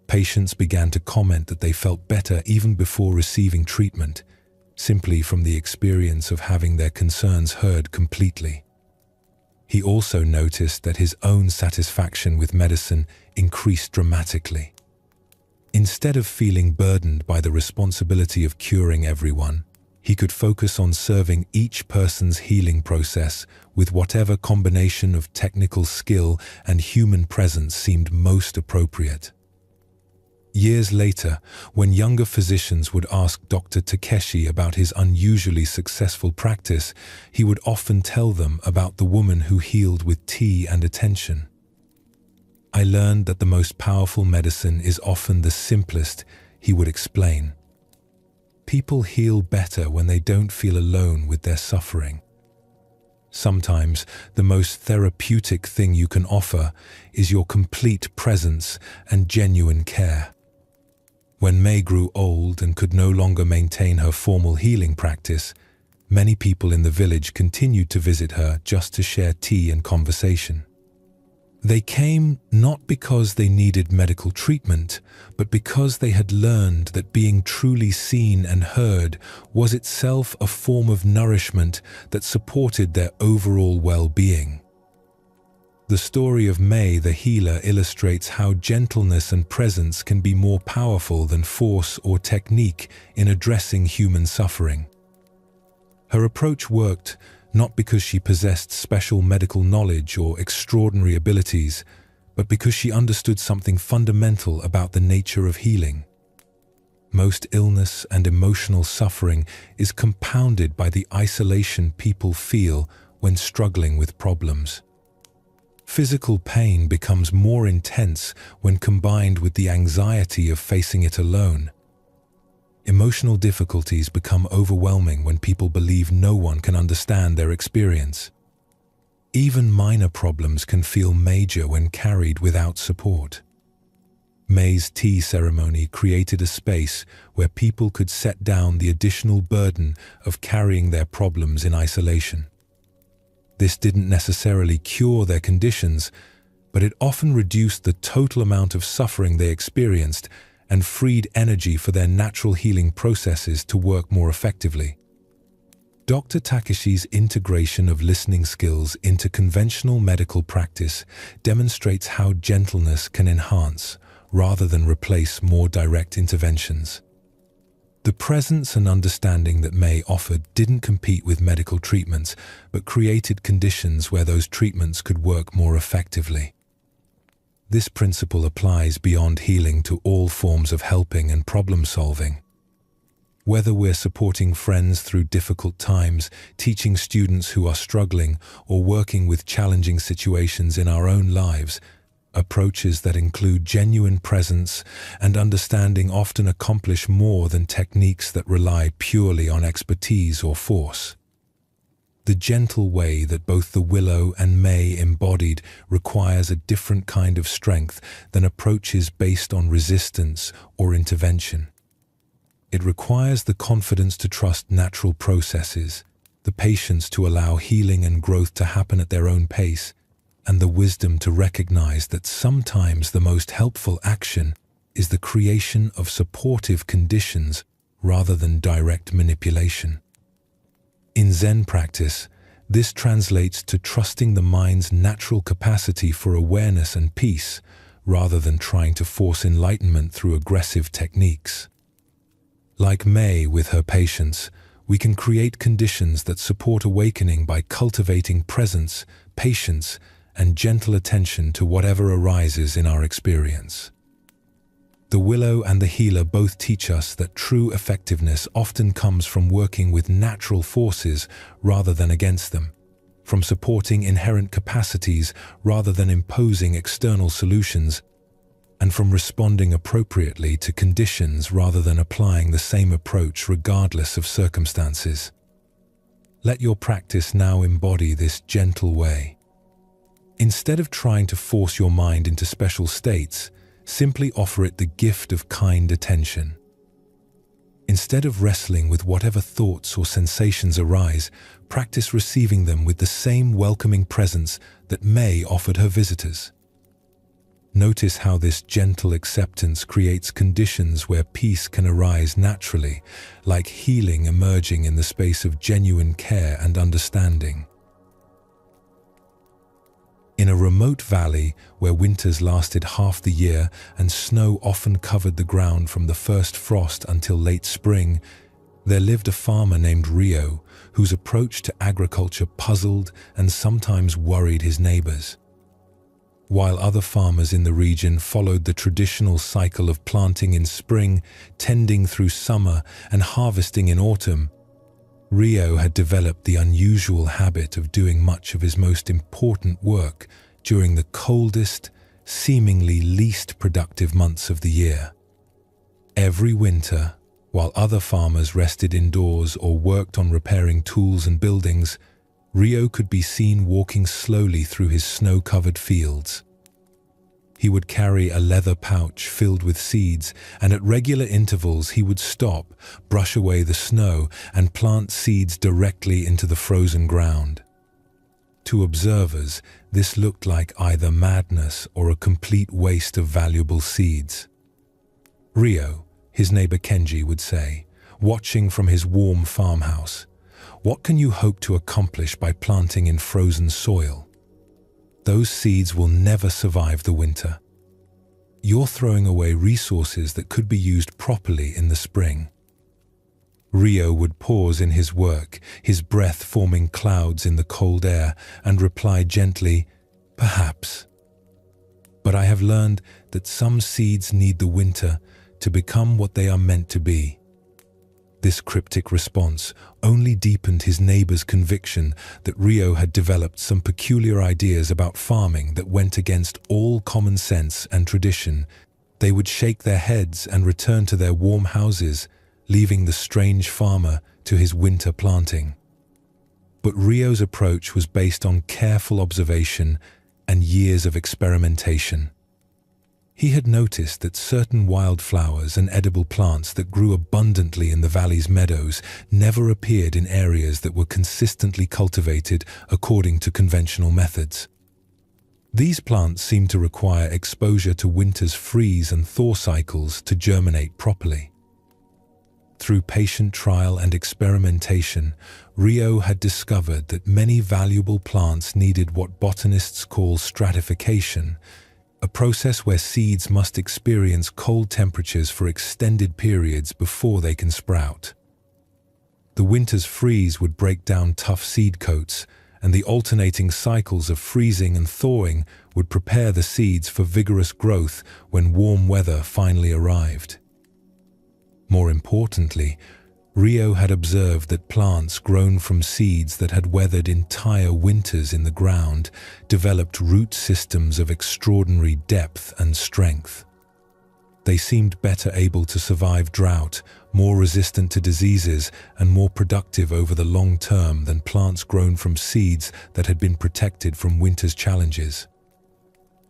Patients began to comment that they felt better even before receiving treatment, simply from the experience of having their concerns heard completely. He also noticed that his own satisfaction with medicine increased dramatically. Instead of feeling burdened by the responsibility of curing everyone, he could focus on serving each person's healing process with whatever combination of technical skill and human presence seemed most appropriate. Years later, when younger physicians would ask Dr. Takeshi about his unusually successful practice, he would often tell them about the woman who healed with tea and attention. "I learned that the most powerful medicine is often the simplest," he would explain. "People heal better when they don't feel alone with their suffering. Sometimes the most therapeutic thing you can offer is your complete presence and genuine care." When May grew old and could no longer maintain her formal healing practice, many people in the village continued to visit her just to share tea and conversation. They came not because they needed medical treatment, but because they had learned that being truly seen and heard was itself a form of nourishment that supported their overall well-being. The story of May the healer illustrates how gentleness and presence can be more powerful than force or technique in addressing human suffering. Her approach worked not because she possessed special medical knowledge or extraordinary abilities, but because she understood something fundamental about the nature of healing. Most illness and emotional suffering is compounded by the isolation people feel when struggling with problems. Physical pain becomes more intense when combined with the anxiety of facing it alone. Emotional difficulties become overwhelming when people believe no one can understand their experience. Even minor problems can feel major when carried without support. May's tea ceremony created a space where people could set down the additional burden of carrying their problems in isolation. This didn't necessarily cure their conditions, but it often reduced the total amount of suffering they experienced and freed energy for their natural healing processes to work more effectively. Dr. Takeshi's integration of listening skills into conventional medical practice demonstrates how gentleness can enhance, rather than replace, more direct interventions. The presence and understanding that May offered didn't compete with medical treatments, but created conditions where those treatments could work more effectively. This principle applies beyond healing to all forms of helping and problem-solving. Whether we're supporting friends through difficult times, teaching students who are struggling, or working with challenging situations in our own lives, approaches that include genuine presence and understanding often accomplish more than techniques that rely purely on expertise or force. The gentle way that both the willow and May embodied requires a different kind of strength than approaches based on resistance or intervention. It requires the confidence to trust natural processes, the patience to allow healing and growth to happen at their own pace, and the wisdom to recognize that sometimes the most helpful action is the creation of supportive conditions rather than direct manipulation. In Zen practice, this translates to trusting the mind's natural capacity for awareness and peace, rather than trying to force enlightenment through aggressive techniques. Like May with her patience, we can create conditions that support awakening by cultivating presence, patience, and gentle attention to whatever arises in our experience. The willow and the healer both teach us that true effectiveness often comes from working with natural forces rather than against them, from supporting inherent capacities rather than imposing external solutions, and from responding appropriately to conditions rather than applying the same approach regardless of circumstances. Let your practice now embody this gentle way. Instead of trying to force your mind into special states, simply offer it the gift of kind attention. Instead of wrestling with whatever thoughts or sensations arise, practice receiving them with the same welcoming presence that May offered her visitors. Notice how this gentle acceptance creates conditions where peace can arise naturally, like healing emerging in the space of genuine care and understanding. In a remote valley where winters lasted half the year and snow often covered the ground from the first frost until late spring, there lived a farmer named Rio, whose approach to agriculture puzzled and sometimes worried his neighbors. While other farmers in the region followed the traditional cycle of planting in spring, tending through summer, and harvesting in autumn, Rio had developed the unusual habit of doing much of his most important work during the coldest, seemingly least productive months of the year. Every winter, while other farmers rested indoors or worked on repairing tools and buildings, Rio could be seen walking slowly through his snow-covered fields. He would carry a leather pouch filled with seeds, and at regular intervals he would stop, brush away the snow, and plant seeds directly into the frozen ground. To observers, this looked like either madness or a complete waste of valuable seeds. Rio, his neighbor Kenji, would say, watching from his warm farmhouse, "What can you hope to accomplish by planting in frozen soil? Those seeds will never survive the winter. You're throwing away resources that could be used properly in the spring." Rio would pause in his work, his breath forming clouds in the cold air, and reply gently, "Perhaps. But I have learned that some seeds need the winter to become what they are meant to be." This cryptic response only deepened his neighbor's conviction that Rio had developed some peculiar ideas about farming that went against all common sense and tradition. They would shake their heads and return to their warm houses, leaving the strange farmer to his winter planting. But Rio's approach was based on careful observation and years of experimentation. He had noticed that certain wildflowers and edible plants that grew abundantly in the valley's meadows never appeared in areas that were consistently cultivated according to conventional methods. These plants seemed to require exposure to winter's freeze and thaw cycles to germinate properly. Through patient trial and experimentation, Rio had discovered that many valuable plants needed what botanists call stratification, a process where seeds must experience cold temperatures for extended periods before they can sprout. The winter's freeze would break down tough seed coats, and the alternating cycles of freezing and thawing would prepare the seeds for vigorous growth when warm weather finally arrived. More importantly, Rio had observed that plants grown from seeds that had weathered entire winters in the ground developed root systems of extraordinary depth and strength. They seemed better able to survive drought, more resistant to diseases and more productive over the long term than plants grown from seeds that had been protected from winter's challenges.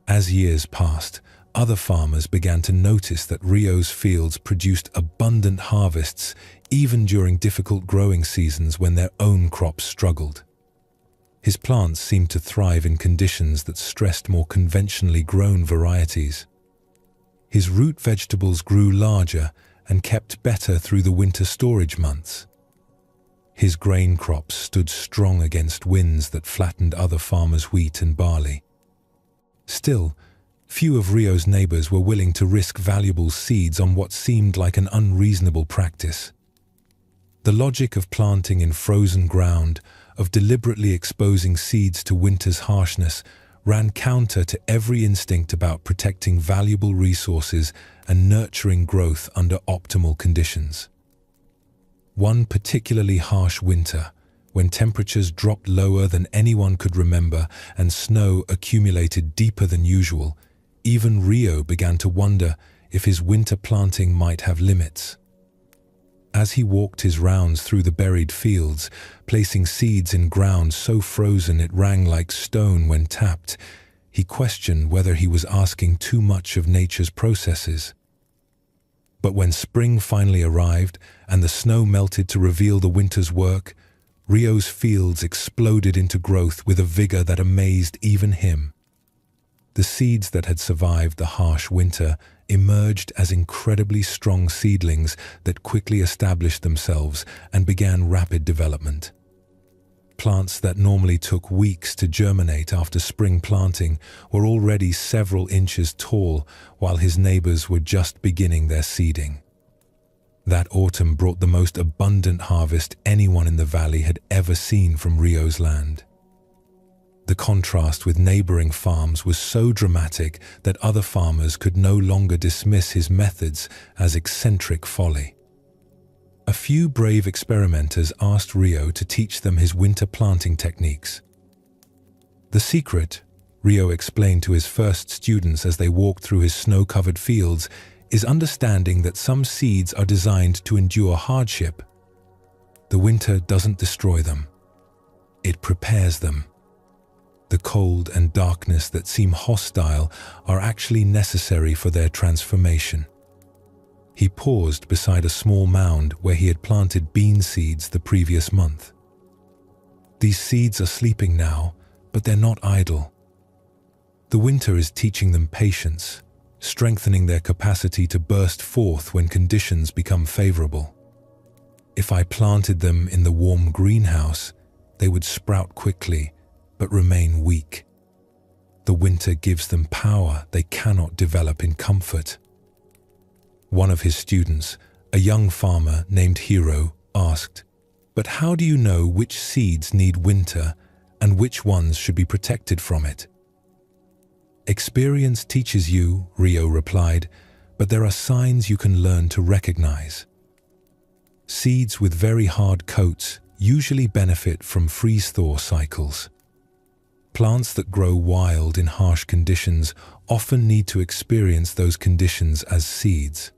As years passed, other farmers began to notice that Rio's fields produced abundant harvests even during difficult growing seasons when their own crops struggled. His plants seemed to thrive in conditions that stressed more conventionally grown varieties. His root vegetables grew larger and kept better through the winter storage months. His grain crops stood strong against winds that flattened other farmers' wheat and barley. Still, few of Rio's neighbors were willing to risk valuable seeds on what seemed like an unreasonable practice. The logic of planting in frozen ground, of deliberately exposing seeds to winter's harshness, ran counter to every instinct about protecting valuable resources and nurturing growth under optimal conditions. One particularly harsh winter, when temperatures dropped lower than anyone could remember and snow accumulated deeper than usual, even Rio began to wonder if his winter planting might have limits. As he walked his rounds through the buried fields, placing seeds in ground so frozen it rang like stone when tapped, he questioned whether he was asking too much of nature's processes. But when spring finally arrived and the snow melted to reveal the winter's work, Rio's fields exploded into growth with a vigor that amazed even him. The seeds that had survived the harsh winter emerged as incredibly strong seedlings that quickly established themselves and began rapid development. Plants that normally took weeks to germinate after spring planting were already several inches tall, while his neighbors were just beginning their seeding. That autumn brought the most abundant harvest anyone in the valley had ever seen from Rio's land. The contrast with neighboring farms was so dramatic that other farmers could no longer dismiss his methods as eccentric folly. A few brave experimenters asked Rio to teach them his winter planting techniques. The secret, Rio explained to his first students as they walked through his snow-covered fields, is understanding that some seeds are designed to endure hardship. The winter doesn't destroy them. It prepares them. The cold and darkness that seem hostile are actually necessary for their transformation. He paused beside a small mound where he had planted bean seeds the previous month. These seeds are sleeping now, but they're not idle. The winter is teaching them patience, strengthening their capacity to burst forth when conditions become favorable. If I planted them in the warm greenhouse, they would sprout quickly, but remain weak. The winter gives them power they cannot develop in comfort. One of his students, a young farmer named Hiro, asked, "But how do you know which seeds need winter and which ones should be protected from it?" "Experience teaches you," Rio replied, "but there are signs you can learn to recognize." Seeds with very hard coats usually benefit from freeze-thaw cycles. Plants that grow wild in harsh conditions often need to experience those conditions as seeds.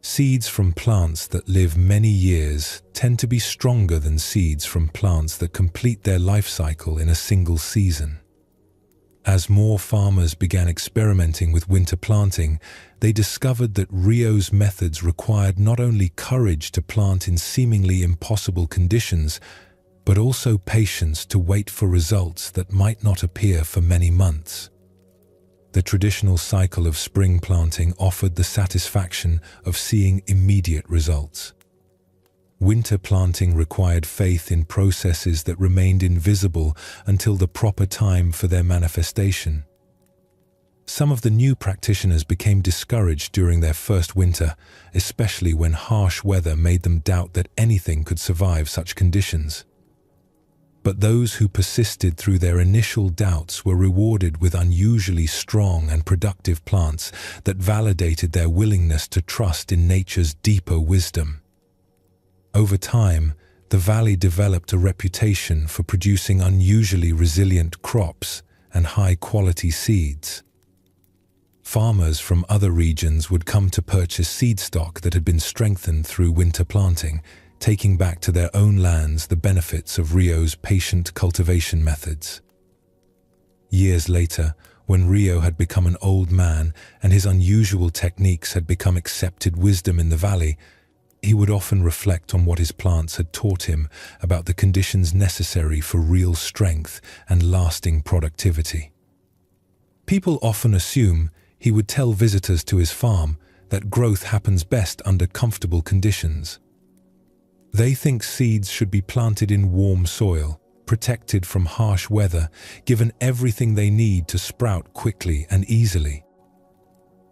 Seeds from plants that live many years tend to be stronger than seeds from plants that complete their life cycle in a single season. As more farmers began experimenting with winter planting, they discovered that Rio's methods required not only courage to plant in seemingly impossible conditions, but also patience to wait for results that might not appear for many months. The traditional cycle of spring planting offered the satisfaction of seeing immediate results. Winter planting required faith in processes that remained invisible until the proper time for their manifestation. Some of the new practitioners became discouraged during their first winter, especially when harsh weather made them doubt that anything could survive such conditions. But those who persisted through their initial doubts were rewarded with unusually strong and productive plants that validated their willingness to trust in nature's deeper wisdom. Over time, the valley developed a reputation for producing unusually resilient crops and high-quality seeds. Farmers from other regions would come to purchase seed stock that had been strengthened through winter planting, taking back to their own lands the benefits of Rio's patient cultivation methods. Years later, when Rio had become an old man and his unusual techniques had become accepted wisdom in the valley, he would often reflect on what his plants had taught him about the conditions necessary for real strength and lasting productivity. People often assume he would tell visitors to his farm that growth happens best under comfortable conditions. They think seeds should be planted in warm soil, protected from harsh weather, given everything they need to sprout quickly and easily.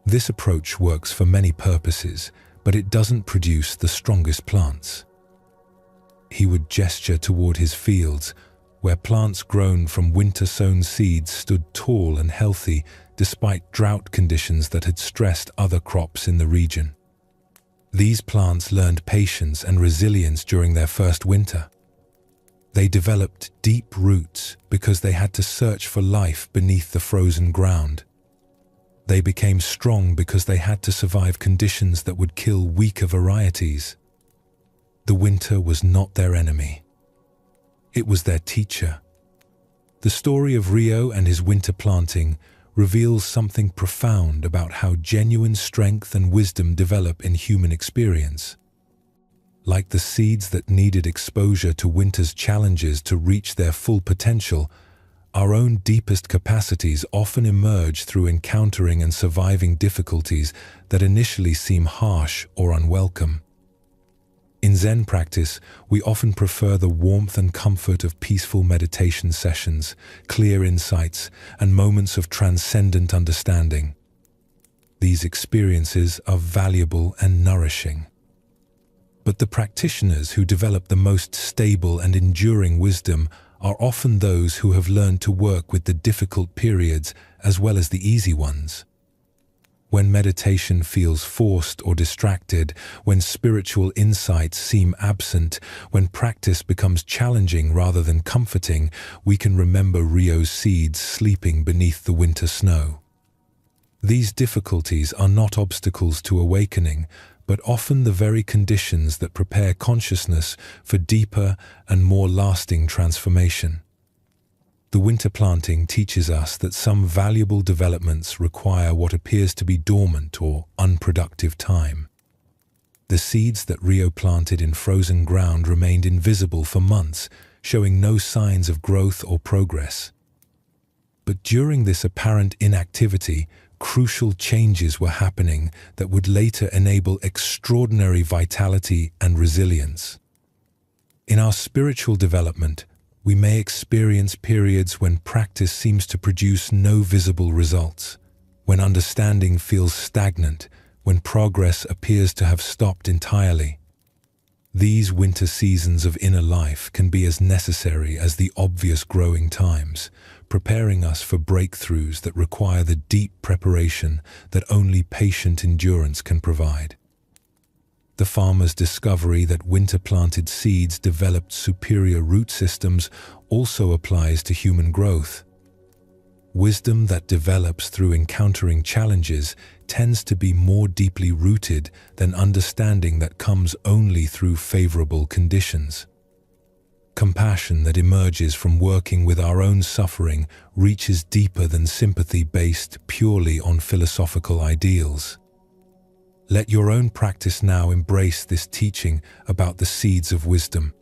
This approach works for many purposes, but it doesn't produce the strongest plants. He would gesture toward his fields, where plants grown from winter-sown seeds stood tall and healthy despite drought conditions that had stressed other crops in the region. These plants learned patience and resilience during their first winter. They developed deep roots because they had to search for life beneath the frozen ground. They became strong because they had to survive conditions that would kill weaker varieties. The winter was not their enemy. It was their teacher. The story of Rio and his winter planting reveals something profound about how genuine strength and wisdom develop in human experience. Like the seeds that needed exposure to winter's challenges to reach their full potential, our own deepest capacities often emerge through encountering and surviving difficulties that initially seem harsh or unwelcome. In Zen practice, we often prefer the warmth and comfort of peaceful meditation sessions, clear insights, and moments of transcendent understanding. These experiences are valuable and nourishing. But the practitioners who develop the most stable and enduring wisdom are often those who have learned to work with the difficult periods as well as the easy ones. When meditation feels forced or distracted, when spiritual insights seem absent, when practice becomes challenging rather than comforting, we can remember Rio's seeds sleeping beneath the winter snow. These difficulties are not obstacles to awakening, but often the very conditions that prepare consciousness for deeper and more lasting transformation. The winter planting teaches us that some valuable developments require what appears to be dormant or unproductive time. The seeds that Rio planted in frozen ground remained invisible for months, showing no signs of growth or progress. But during this apparent inactivity, crucial changes were happening that would later enable extraordinary vitality and resilience. In our spiritual development, we may experience periods when practice seems to produce no visible results, when understanding feels stagnant, when progress appears to have stopped entirely. These winter seasons of inner life can be as necessary as the obvious growing times, preparing us for breakthroughs that require the deep preparation that only patient endurance can provide. The farmer's discovery that winter-planted seeds developed superior root systems also applies to human growth. Wisdom that develops through encountering challenges tends to be more deeply rooted than understanding that comes only through favorable conditions. Compassion that emerges from working with our own suffering reaches deeper than sympathy based purely on philosophical ideals. Let your own practice now embrace this teaching about the seeds of wisdom.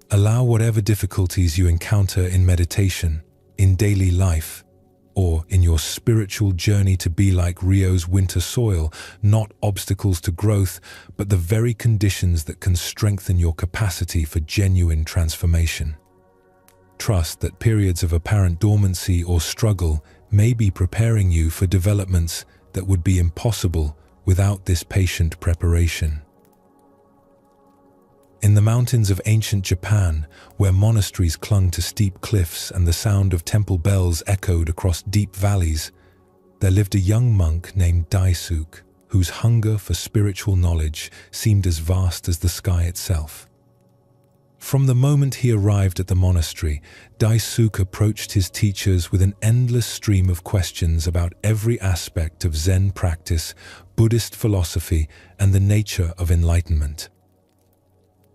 Allow whatever difficulties you encounter in meditation, in daily life, or in your spiritual journey to be like Rio's winter soil, not obstacles to growth, but the very conditions that can strengthen your capacity for genuine transformation. Trust that periods of apparent dormancy or struggle may be preparing you for developments that would be impossible without this patient preparation. In the mountains of ancient Japan, where monasteries clung to steep cliffs and the sound of temple bells echoed across deep valleys, there lived a young monk named Daisuke, whose hunger for spiritual knowledge seemed as vast as the sky itself. From the moment he arrived at the monastery, Daisuke approached his teachers with an endless stream of questions about every aspect of Zen practice, Buddhist philosophy, and the nature of enlightenment.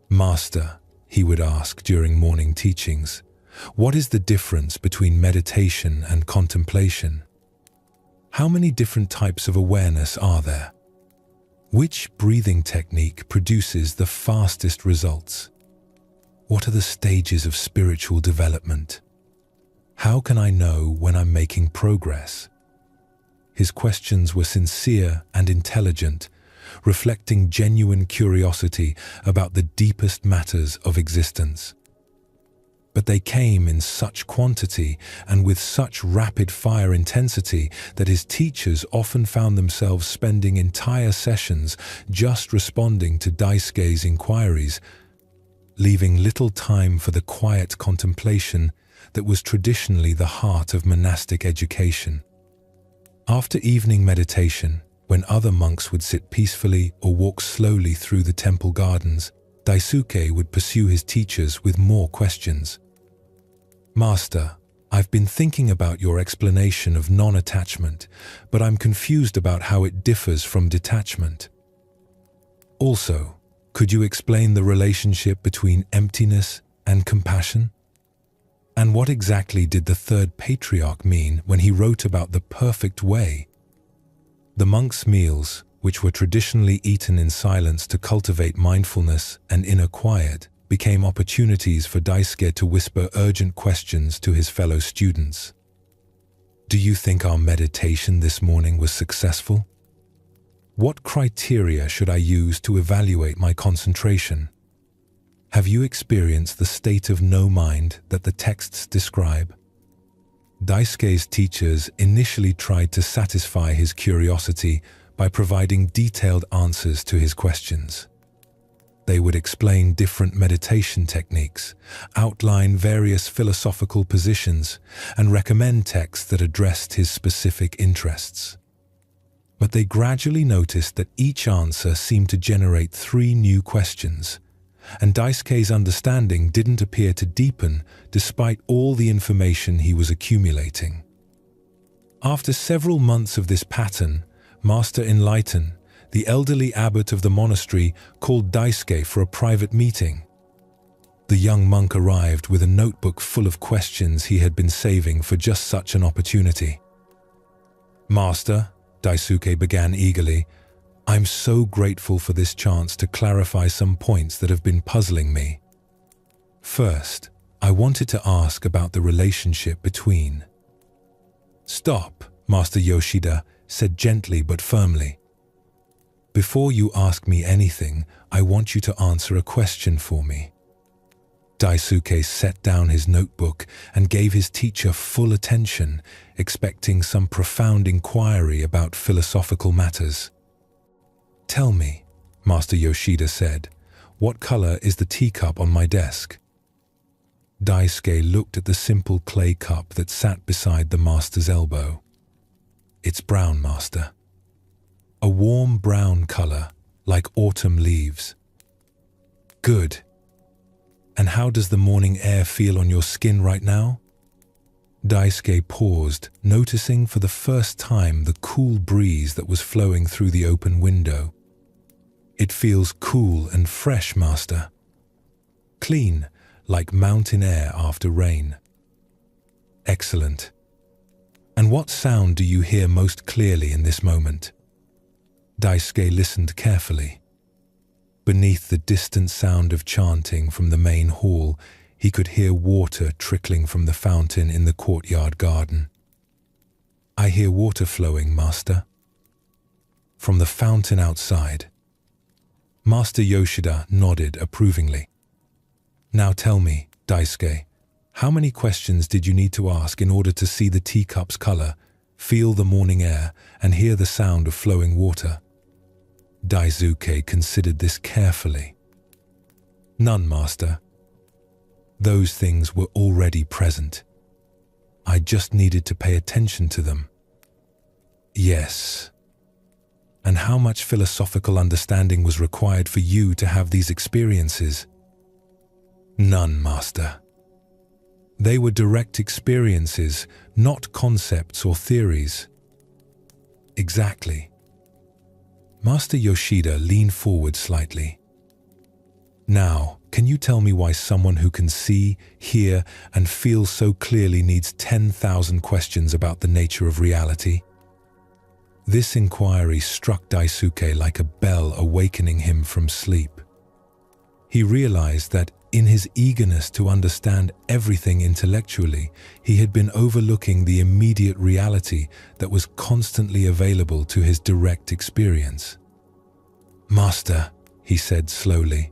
"Master," he would ask during morning teachings, "what is the difference between meditation and contemplation? How many different types of awareness are there? Which breathing technique produces the fastest results? What are the stages of spiritual development? How can I know when I'm making progress?" His questions were sincere and intelligent, reflecting genuine curiosity about the deepest matters of existence. But they came in such quantity and with such rapid-fire intensity that his teachers often found themselves spending entire sessions just responding to Daisuke's inquiries, leaving little time for the quiet contemplation that was traditionally the heart of monastic education. After evening meditation, when other monks would sit peacefully or walk slowly through the temple gardens, Daisuke would pursue his teachers with more questions. "Master, I've been thinking about your explanation of non-attachment, but I'm confused about how it differs from detachment. Also, could you explain the relationship between emptiness and compassion? And what exactly did the third patriarch mean when he wrote about the perfect way?" The monks' meals, which were traditionally eaten in silence to cultivate mindfulness and inner quiet, became opportunities for Daisuke to whisper urgent questions to his fellow students. "Do you think our meditation this morning was successful? What criteria should I use to evaluate my concentration? Have you experienced the state of no mind that the texts describe?" Daisuke's teachers initially tried to satisfy his curiosity by providing detailed answers to his questions. They would explain different meditation techniques, outline various philosophical positions, and recommend texts that addressed his specific interests. But they gradually noticed that each answer seemed to generate 3 new questions, and Daisuke's understanding didn't appear to deepen despite all the information he was accumulating. After several months of this pattern, Master Enlighten, the elderly abbot of the monastery, called Daisuke for a private meeting. The young monk arrived with a notebook full of questions he had been saving for just such an opportunity. "Master," Daisuke began eagerly, "I'm so grateful for this chance to clarify some points that have been puzzling me. First, I wanted to ask about the relationship between—" "Stop," Master Yoshida said gently but firmly. "Before you ask me anything, I want you to answer a question for me." Daisuke set down his notebook and gave his teacher full attention, expecting some profound inquiry about philosophical matters. "Tell me," Master Yoshida said, "what color is the teacup on my desk?" Daisuke looked at the simple clay cup that sat beside the master's elbow. "It's brown, Master. A warm brown color, like autumn leaves." "Good. And how does the morning air feel on your skin right now?" Daisuke paused, noticing for the first time the cool breeze that was flowing through the open window. "It feels cool and fresh, Master. Clean, like mountain air after rain." "Excellent. And what sound do you hear most clearly in this moment?" Daisuke listened carefully. Beneath the distant sound of chanting from the main hall, he could hear water trickling from the fountain in the courtyard garden. "I hear water flowing, Master." "From the fountain outside?" Master Yoshida nodded approvingly. "Now tell me, Daisuke, how many questions did you need to ask in order to see the teacup's color, feel the morning air, and hear the sound of flowing water?" Daisuke considered this carefully. "None, Master. Those things were already present. I just needed to pay attention to them." "Yes. And how much philosophical understanding was required for you to have these experiences?" None, Master. They were direct experiences, not concepts or theories. Exactly. Master Yoshida leaned forward slightly. Now, can you tell me why someone who can see, hear, and feel so clearly needs 10,000 questions about the nature of reality? This inquiry struck Daisuke like a bell, awakening him from sleep. He realized that in his eagerness to understand everything intellectually, he had been overlooking the immediate reality that was constantly available to his direct experience. Master, he said slowly,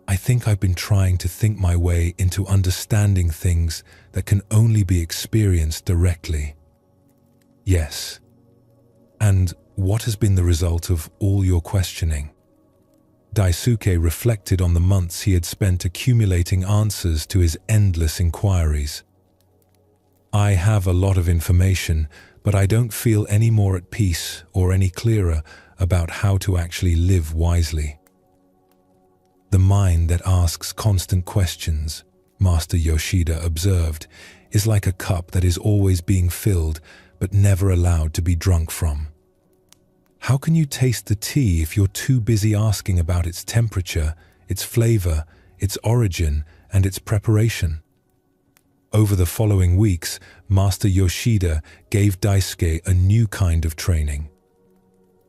I think I've been trying to think my way into understanding things that can only be experienced directly. Yes. And what has been the result of all your questioning? Daisuke reflected on the months he had spent accumulating answers to his endless inquiries. I have a lot of information, but I don't feel any more at peace or any clearer about how to actually live wisely. The mind that asks constant questions, Master Yoshida observed, is like a cup that is always being filled but never allowed to be drunk from. How can you taste the tea if you're too busy asking about its temperature, its flavor, its origin, and its preparation? Over the following weeks, Master Yoshida gave Daisuke a new kind of training.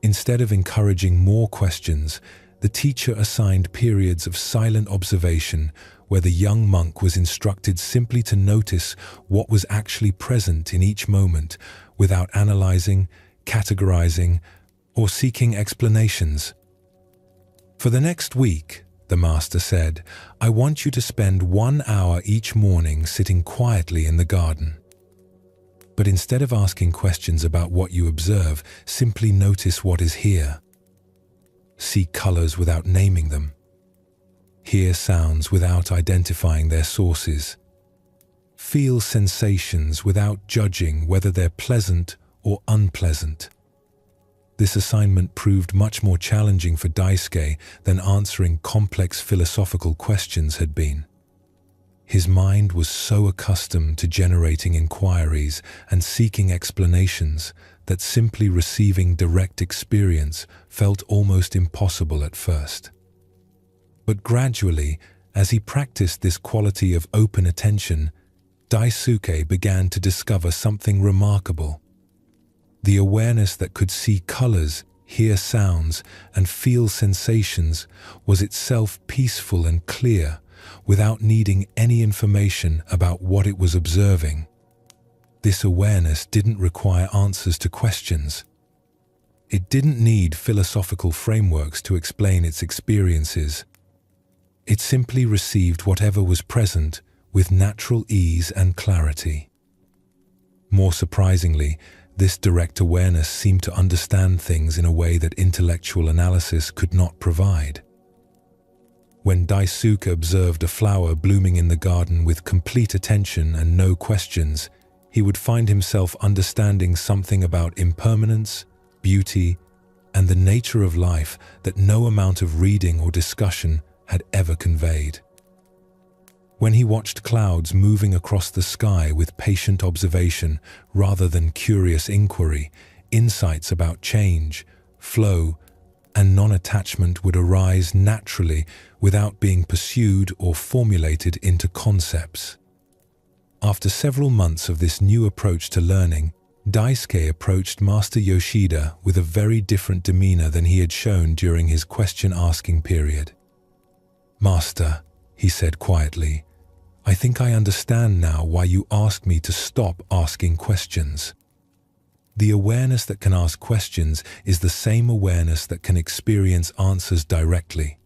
Instead of encouraging more questions, the teacher assigned periods of silent observation where the young monk was instructed simply to notice what was actually present in each moment without analyzing, categorizing, or seeking explanations. For the next week, the master said, I want you to spend 1 hour each morning sitting quietly in the garden. But instead of asking questions about what you observe, simply notice what is here. See colors without naming them. Hear sounds without identifying their sources. Feel sensations without judging whether they're pleasant or unpleasant. This assignment proved much more challenging for Daisuke than answering complex philosophical questions had been. His mind was so accustomed to generating inquiries and seeking explanations that simply receiving direct experience felt almost impossible at first. But gradually, as he practiced this quality of open attention, Daisuke began to discover something remarkable. The awareness that could see colors, hear sounds, and feel sensations was itself peaceful and clear, without needing any information about what it was observing. This awareness didn't require answers to questions. It didn't need philosophical frameworks to explain its experiences. It simply received whatever was present with natural ease and clarity. More surprisingly, this direct awareness seemed to understand things in a way that intellectual analysis could not provide. When Daisuke observed a flower blooming in the garden with complete attention and no questions, he would find himself understanding something about impermanence, beauty, and the nature of life that no amount of reading or discussion had ever conveyed. When he watched clouds moving across the sky with patient observation rather than curious inquiry, insights about change, flow, and non-attachment would arise naturally without being pursued or formulated into concepts. After several months of this new approach to learning, Daisuke approached Master Yoshida with a very different demeanor than he had shown during his question-asking period. Master, he said quietly, I think I understand now why you asked me to stop asking questions. The awareness that can ask questions is the same awareness that can experience answers directly.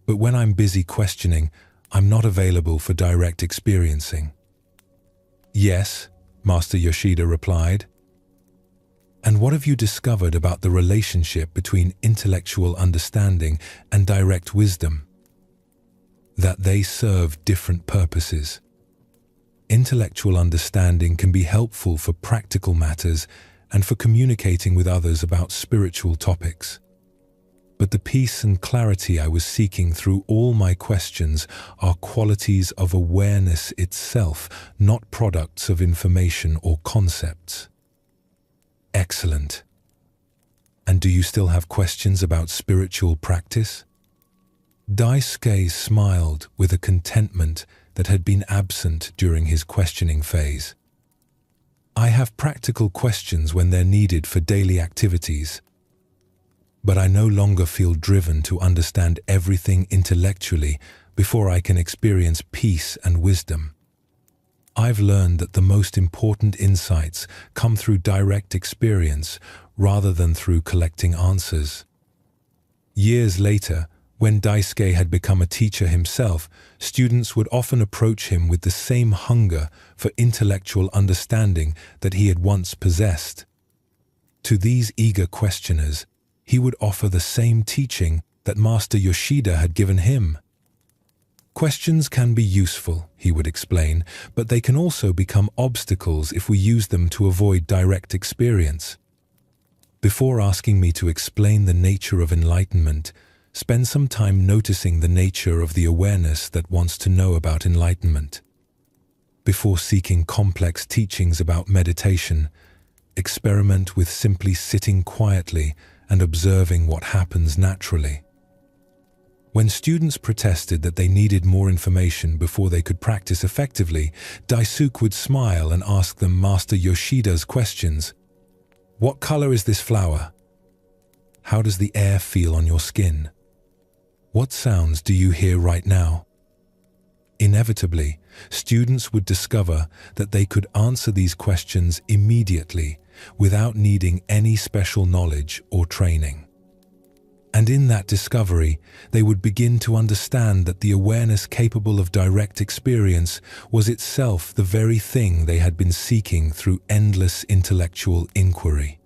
But when I'm busy questioning, I'm not available for direct experiencing. Yes, Master Yoshida replied. And what have you discovered about the relationship between intellectual understanding and direct wisdom? That they serve different purposes. Intellectual understanding can be helpful for practical matters and for communicating with others about spiritual topics. But the peace and clarity I was seeking through all my questions are qualities of awareness itself, not products of information or concepts. Excellent. And do you still have questions about spiritual practice? Daisuke smiled with a contentment that had been absent during his questioning phase. I have practical questions when they're needed for daily activities, but I no longer feel driven to understand everything intellectually before I can experience peace and wisdom. I've learned that the most important insights come through direct experience rather than through collecting answers. Years later, when Daisuke had become a teacher himself, students would often approach him with the same hunger for intellectual understanding that he had once possessed. To these eager questioners, he would offer the same teaching that Master Yoshida had given him. Questions can be useful, he would explain, but they can also become obstacles if we use them to avoid direct experience. Before asking me to explain the nature of enlightenment, spend some time noticing the nature of the awareness that wants to know about enlightenment. Before seeking complex teachings about meditation, experiment with simply sitting quietly and observing what happens naturally. When students protested that they needed more information before they could practice effectively, Daisuke would smile and ask them Master Yoshida's questions. What color is this flower? How does the air feel on your skin? What sounds do you hear right now? Inevitably, students would discover that they could answer these questions immediately without needing any special knowledge or training. And in that discovery, they would begin to understand that the awareness capable of direct experience was itself the very thing they had been seeking through endless intellectual inquiry.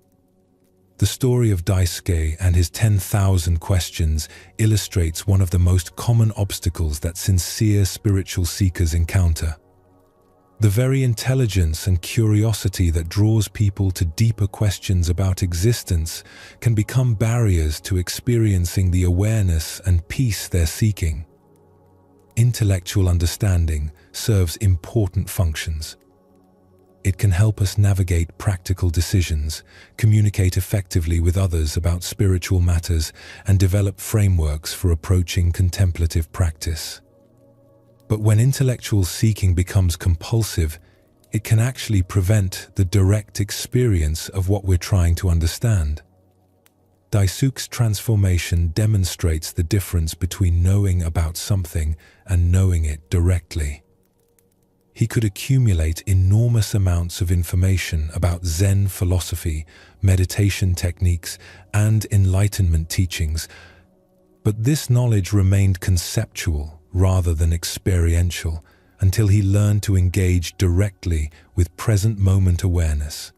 The story of Daisuke and his 10,000 questions illustrates one of the most common obstacles that sincere spiritual seekers encounter. The very intelligence and curiosity that draws people to deeper questions about existence can become barriers to experiencing the awareness and peace they're seeking. Intellectual understanding serves important functions. It can help us navigate practical decisions, communicate effectively with others about spiritual matters, and develop frameworks for approaching contemplative practice. But when intellectual seeking becomes compulsive, it can actually prevent the direct experience of what we're trying to understand. Daisuke's transformation demonstrates the difference between knowing about something and knowing it directly. He could accumulate enormous amounts of information about Zen philosophy, meditation techniques, and enlightenment teachings, but this knowledge remained conceptual rather than experiential until he learned to engage directly with present moment awareness.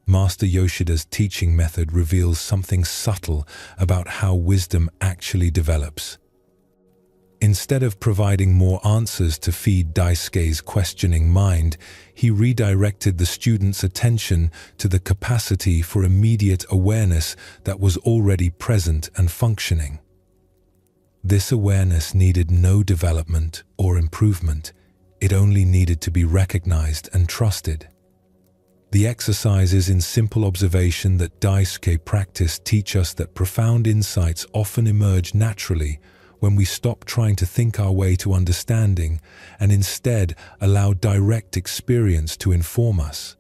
Master Yoshida's teaching method reveals something subtle about how wisdom actually develops. Instead of providing more answers to feed Daisuke's questioning mind, he redirected the student's attention to the capacity for immediate awareness that was already present and functioning. This awareness needed no development or improvement. It only needed to be recognized and trusted. The exercises in simple observation that Daisuke practiced teach us that profound insights often emerge naturally when we stop trying to think our way to understanding and instead allow direct experience to inform us.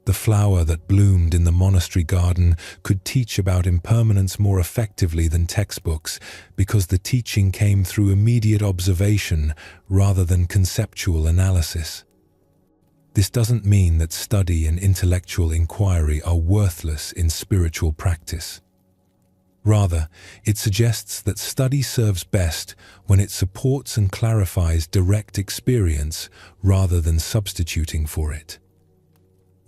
The flower that bloomed in the monastery garden could teach about impermanence more effectively than textbooks because the teaching came through immediate observation rather than conceptual analysis. This doesn't mean that study and intellectual inquiry are worthless in spiritual practice. Rather, it suggests that study serves best when it supports and clarifies direct experience rather than substituting for it.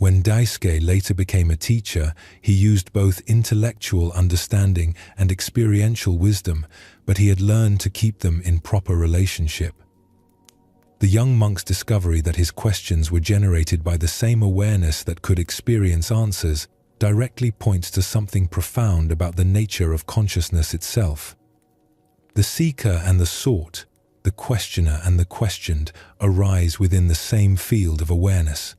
When Daisuke later became a teacher, he used both intellectual understanding and experiential wisdom, but he had learned to keep them in proper relationship. The young monk's discovery that his questions were generated by the same awareness that could experience answers directly points to something profound about the nature of consciousness itself. The seeker and the sought, the questioner and the questioned, arise within the same field of awareness.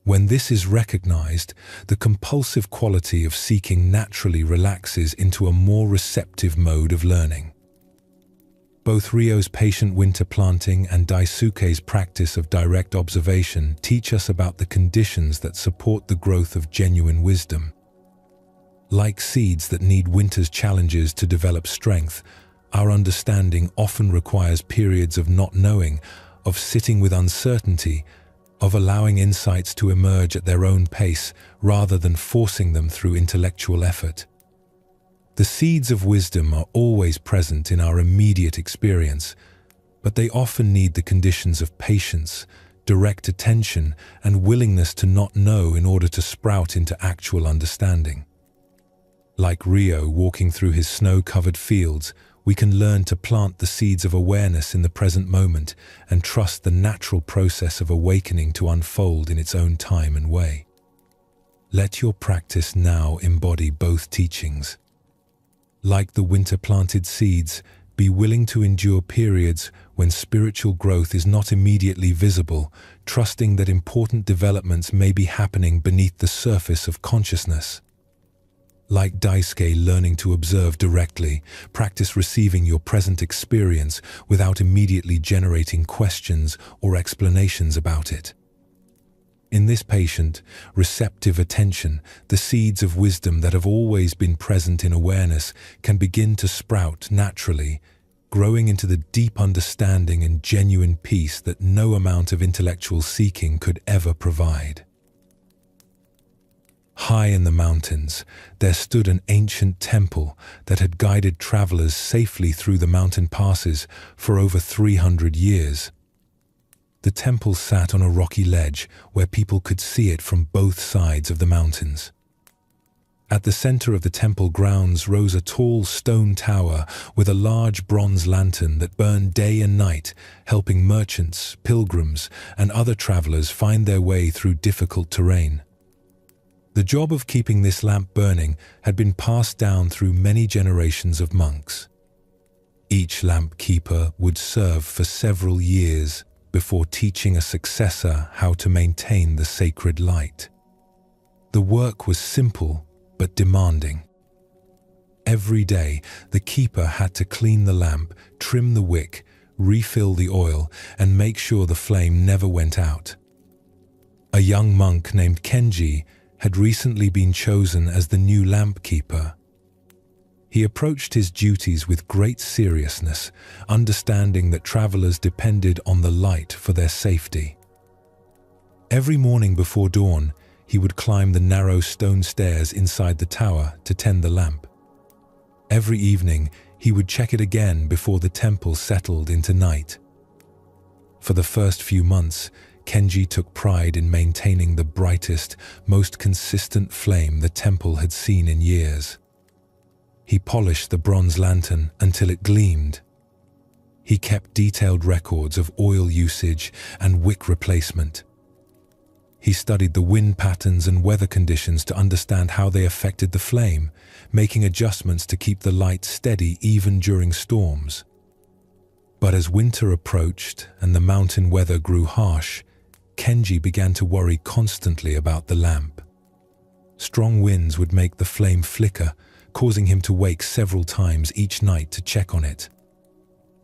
When this is recognized, the compulsive quality of seeking naturally relaxes into a more receptive mode of learning. Both Ryo's patient winter planting and Daisuke's practice of direct observation teach us about the conditions that support the growth of genuine wisdom. Like seeds that need winter's challenges to develop strength, our understanding often requires periods of not knowing, of sitting with uncertainty, of allowing insights to emerge at their own pace rather than forcing them through intellectual effort. The seeds of wisdom are always present in our immediate experience, but they often need the conditions of patience, direct attention, and willingness to not know in order to sprout into actual understanding. Like Ryo walking through his snow-covered fields, we can learn to plant the seeds of awareness in the present moment and trust the natural process of awakening to unfold in its own time and way. Let your practice now embody both teachings. Like the winter-planted seeds, be willing to endure periods when spiritual growth is not immediately visible, trusting that important developments may be happening beneath the surface of consciousness. Like Daisuke learning to observe directly, practice receiving your present experience without immediately generating questions or explanations about it. In this patient, receptive attention, the seeds of wisdom that have always been present in awareness can begin to sprout naturally, growing into the deep understanding and genuine peace that no amount of intellectual seeking could ever provide. High in the mountains, there stood an ancient temple that had guided travelers safely through the mountain passes for over 300 years. The temple sat on a rocky ledge where people could see it from both sides of the mountains. At the center of the temple grounds rose a tall stone tower with a large bronze lantern that burned day and night, helping merchants, pilgrims, and other travelers find their way through difficult terrain. The job of keeping this lamp burning had been passed down through many generations of monks. Each lamp keeper would serve for several years before teaching a successor how to maintain the sacred light. The work was simple but demanding. Every day, the keeper had to clean the lamp, trim the wick, refill the oil, and make sure the flame never went out. A young monk named Kenji had recently been chosen as the new lamp keeper. He approached his duties with great seriousness, understanding that travelers depended on the light for their safety. Every morning before dawn, he would climb the narrow stone stairs inside the tower to tend the lamp. Every evening, he would check it again before the temple settled into night. For the first few months, Kenji took pride in maintaining the brightest, most consistent flame the temple had seen in years. He polished the bronze lantern until it gleamed. He kept detailed records of oil usage and wick replacement. He studied the wind patterns and weather conditions to understand how they affected the flame, making adjustments to keep the light steady even during storms. But as winter approached and the mountain weather grew harsh, Kenji began to worry constantly about the lamp. Strong winds would make the flame flicker, causing him to wake several times each night to check on it.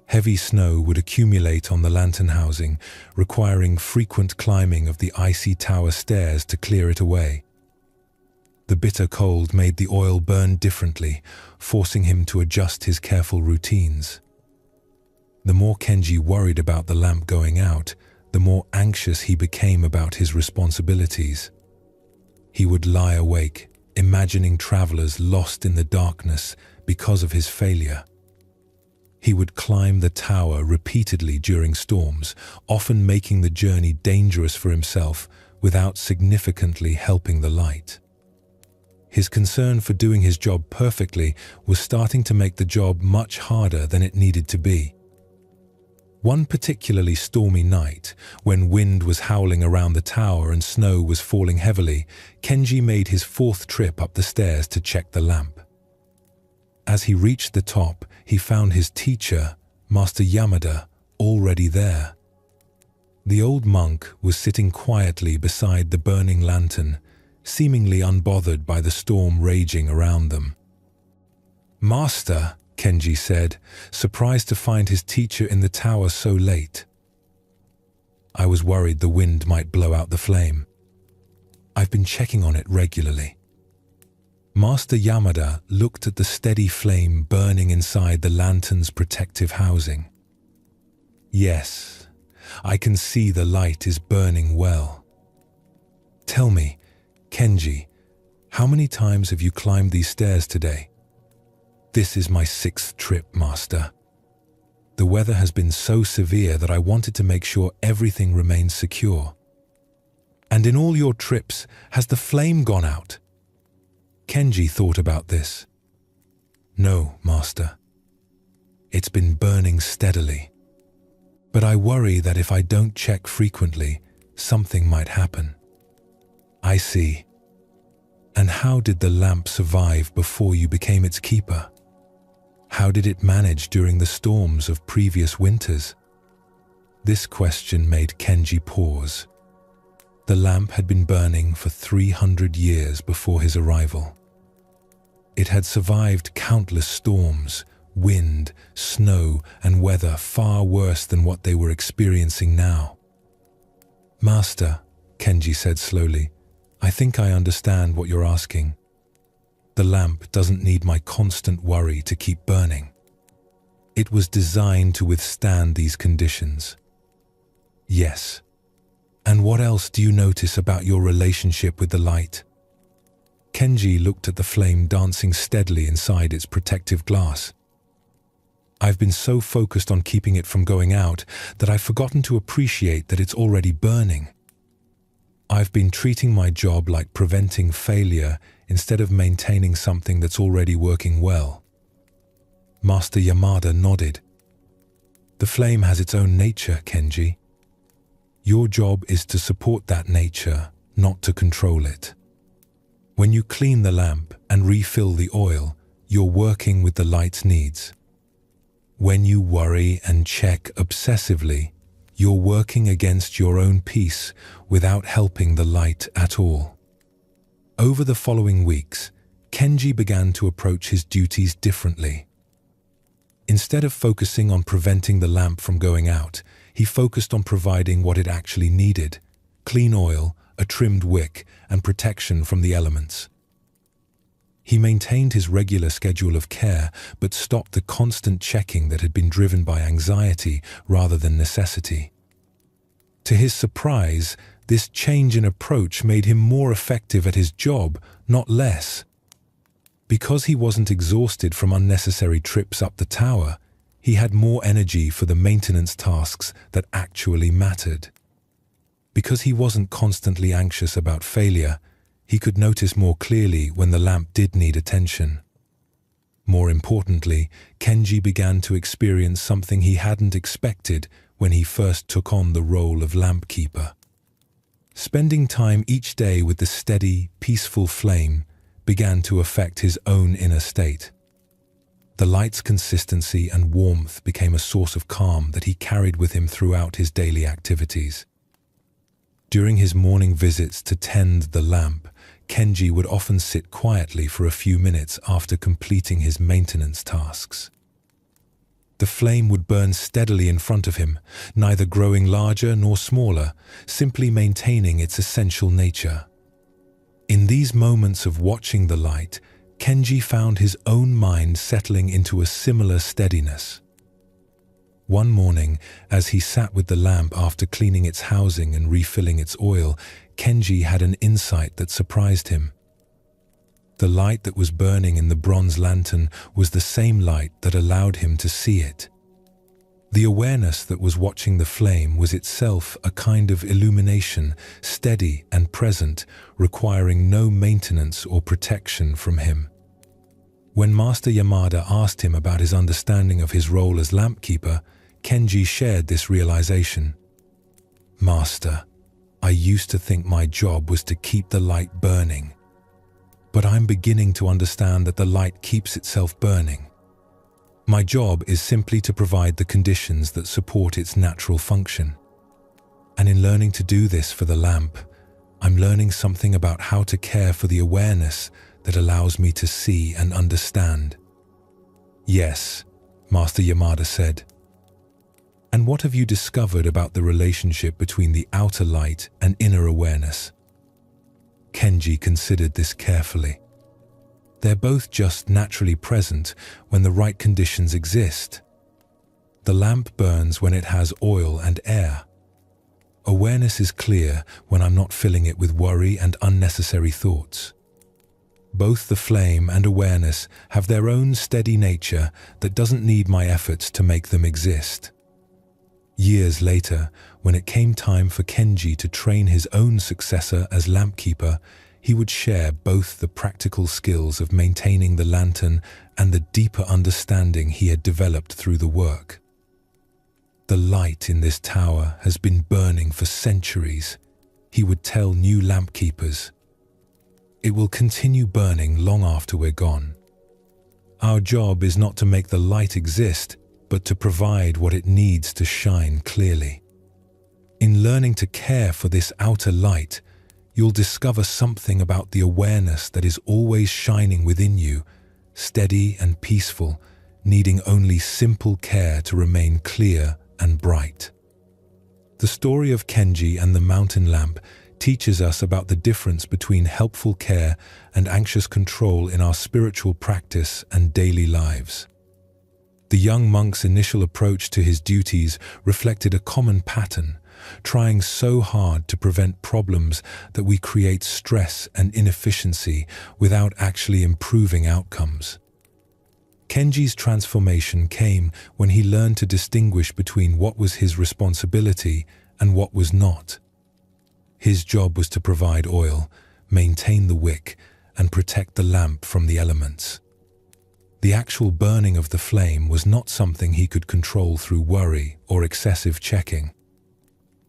Heavy snow would accumulate on the lantern housing, requiring frequent climbing of the icy tower stairs to clear it away. The bitter cold made the oil burn differently, forcing him to adjust his careful routines. The more Kenji worried about the lamp going out, the more anxious he became about his responsibilities. He would lie awake, imagining travelers lost in the darkness because of his failure. He would climb the tower repeatedly during storms, often making the journey dangerous for himself without significantly helping the light. His concern for doing his job perfectly was starting to make the job much harder than it needed to be. One particularly stormy night, when wind was howling around the tower and snow was falling heavily, Kenji made his fourth trip up the stairs to check the lamp. As he reached the top, he found his teacher, Master Yamada, already there. The old monk was sitting quietly beside the burning lantern, seemingly unbothered by the storm raging around them. "Master," Kenji said, surprised to find his teacher in the tower so late. "I was worried the wind might blow out the flame. I've been checking on it regularly." Master Yamada looked at the steady flame burning inside the lantern's protective housing. "Yes, I can see the light is burning well. Tell me, Kenji, how many times have you climbed these stairs today?" "This is my 6th trip, Master. The weather has been so severe that I wanted to make sure everything remains secure." "And in all your trips, has the flame gone out?" Kenji thought about this. "No, Master. It's been burning steadily. But I worry that if I don't check frequently, something might happen." "I see. And how did the lamp survive before you became its keeper? How did it manage during the storms of previous winters?" This question made Kenji pause. The lamp had been burning for 300 years before his arrival. It had survived countless storms, wind, snow, and weather far worse than what they were experiencing now. "Master," Kenji said slowly, "I think I understand what you're asking. The lamp doesn't need my constant worry to keep burning. It was designed to withstand these conditions." "Yes. And what else do you notice about your relationship with the light?" Kenji looked at the flame dancing steadily inside its protective glass. "I've been so focused on keeping it from going out that I've forgotten to appreciate that it's already burning. I've been treating my job like preventing failure instead of maintaining something that's already working well." Master Yamada nodded. "The flame has its own nature, Kenji. Your job is to support that nature, not to control it. When you clean the lamp and refill the oil, you're working with the light's needs. When you worry and check obsessively, you're working against your own peace without helping the light at all." Over the following weeks, Kenji began to approach his duties differently. Instead of focusing on preventing the lamp from going out, he focused on providing what it actually needed: clean oil, a trimmed wick, and protection from the elements. He maintained his regular schedule of care, but stopped the constant checking that had been driven by anxiety rather than necessity. To his surprise, this change in approach made him more effective at his job, not less. Because he wasn't exhausted from unnecessary trips up the tower, he had more energy for the maintenance tasks that actually mattered. Because he wasn't constantly anxious about failure, he could notice more clearly when the lamp did need attention. More importantly, Kenji began to experience something he hadn't expected when he first took on the role of lamp keeper. Spending time each day with the steady, peaceful flame began to affect his own inner state. The light's consistency and warmth became a source of calm that he carried with him throughout his daily activities. During his morning visits to tend the lamp, Kenji would often sit quietly for a few minutes after completing his maintenance tasks. The flame would burn steadily in front of him, neither growing larger nor smaller, simply maintaining its essential nature. In these moments of watching the light, Kenji found his own mind settling into a similar steadiness. One morning, as he sat with the lamp after cleaning its housing and refilling its oil, Kenji had an insight that surprised him. The light that was burning in the bronze lantern was the same light that allowed him to see it. The awareness that was watching the flame was itself a kind of illumination, steady and present, requiring no maintenance or protection from him. When Master Yamada asked him about his understanding of his role as lamp keeper, Kenji shared this realization. "Master, I used to think my job was to keep the light burning. But I'm beginning to understand that the light keeps itself burning. My job is simply to provide the conditions that support its natural function. And in learning to do this for the lamp, I'm learning something about how to care for the awareness that allows me to see and understand." "Yes," Master Yamada said. "And what have you discovered about the relationship between the outer light and inner awareness?" Kenji considered this carefully. They're both just naturally present when the right conditions exist. The lamp burns when it has oil and air. Awareness is clear when I'm not filling it with worry and unnecessary thoughts. Both the flame and awareness have their own steady nature that doesn't need my efforts to make them exist. Years later, when it came time for Kenji to train his own successor as lampkeeper, he would share both the practical skills of maintaining the lantern and the deeper understanding he had developed through the work. "The light in this tower has been burning for centuries," he would tell new lampkeepers. "It will continue burning long after we're gone. Our job is not to make the light exist, but to provide what it needs to shine clearly. In learning to care for this outer light, you'll discover something about the awareness that is always shining within you, steady and peaceful, needing only simple care to remain clear and bright." The story of Kenji and the mountain lamp teaches us about the difference between helpful care and anxious control in our spiritual practice and daily lives. The young monk's initial approach to his duties reflected a common pattern, trying so hard to prevent problems that we create stress and inefficiency without actually improving outcomes. Kenji's transformation came when he learned to distinguish between what was his responsibility and what was not. His job was to provide oil, maintain the wick, and protect the lamp from the elements. The actual burning of the flame was not something he could control through worry or excessive checking.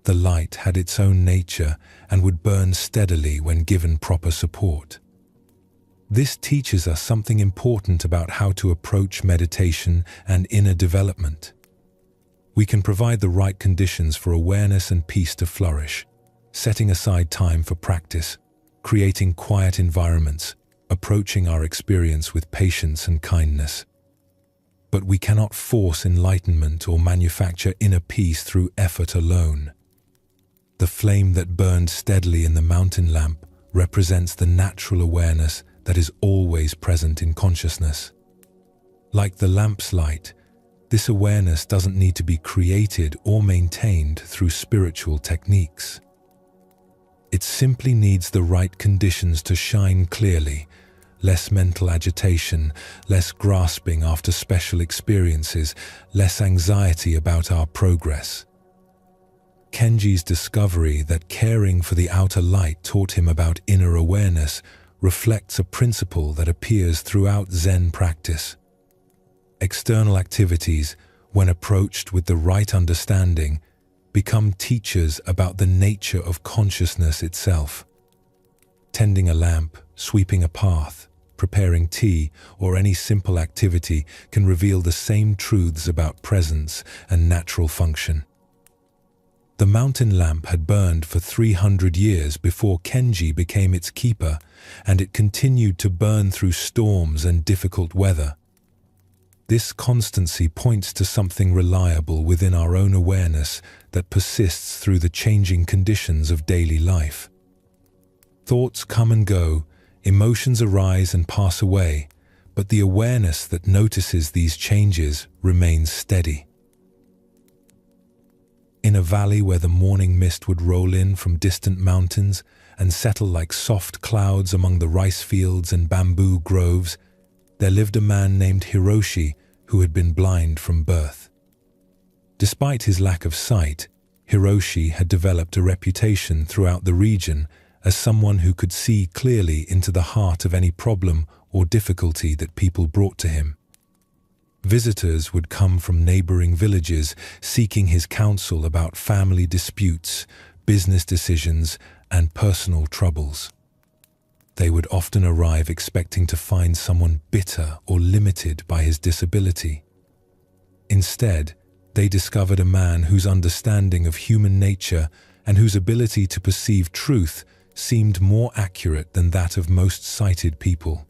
The light had its own nature and would burn steadily when given proper support. This teaches us something important about how to approach meditation and inner development. We can provide the right conditions for awareness and peace to flourish, setting aside time for practice, creating quiet environments, approaching our experience with patience and kindness. But we cannot force enlightenment or manufacture inner peace through effort alone. The flame that burned steadily in the mountain lamp represents the natural awareness that is always present in consciousness. Like the lamp's light, this awareness doesn't need to be created or maintained through spiritual techniques. It simply needs the right conditions to shine clearly, less mental agitation, less grasping after special experiences, less anxiety about our progress. Kenji's discovery that caring for the outer light taught him about inner awareness reflects a principle that appears throughout Zen practice. External activities, when approached with the right understanding, become teachers about the nature of consciousness itself. Tending a lamp, sweeping a path, preparing tea, or any simple activity can reveal the same truths about presence and natural function. The mountain lamp had burned for 300 years before Kenji became its keeper, and it continued to burn through storms and difficult weather. This constancy points to something reliable within our own awareness that persists through the changing conditions of daily life. Thoughts come and go, emotions arise and pass away, but the awareness that notices these changes remains steady. In a valley where the morning mist would roll in from distant mountains and settle like soft clouds among the rice fields and bamboo groves, there lived a man named Hiroshi who had been blind from birth. Despite his lack of sight, Hiroshi had developed a reputation throughout the region as someone who could see clearly into the heart of any problem or difficulty that people brought to him. Visitors would come from neighboring villages seeking his counsel about family disputes, business decisions, and personal troubles. They would often arrive expecting to find someone bitter or limited by his disability. Instead, they discovered a man whose understanding of human nature and whose ability to perceive truth seemed more accurate than that of most sighted people.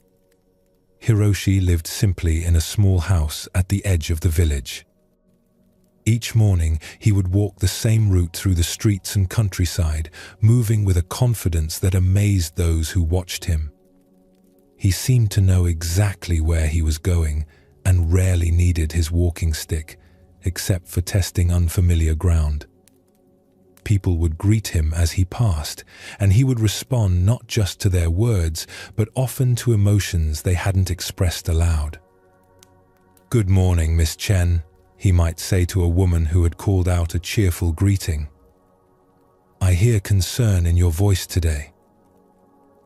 Hiroshi lived simply in a small house at the edge of the village. Each morning, he would walk the same route through the streets and countryside, moving with a confidence that amazed those who watched him. He seemed to know exactly where he was going and rarely needed his walking stick, except for testing unfamiliar ground. People would greet him as he passed, and he would respond not just to their words, but often to emotions they hadn't expressed aloud. "Good morning, Miss Chen," he might say to a woman who had called out a cheerful greeting. "I hear concern in your voice today.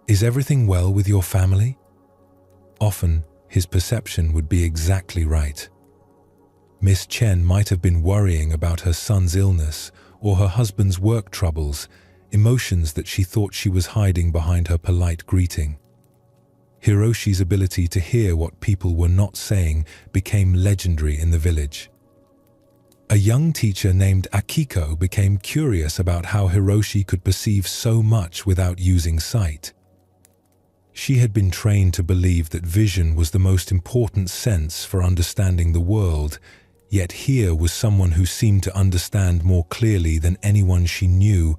Is everything well with your family?" Often, his perception would be exactly right. Miss Chen might have been worrying about her son's illness or her husband's work troubles, emotions that she thought she was hiding behind her polite greeting. Hiroshi's ability to hear what people were not saying became legendary in the village. A young teacher named Akiko became curious about how Hiroshi could perceive so much without using sight. She had been trained to believe that vision was the most important sense for understanding the world, yet here was someone who seemed to understand more clearly than anyone she knew,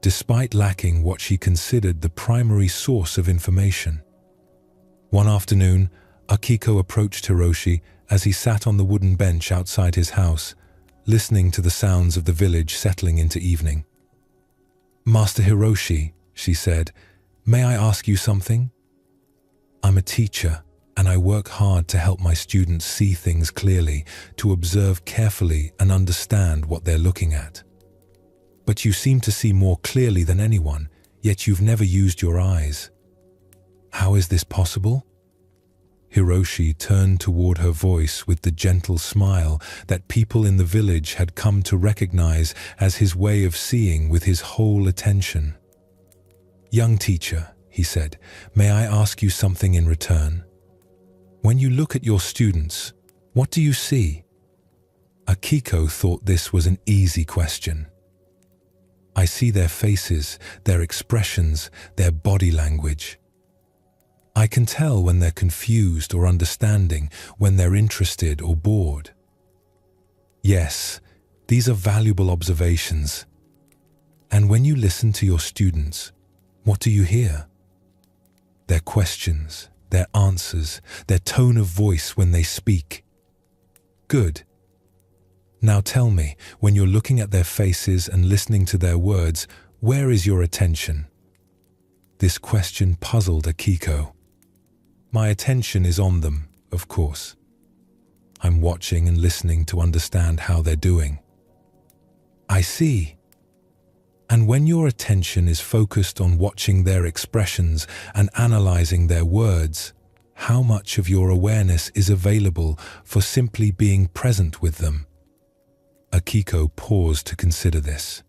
despite lacking what she considered the primary source of information. One afternoon, Akiko approached Hiroshi as he sat on the wooden bench outside his house, listening to the sounds of the village settling into evening. "Master Hiroshi," she said, "may I ask you something? I'm a teacher, and I work hard to help my students see things clearly, to observe carefully and understand what they're looking at. But you seem to see more clearly than anyone, yet you've never used your eyes. How is this possible?" Hiroshi turned toward her voice with the gentle smile that people in the village had come to recognize as his way of seeing with his whole attention. "Young teacher," he said, "may I ask you something in return? When you look at your students, what do you see?" Akiko thought this was an easy question. "I see their faces, their expressions, their body language. I can tell when they're confused or understanding, when they're interested or bored." Yes, these are valuable observations. And when you listen to your students, what do you hear? Their questions, their answers, their tone of voice when they speak. Good. Now tell me, when you're looking at their faces and listening to their words, where is your attention? This question puzzled Akiko. "My attention is on them, of course. I'm watching and listening to understand how they're doing." "I see. And when your attention is focused on watching their expressions and analyzing their words, how much of your awareness is available for simply being present with them?" Akiko paused to consider this.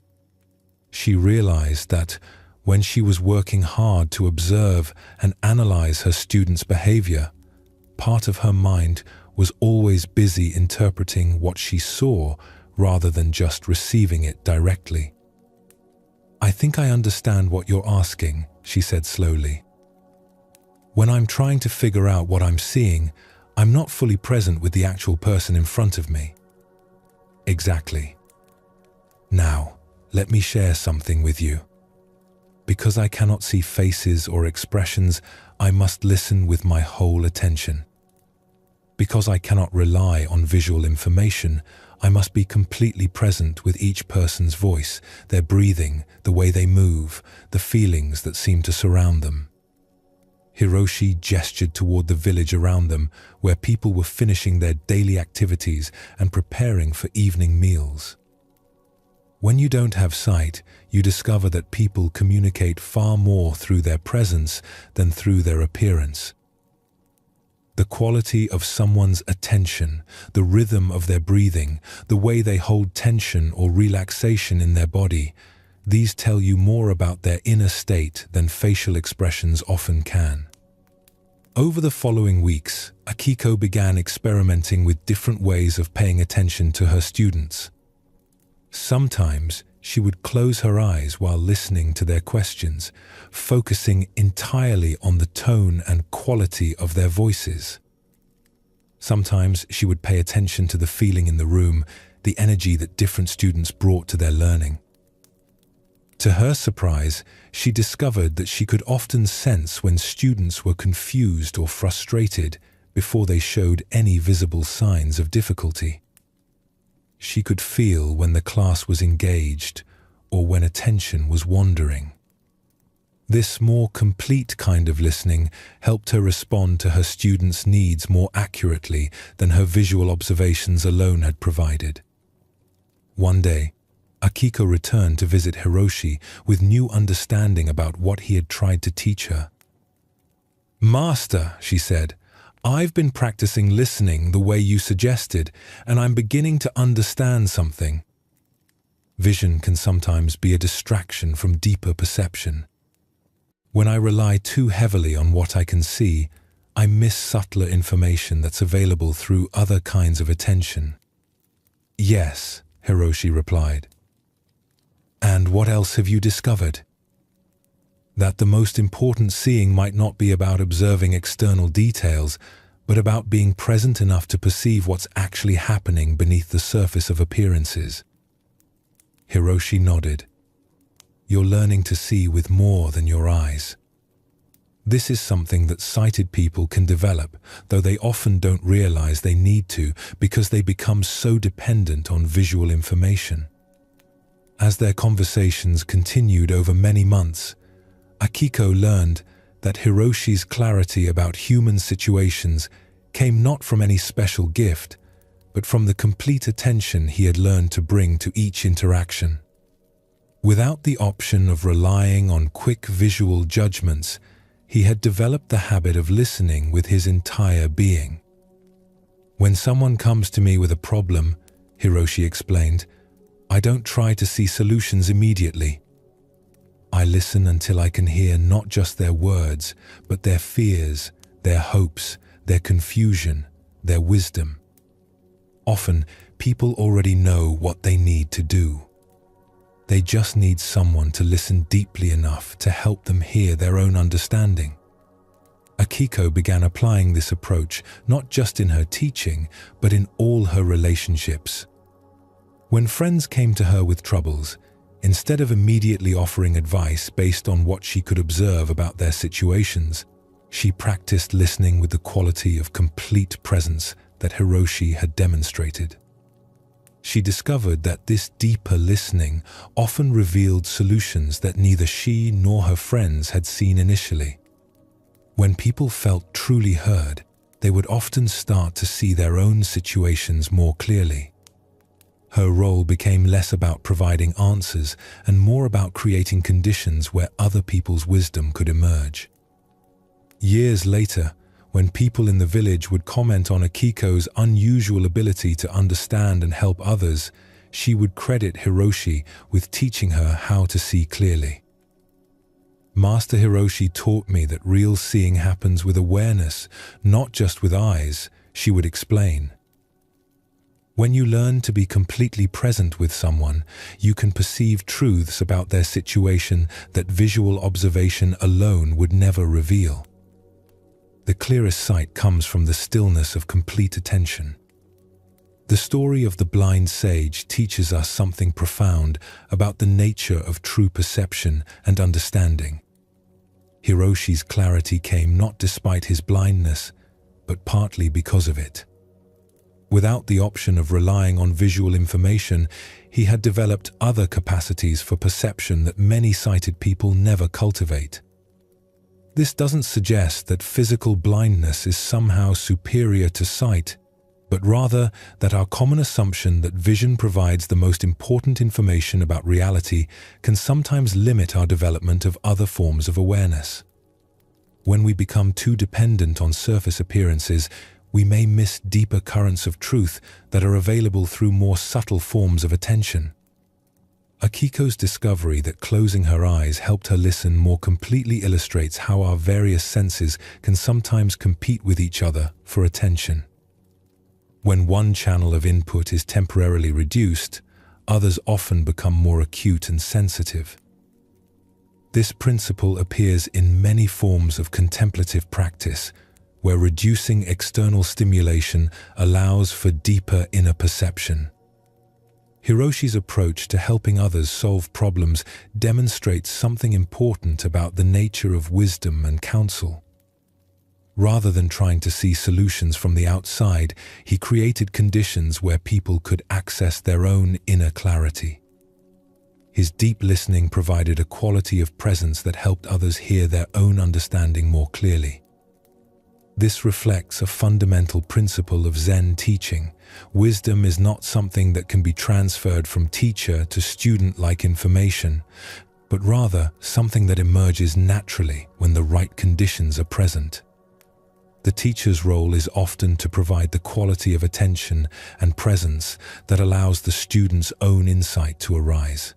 She realized that when she was working hard to observe and analyze her students' behavior, part of her mind was always busy interpreting what she saw rather than just receiving it directly. "I think I understand what you're asking," she said slowly. "When I'm trying to figure out what I'm seeing, I'm not fully present with the actual person in front of me." "Exactly. Now, let me share something with you. Because I cannot see faces or expressions, I must listen with my whole attention. Because I cannot rely on visual information, I must be completely present with each person's voice, their breathing, the way they move, the feelings that seem to surround them." Hiroshi gestured toward the village around them, where people were finishing their daily activities and preparing for evening meals. When you don't have sight, you discover that people communicate far more through their presence than through their appearance. The quality of someone's attention, the rhythm of their breathing, the way they hold tension or relaxation in their body, these tell you more about their inner state than facial expressions often can. Over the following weeks, Akiko began experimenting with different ways of paying attention to her students. Sometimes she would close her eyes while listening to their questions, focusing entirely on the tone and quality of their voices. Sometimes she would pay attention to the feeling in the room, the energy that different students brought to their learning. To her surprise, she discovered that she could often sense when students were confused or frustrated before they showed any visible signs of difficulty. She could feel when the class was engaged or when attention was wandering. This more complete kind of listening helped her respond to her students' needs more accurately than her visual observations alone had provided. One day, Akiko returned to visit Hiroshi with new understanding about what he had tried to teach her. "Master," she said, "I've been practicing listening the way you suggested, and I'm beginning to understand something." Vision can sometimes be a distraction from deeper perception. When I rely too heavily on what I can see, I miss subtler information that's available through other kinds of attention. "Yes," Hiroshi replied. "And what else have you discovered?" "That the most important seeing might not be about observing external details, but about being present enough to perceive what's actually happening beneath the surface of appearances." Hiroshi nodded. "You're learning to see with more than your eyes. This is something that sighted people can develop, though they often don't realize they need to because they become so dependent on visual information." As their conversations continued over many months, Akiko learned that Hiroshi's clarity about human situations came not from any special gift, but from the complete attention he had learned to bring to each interaction. Without the option of relying on quick visual judgments, he had developed the habit of listening with his entire being. "When someone comes to me with a problem," Hiroshi explained, "I don't try to see solutions immediately. I listen until I can hear not just their words, but their fears, their hopes, their confusion, their wisdom. Often, people already know what they need to do. They just need someone to listen deeply enough to help them hear their own understanding." Akiko began applying this approach not just in her teaching, but in all her relationships. When friends came to her with troubles, instead of immediately offering advice based on what she could observe about their situations, she practiced listening with the quality of complete presence that Hiroshi had demonstrated. She discovered that this deeper listening often revealed solutions that neither she nor her friends had seen initially. When people felt truly heard, they would often start to see their own situations more clearly. Her role became less about providing answers and more about creating conditions where other people's wisdom could emerge. Years later, when people in the village would comment on Akiko's unusual ability to understand and help others, she would credit Hiroshi with teaching her how to see clearly. "Master Hiroshi taught me that real seeing happens with awareness, not just with eyes," she would explain. "When you learn to be completely present with someone, you can perceive truths about their situation that visual observation alone would never reveal. The clearest sight comes from the stillness of complete attention." The story of the blind sage teaches us something profound about the nature of true perception and understanding. Hiroshi's clarity came not despite his blindness, but partly because of it. Without the option of relying on visual information, he had developed other capacities for perception that many sighted people never cultivate. This doesn't suggest that physical blindness is somehow superior to sight, but rather that our common assumption that vision provides the most important information about reality can sometimes limit our development of other forms of awareness. When we become too dependent on surface appearances, we may miss deeper currents of truth that are available through more subtle forms of attention. Akiko's discovery that closing her eyes helped her listen more completely illustrates how our various senses can sometimes compete with each other for attention. When one channel of input is temporarily reduced, others often become more acute and sensitive. This principle appears in many forms of contemplative practice, where reducing external stimulation allows for deeper inner perception. Hiroshi's approach to helping others solve problems demonstrates something important about the nature of wisdom and counsel. Rather than trying to see solutions from the outside, he created conditions where people could access their own inner clarity. His deep listening provided a quality of presence that helped others hear their own understanding more clearly. This reflects a fundamental principle of Zen teaching. Wisdom is not something that can be transferred from teacher to student like information, but rather something that emerges naturally when the right conditions are present. The teacher's role is often to provide the quality of attention and presence that allows the student's own insight to arise.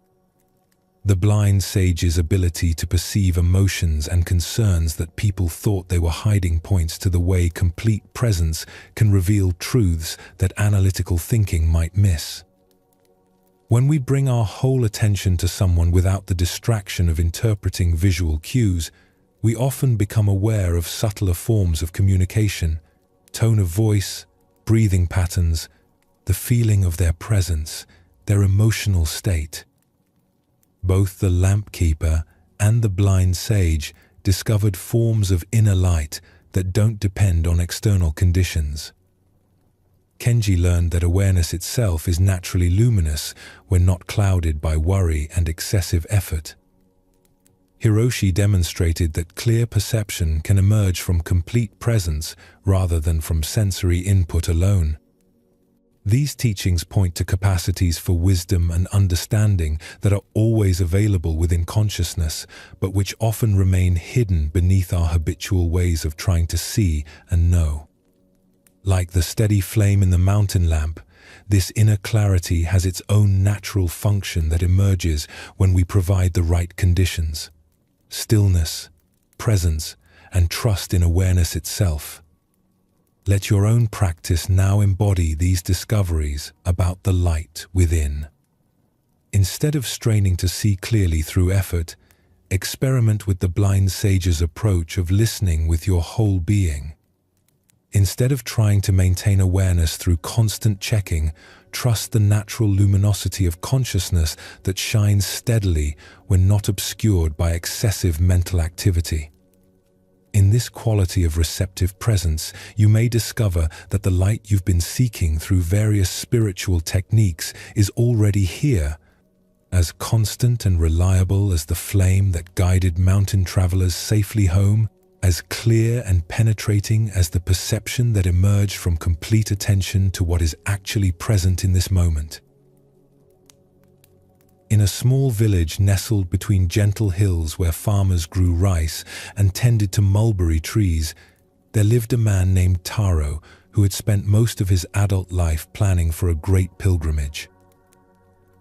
The blind sage's ability to perceive emotions and concerns that people thought they were hiding points to the way complete presence can reveal truths that analytical thinking might miss. When we bring our whole attention to someone without the distraction of interpreting visual cues, we often become aware of subtler forms of communication, tone of voice, breathing patterns, the feeling of their presence, their emotional state. Both the lamp keeper and the blind sage discovered forms of inner light that don't depend on external conditions. Kenji learned that awareness itself is naturally luminous when not clouded by worry and excessive effort. Hiroshi demonstrated that clear perception can emerge from complete presence rather than from sensory input alone. These teachings point to capacities for wisdom and understanding that are always available within consciousness, but which often remain hidden beneath our habitual ways of trying to see and know. Like the steady flame in the mountain lamp, this inner clarity has its own natural function that emerges when we provide the right conditions: stillness, presence, and trust in awareness itself. Let your own practice now embody these discoveries about the light within. Instead of straining to see clearly through effort, experiment with the blind sage's approach of listening with your whole being. Instead of trying to maintain awareness through constant checking, trust the natural luminosity of consciousness that shines steadily when not obscured by excessive mental activity. In this quality of receptive presence, you may discover that the light you've been seeking through various spiritual techniques is already here, as constant and reliable as the flame that guided mountain travelers safely home, as clear and penetrating as the perception that emerged from complete attention to what is actually present in this moment. In a small village nestled between gentle hills where farmers grew rice and tended to mulberry trees, there lived a man named Taro who had spent most of his adult life planning for a great pilgrimage.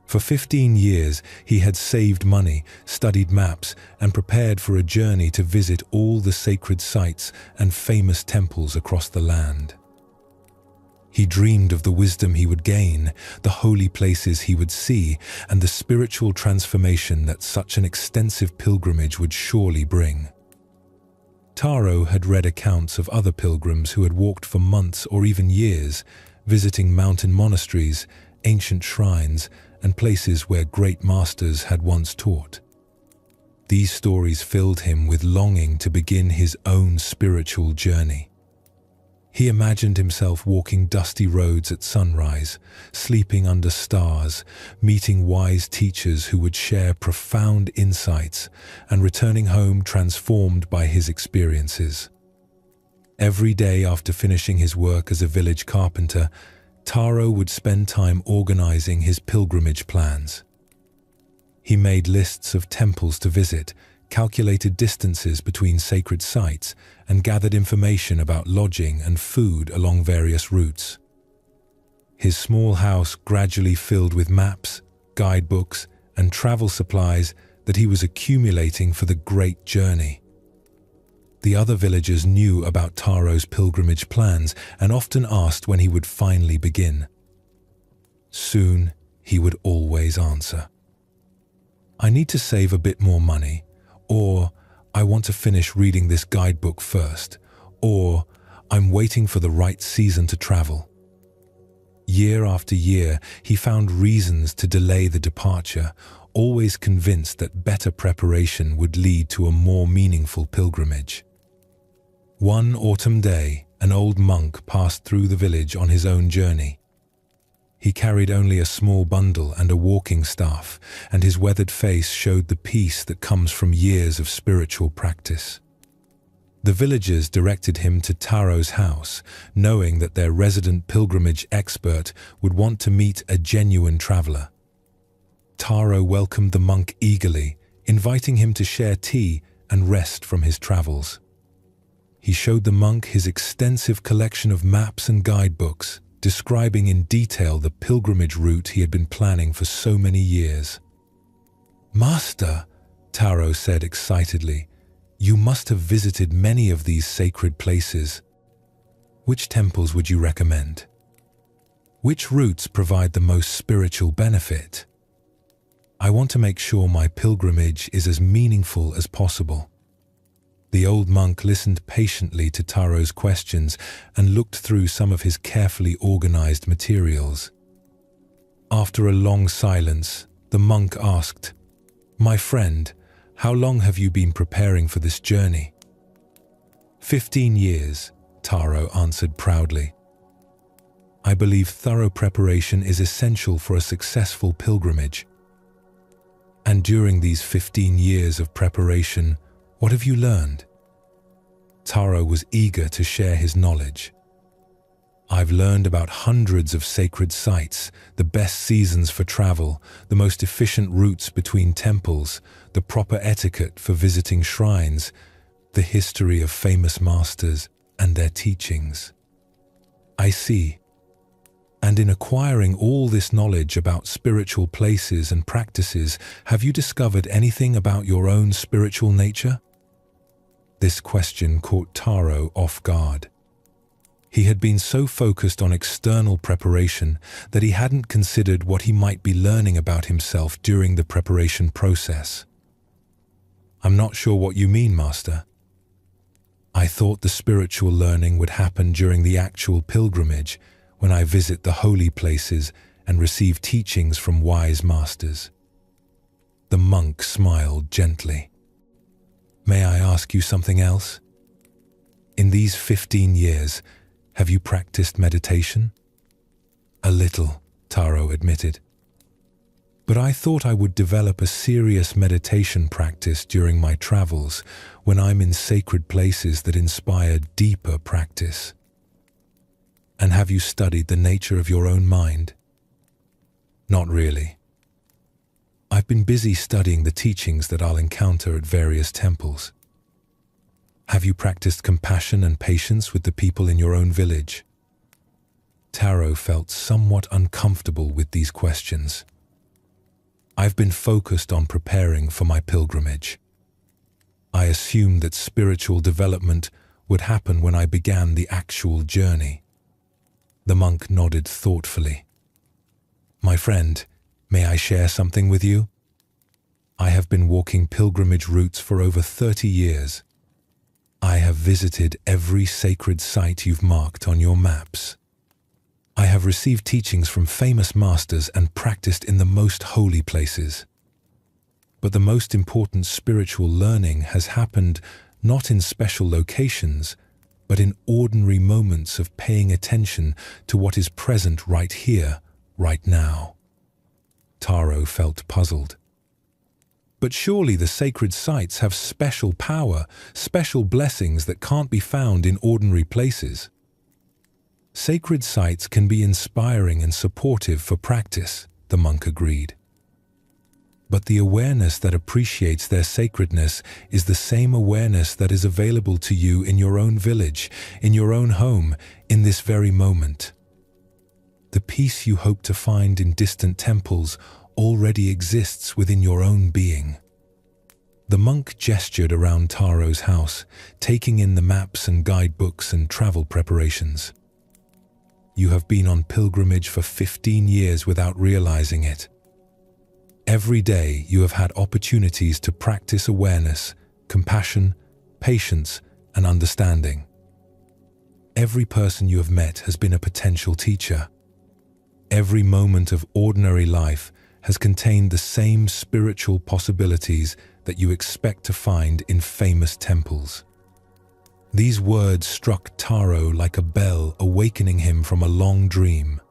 For 15 years, he had saved money, studied maps, and prepared for a journey to visit all the sacred sites and famous temples across the land. He dreamed of the wisdom he would gain, the holy places he would see, and the spiritual transformation that such an extensive pilgrimage would surely bring. Taro had read accounts of other pilgrims who had walked for months or even years, visiting mountain monasteries, ancient shrines, and places where great masters had once taught. These stories filled him with longing to begin his own spiritual journey. He imagined himself walking dusty roads at sunrise, sleeping under stars, meeting wise teachers who would share profound insights, and returning home transformed by his experiences. Every day after finishing his work as a village carpenter, Taro would spend time organizing his pilgrimage plans. He made lists of temples to visit, calculated distances between sacred sites, and gathered information about lodging and food along various routes. His small house gradually filled with maps, guidebooks, and travel supplies that he was accumulating for the great journey. The other villagers knew about Taro's pilgrimage plans and often asked when he would finally begin. Soon, he would always answer, "I need to save a bit more money," or "I want to finish reading this guidebook first," or "I'm waiting for the right season to travel." Year after year, he found reasons to delay the departure, always convinced that better preparation would lead to a more meaningful pilgrimage. One autumn day, an old monk passed through the village on his own journey. He carried only a small bundle and a walking staff, and his weathered face showed the peace that comes from years of spiritual practice. The villagers directed him to Taro's house, knowing that their resident pilgrimage expert would want to meet a genuine traveler. Taro welcomed the monk eagerly, inviting him to share tea and rest from his travels. He showed the monk his extensive collection of maps and guidebooks, describing in detail the pilgrimage route he had been planning for so many years. "Master," Taro said excitedly, "you must have visited many of these sacred places. Which temples would you recommend? Which routes provide the most spiritual benefit? I want to make sure my pilgrimage is as meaningful as possible." The old monk listened patiently to Taro's questions and looked through some of his carefully organized materials. After a long silence, the monk asked, "My friend, how long have you been preparing for this journey?" 15 years, Taro answered proudly. "I believe thorough preparation is essential for a successful pilgrimage. And during these 15 years of preparation, what have you learned?" Taro was eager to share his knowledge. "I've learned about hundreds of sacred sites, the best seasons for travel, the most efficient routes between temples, the proper etiquette for visiting shrines, the history of famous masters and their teachings." "I see. And in acquiring all this knowledge about spiritual places and practices, have you discovered anything about your own spiritual nature?" This question caught Taro off guard. He had been so focused on external preparation that he hadn't considered what he might be learning about himself during the preparation process. "I'm not sure what you mean, Master." "I thought the spiritual learning would happen during the actual pilgrimage, when I visit the holy places and receive teachings from wise masters." The monk smiled gently. "May I ask you something else? In these 15 years, have you practiced meditation?" "A little," Taro admitted. "But I thought I would develop a serious meditation practice during my travels when I'm in sacred places that inspire deeper practice." "And have you studied the nature of your own mind?" "Not really. I've been busy studying the teachings that I'll encounter at various temples." "Have you practiced compassion and patience with the people in your own village?" Taro felt somewhat uncomfortable with these questions. "I've been focused on preparing for my pilgrimage. I assumed that spiritual development would happen when I began the actual journey." The monk nodded thoughtfully. "My friend, may I share something with you? I have been walking pilgrimage routes for over 30 years. I have visited every sacred site you've marked on your maps. I have received teachings from famous masters and practiced in the most holy places. But the most important spiritual learning has happened not in special locations, but in ordinary moments of paying attention to what is present right here, right now." Taro felt puzzled. "But surely the sacred sites have special power, special blessings that can't be found in ordinary places." "Sacred sites can be inspiring and supportive for practice," the monk agreed. But the awareness that appreciates their sacredness is the same awareness that is available to you in your own village, in your own home, in this very moment. The peace you hope to find in distant temples already exists within your own being. The monk gestured around Taro's house, taking in the maps and guidebooks and travel preparations. You have been on pilgrimage for 15 years without realizing it. Every day you have had opportunities to practice awareness, compassion, patience, and understanding. Every person you have met has been a potential teacher. Every moment of ordinary life has contained the same spiritual possibilities that you expect to find in famous temples. These words struck Taro like a bell, awakening him from a long dream.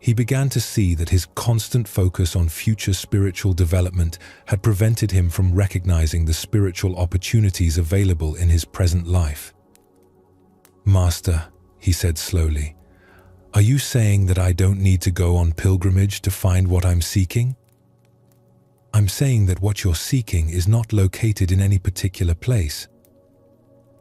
He began to see that his constant focus on future spiritual development had prevented him from recognizing the spiritual opportunities available in his present life. "Master," he said slowly, "are you saying that I don't need to go on pilgrimage to find what I'm seeking?" "I'm saying that what you're seeking is not located in any particular place.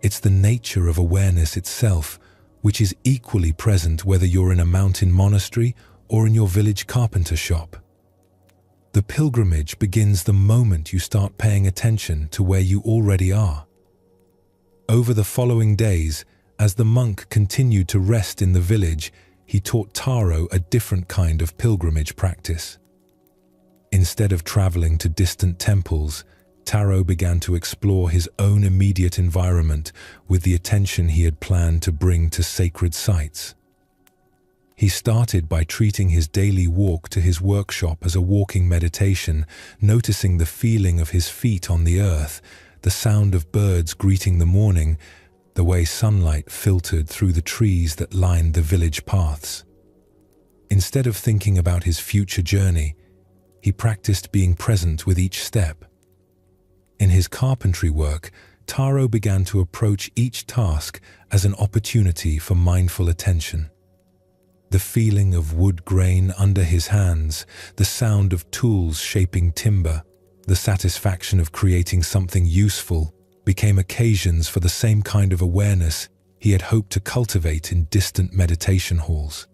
It's the nature of awareness itself, which is equally present whether you're in a mountain monastery or in your village carpenter shop. The pilgrimage begins the moment you start paying attention to where you already are." Over the following days, as the monk continued to rest in the village, he taught Taro a different kind of pilgrimage practice. Instead of traveling to distant temples, Taro began to explore his own immediate environment with the attention he had planned to bring to sacred sites. He started by treating his daily walk to his workshop as a walking meditation, noticing the feeling of his feet on the earth, the sound of birds greeting the morning, the way sunlight filtered through the trees that lined the village paths. Instead of thinking about his future journey, he practiced being present with each step. In his carpentry work, Taro began to approach each task as an opportunity for mindful attention. The feeling of wood grain under his hands, the sound of tools shaping timber, the satisfaction of creating something useful became occasions for the same kind of awareness he had hoped to cultivate in distant meditation halls.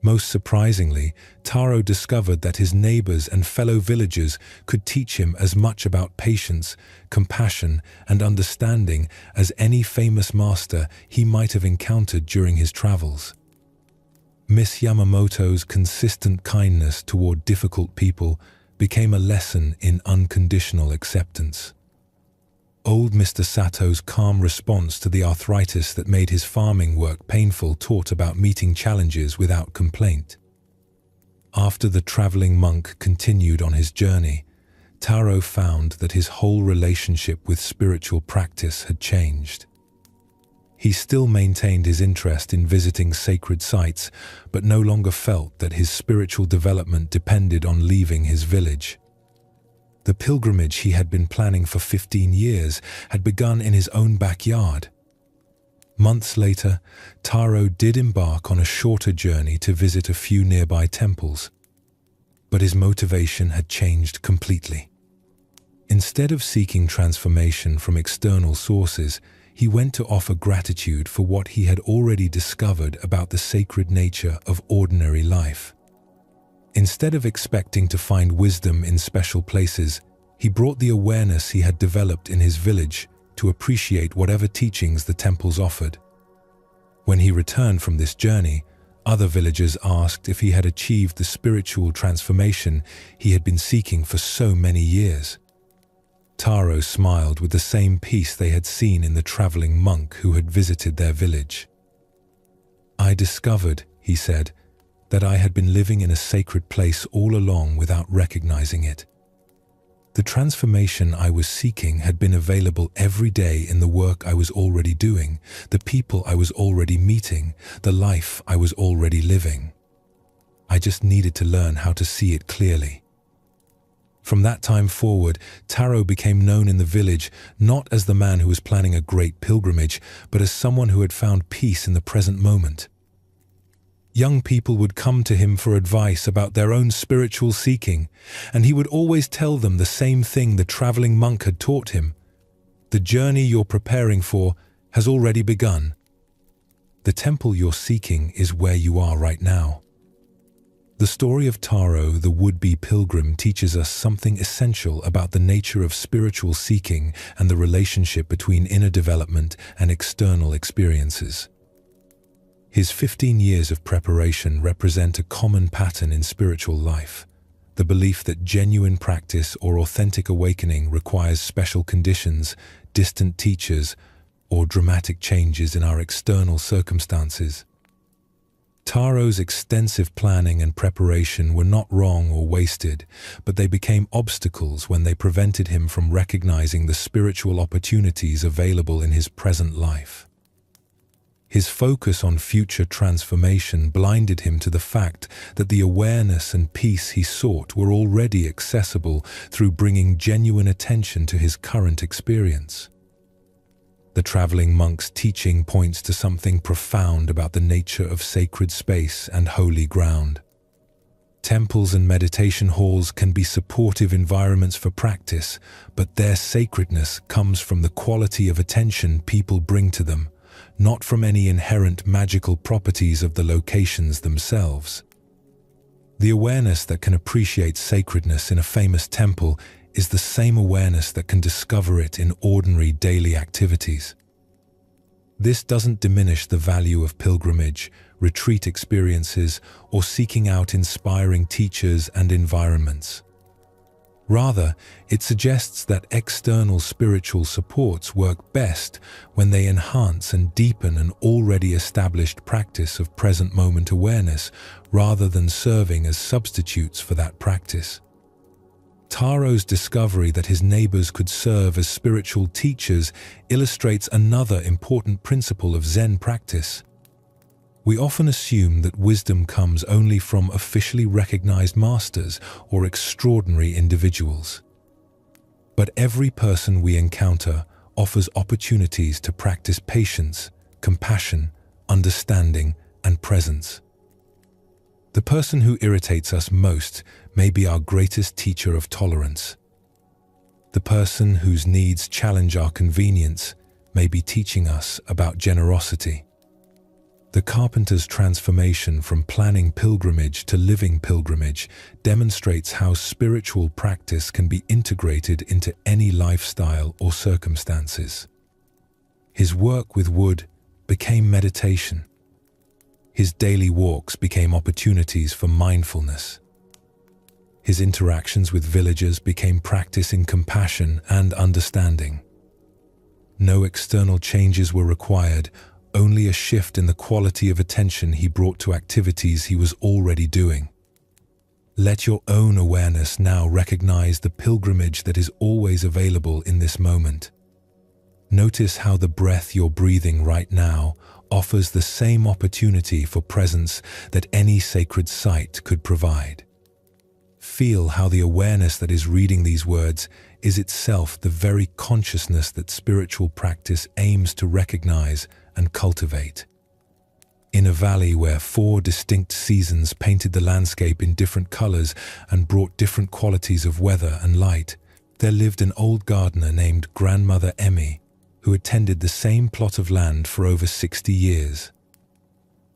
Most surprisingly, Taro discovered that his neighbors and fellow villagers could teach him as much about patience, compassion, and understanding as any famous master he might have encountered during his travels. Miss Yamamoto's consistent kindness toward difficult people became a lesson in unconditional acceptance. Old Mr. Sato's calm response to the arthritis that made his farming work painful taught about meeting challenges without complaint. After the traveling monk continued on his journey, Taro found that his whole relationship with spiritual practice had changed. He still maintained his interest in visiting sacred sites, but no longer felt that his spiritual development depended on leaving his village. The pilgrimage he had been planning for 15 years had begun in his own backyard. Months later, Taro did embark on a shorter journey to visit a few nearby temples. But his motivation had changed completely. Instead of seeking transformation from external sources, he went to offer gratitude for what he had already discovered about the sacred nature of ordinary life. Instead of expecting to find wisdom in special places, he brought the awareness he had developed in his village to appreciate whatever teachings the temples offered. When he returned from this journey, other villagers asked if he had achieved the spiritual transformation he had been seeking for so many years. Taro smiled with the same peace they had seen in the traveling monk who had visited their village. "I discovered," he said, "that I had been living in a sacred place all along without recognizing it. The transformation I was seeking had been available every day in the work I was already doing, the people I was already meeting, the life I was already living. I just needed to learn how to see it clearly." From that time forward, Taro became known in the village not as the man who was planning a great pilgrimage, but as someone who had found peace in the present moment. Young people would come to him for advice about their own spiritual seeking, and he would always tell them the same thing the traveling monk had taught him. The journey you're preparing for has already begun. The temple you're seeking is where you are right now. The story of Taro, the would-be pilgrim, teaches us something essential about the nature of spiritual seeking and the relationship between inner development and external experiences. His 15 years of preparation represent a common pattern in spiritual life, the belief that genuine practice or authentic awakening requires special conditions, distant teachers, or dramatic changes in our external circumstances. Taro's extensive planning and preparation were not wrong or wasted, but they became obstacles when they prevented him from recognizing the spiritual opportunities available in his present life. His focus on future transformation blinded him to the fact that the awareness and peace he sought were already accessible through bringing genuine attention to his current experience. The traveling monk's teaching points to something profound about the nature of sacred space and holy ground. Temples and meditation halls can be supportive environments for practice, but their sacredness comes from the quality of attention people bring to them, not from any inherent magical properties of the locations themselves. The awareness that can appreciate sacredness in a famous temple is the same awareness that can discover it in ordinary daily activities. This doesn't diminish the value of pilgrimage, retreat experiences, or seeking out inspiring teachers and environments. Rather, it suggests that external spiritual supports work best when they enhance and deepen an already established practice of present moment awareness rather than serving as substitutes for that practice. Taro's discovery that his neighbors could serve as spiritual teachers illustrates another important principle of Zen practice. We often assume that wisdom comes only from officially recognized masters or extraordinary individuals. But every person we encounter offers opportunities to practice patience, compassion, understanding, and presence. The person who irritates us most may be our greatest teacher of tolerance. The person whose needs challenge our convenience may be teaching us about generosity. The carpenter's transformation from planning pilgrimage to living pilgrimage demonstrates how spiritual practice can be integrated into any lifestyle or circumstances. His work with wood became meditation. His daily walks became opportunities for mindfulness. His interactions with villagers became practice in compassion and understanding. No external changes were required, only a shift in the quality of attention he brought to activities he was already doing. Let your own awareness now recognize the pilgrimage that is always available in this moment. Notice how the breath you're breathing right now offers the same opportunity for presence that any sacred site could provide. Feel how the awareness that is reading these words is itself the very consciousness that spiritual practice aims to recognize and cultivate. In a valley where 4 distinct seasons painted the landscape in different colors and brought different qualities of weather and light, there lived an old gardener named Grandmother Emmy, who attended the same plot of land for over 60 years.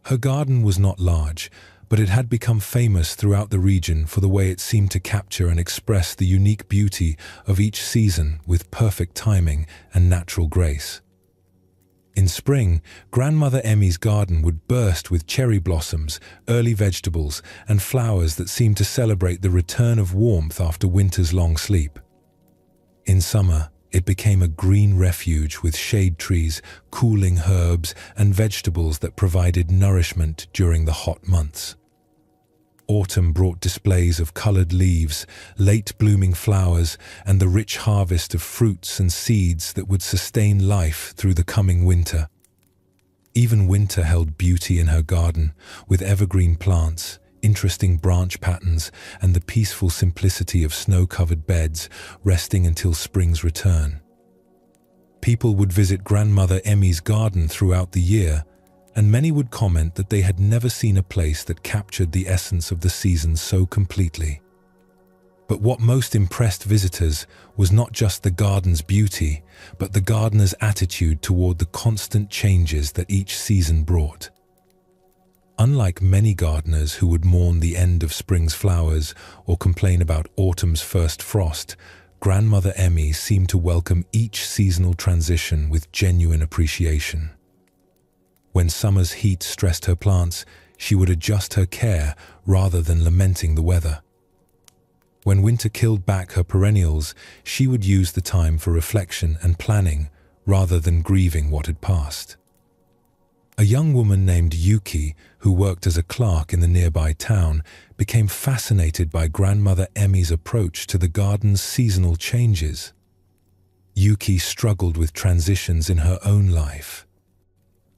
Her garden was not large, but it had become famous throughout the region for the way it seemed to capture and express the unique beauty of each season with perfect timing and natural grace. In spring, Grandmother Emmy's garden would burst with cherry blossoms, early vegetables, and flowers that seemed to celebrate the return of warmth after winter's long sleep. In summer, it became a green refuge with shade trees, cooling herbs, and vegetables that provided nourishment during the hot months. Autumn brought displays of colored leaves, late blooming flowers, and the rich harvest of fruits and seeds that would sustain life through the coming winter. Even winter held beauty in her garden, with evergreen plants, interesting branch patterns, and the peaceful simplicity of snow-covered beds, resting until spring's return. People would visit Grandmother Emmy's garden throughout the year, and many would comment that they had never seen a place that captured the essence of the season so completely. But what most impressed visitors was not just the garden's beauty, but the gardener's attitude toward the constant changes that each season brought. Unlike many gardeners who would mourn the end of spring's flowers or complain about autumn's first frost, Grandmother Emmy seemed to welcome each seasonal transition with genuine appreciation. When summer's heat stressed her plants, she would adjust her care rather than lamenting the weather. When winter killed back her perennials, she would use the time for reflection and planning rather than grieving what had passed. A young woman named Yuki, who worked as a clerk in the nearby town, became fascinated by Grandmother Emmy's approach to the garden's seasonal changes. Yuki struggled with transitions in her own life.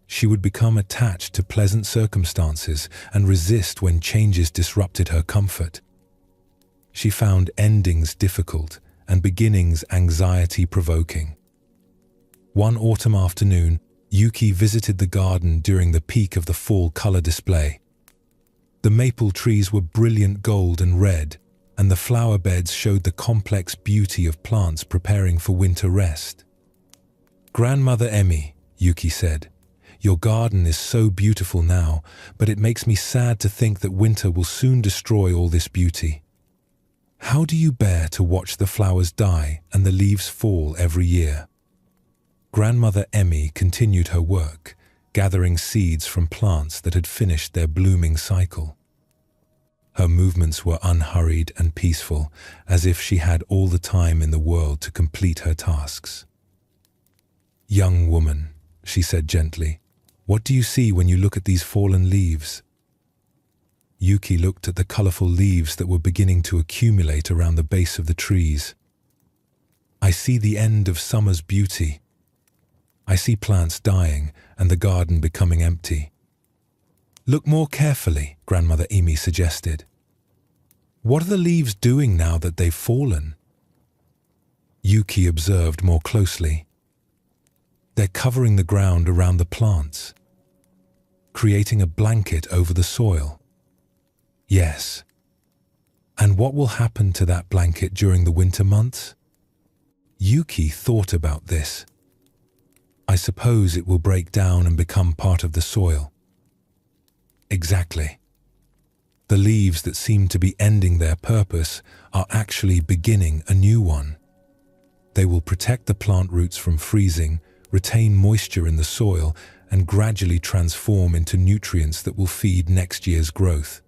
She would become attached to pleasant circumstances and resist when changes disrupted her comfort. She found endings difficult and beginnings anxiety-provoking. One autumn afternoon, Yuki visited the garden during the peak of the fall color display. The maple trees were brilliant gold and red, and the flower beds showed the complex beauty of plants preparing for winter rest. "Grandmother Emmy," Yuki said, "your garden is so beautiful now, but it makes me sad to think that winter will soon destroy all this beauty. How do you bear to watch the flowers die and the leaves fall every year?" Grandmother Emmy continued her work, gathering seeds from plants that had finished their blooming cycle. Her movements were unhurried and peaceful, as if she had all the time in the world to complete her tasks. "Young woman," she said gently, "what do you see when you look at these fallen leaves?" Yuki looked at the colorful leaves that were beginning to accumulate around the base of the trees. "I see the end of summer's beauty. I see plants dying and the garden becoming empty." "Look more carefully," Grandmother Emmy suggested. "What are the leaves doing now that they've fallen?" Yuki observed more closely. "They're covering the ground around the plants, creating a blanket over the soil." "Yes. And what will happen to that blanket during the winter months?" Yuki thought about this. "I suppose it will break down and become part of the soil." Exactly. The leaves that seem to be ending their purpose are actually beginning a new one. They will protect the plant roots from freezing, retain moisture in the soil, and gradually transform into nutrients that will feed next year's growth.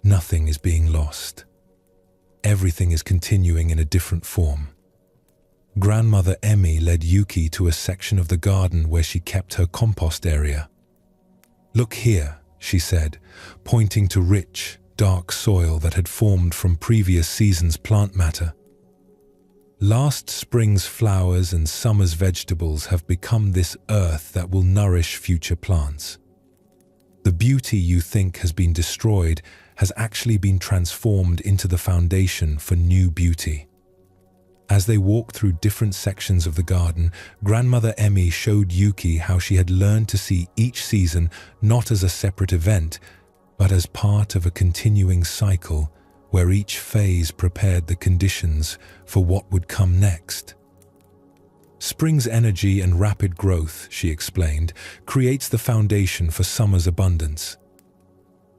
Nothing is being lost. Everything is continuing in a different form. Grandmother Emmy led Yuki to a section of the garden where she kept her compost area. "Look here," she said, pointing to rich, dark soil that had formed from previous seasons' plant matter. "Last spring's flowers and summer's vegetables have become this earth that will nourish future plants. The beauty you think has been destroyed has actually been transformed into the foundation for new beauty." As they walked through different sections of the garden, Grandmother Emmy showed Yuki how she had learned to see each season not as a separate event, but as part of a continuing cycle where each phase prepared the conditions for what would come next. "Spring's energy and rapid growth," she explained, "creates the foundation for summer's abundance.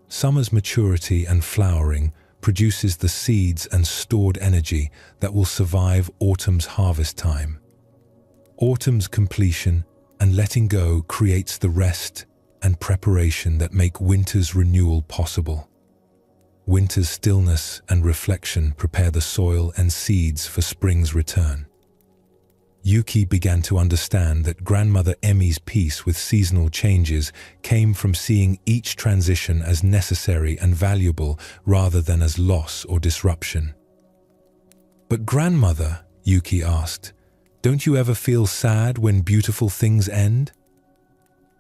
Summer's maturity and flowering produces the seeds and stored energy that will survive autumn's harvest time. Autumn's completion and letting go creates the rest and preparation that make winter's renewal possible. Winter's stillness and reflection prepare the soil and seeds for spring's return." Yuki began to understand that Grandmother Emmy's peace with seasonal changes came from seeing each transition as necessary and valuable rather than as loss or disruption. "But Grandmother," Yuki asked, "don't you ever feel sad when beautiful things end?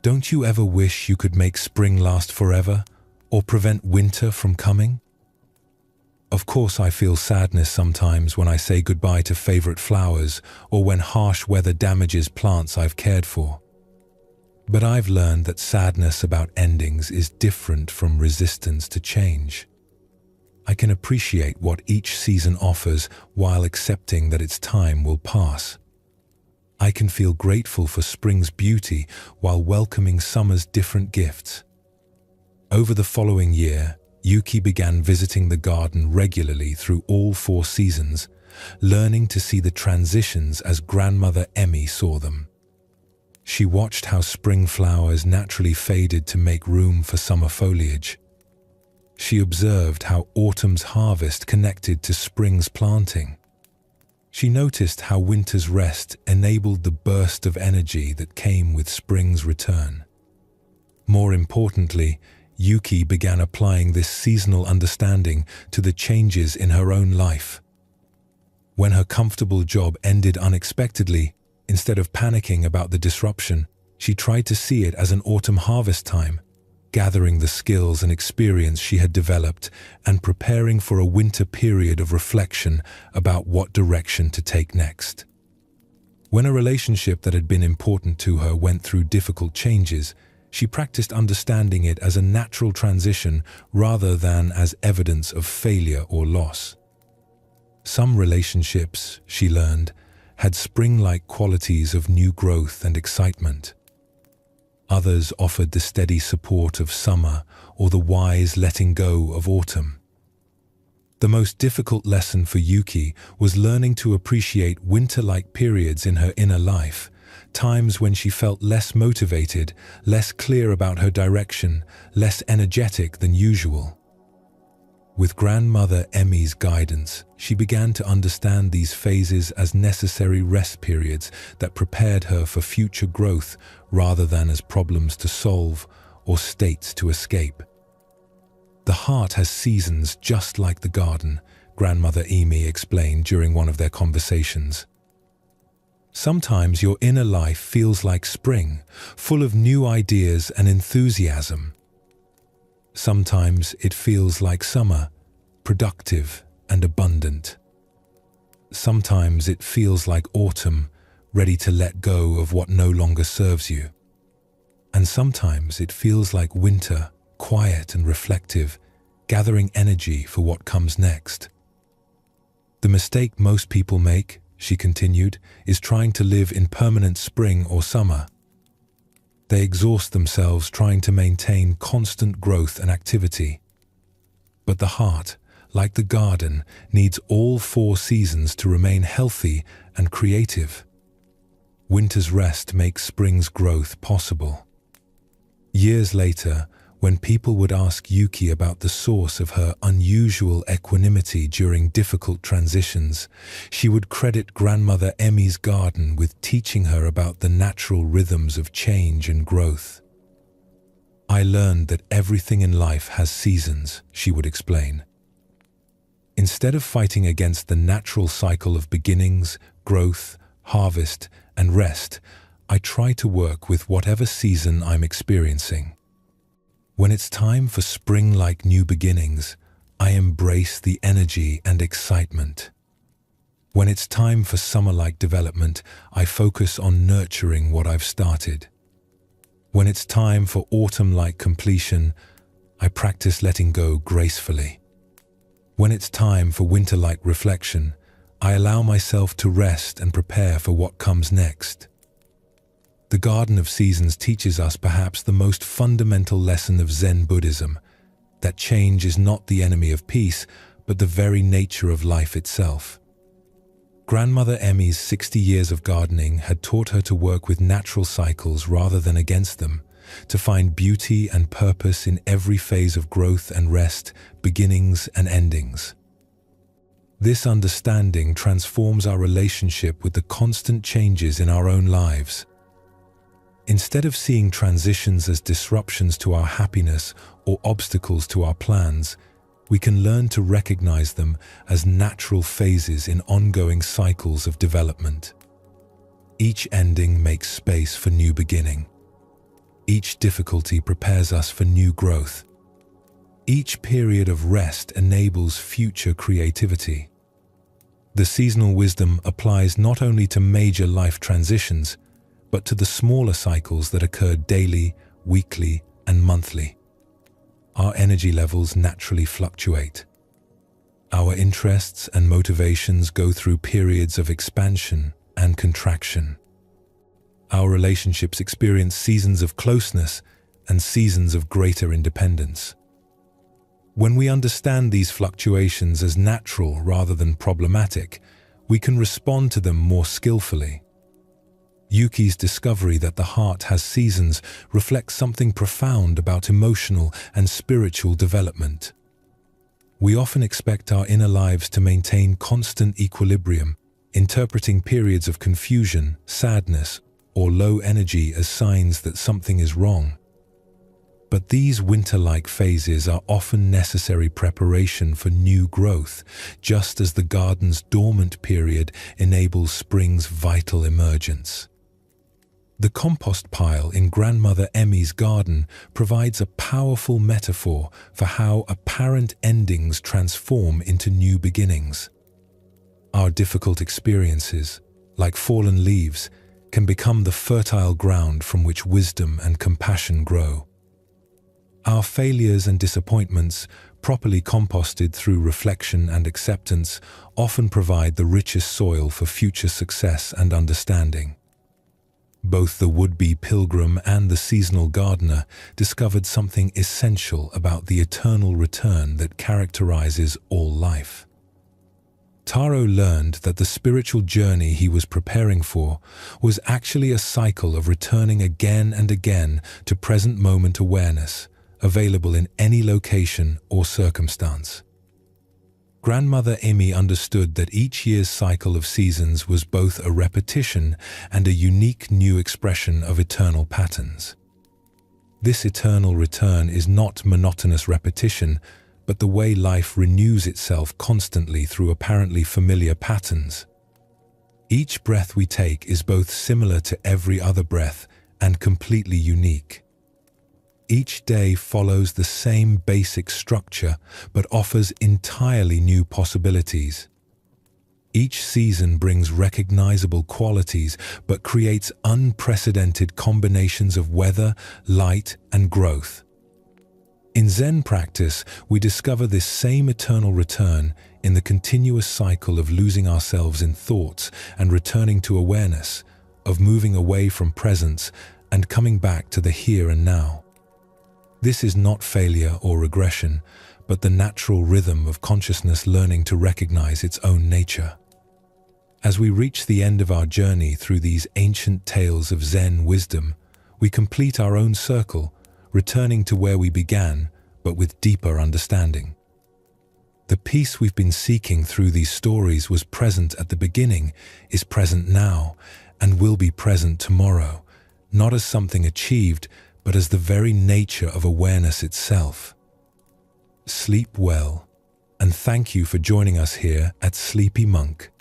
Don't you ever wish you could make spring last forever or prevent winter from coming?" "Of course I feel sadness sometimes when I say goodbye to favorite flowers or when harsh weather damages plants I've cared for. But I've learned that sadness about endings is different from resistance to change. I can appreciate what each season offers while accepting that its time will pass. I can feel grateful for spring's beauty while welcoming summer's different gifts. Over the following year, Yuki began visiting the garden regularly through all 4 seasons, learning to see the transitions as grandmother Emmy saw them. She watched how spring flowers naturally faded to make room for summer foliage. She observed how autumn's harvest connected to spring's planting. She noticed how winter's rest enabled the burst of energy that came with spring's return. More importantly, Yuki began applying this seasonal understanding to the changes in her own life. When her comfortable job ended unexpectedly, instead of panicking about the disruption, she tried to see it as an autumn harvest time, gathering the skills and experience she had developed and preparing for a winter period of reflection about what direction to take next. When a relationship that had been important to her went through difficult changes, she practiced understanding it as a natural transition rather than as evidence of failure or loss. Some relationships, she learned, had spring-like qualities of new growth and excitement. Others offered the steady support of summer or the wise letting go of autumn. The most difficult lesson for Yuki was learning to appreciate winter-like periods in her inner life, times when she felt less motivated, less clear about her direction, less energetic than usual. With grandmother Emmy's guidance, she began to understand these phases as necessary rest periods that prepared her for future growth rather than as problems to solve or states to escape. The heart has seasons just like the garden, grandmother Emmy explained during one of their conversations. Sometimes your inner life feels like spring, full of new ideas and enthusiasm. Sometimes it feels like summer, productive and abundant. Sometimes it feels like autumn, ready to let go of what no longer serves you. And sometimes it feels like winter, quiet and reflective, gathering energy for what comes next. The mistake most people make, she continued, is trying to live in permanent spring or summer. They exhaust themselves trying to maintain constant growth and activity. But the heart, like the garden, needs all 4 seasons to remain healthy and creative. Winter's rest makes spring's growth possible. Years later, when people would ask Yuki about the source of her unusual equanimity during difficult transitions, she would credit grandmother Emmy's garden with teaching her about the natural rhythms of change and growth. "I learned that everything in life has seasons," she would explain. Instead of fighting against the natural cycle of beginnings, growth, harvest, and rest, I try to work with whatever season I'm experiencing. When it's time for spring-like new beginnings, I embrace the energy and excitement. When it's time for summer-like development, I focus on nurturing what I've started. When it's time for autumn-like completion, I practice letting go gracefully. When it's time for winter-like reflection, I allow myself to rest and prepare for what comes next. The Garden of Seasons teaches us perhaps the most fundamental lesson of Zen Buddhism, that change is not the enemy of peace, but the very nature of life itself. Grandmother Emmy's 60 years of gardening had taught her to work with natural cycles rather than against them, to find beauty and purpose in every phase of growth and rest, beginnings and endings. This understanding transforms our relationship with the constant changes in our own lives. Instead of seeing transitions as disruptions to our happiness or obstacles to our plans, we can learn to recognize them as natural phases in ongoing cycles of development. Each ending makes space for new beginning. Each difficulty prepares us for new growth. Each period of rest enables future creativity. The seasonal wisdom applies not only to major life transitions, but to the smaller cycles that occur daily, weekly, and monthly. Our energy levels naturally fluctuate. Our interests and motivations go through periods of expansion and contraction. Our relationships experience seasons of closeness and seasons of greater independence. When we understand these fluctuations as natural rather than problematic, we can respond to them more skillfully. Yuki's discovery that the heart has seasons reflects something profound about emotional and spiritual development. We often expect our inner lives to maintain constant equilibrium, interpreting periods of confusion, sadness, or low energy as signs that something is wrong. But these winter-like phases are often necessary preparation for new growth, just as the garden's dormant period enables spring's vital emergence. The compost pile in Grandmother Emmy's garden provides a powerful metaphor for how apparent endings transform into new beginnings. Our difficult experiences, like fallen leaves, can become the fertile ground from which wisdom and compassion grow. Our failures and disappointments, properly composted through reflection and acceptance, often provide the richest soil for future success and understanding. Both the would-be pilgrim and the seasonal gardener discovered something essential about the eternal return that characterizes all life. Taro learned that the spiritual journey he was preparing for was actually a cycle of returning again and again to present moment awareness, available in any location or circumstance. Grandmother Emmy understood that each year's cycle of seasons was both a repetition and a unique new expression of eternal patterns. This eternal return is not monotonous repetition, but the way life renews itself constantly through apparently familiar patterns. Each breath we take is both similar to every other breath and completely unique. Each day follows the same basic structure, but offers entirely new possibilities. Each season brings recognizable qualities, but creates unprecedented combinations of weather, light, and growth. In Zen practice, we discover this same eternal return in the continuous cycle of losing ourselves in thoughts and returning to awareness, of moving away from presence and coming back to the here and now. This is not failure or regression, but the natural rhythm of consciousness learning to recognize its own nature. As we reach the end of our journey through these ancient tales of Zen wisdom, we complete our own circle, returning to where we began, but with deeper understanding. The peace we've been seeking through these stories was present at the beginning, is present now, and will be present tomorrow, not as something achieved, but as the very nature of awareness itself. Sleep well, and thank you for joining us here at Sleepy Monk.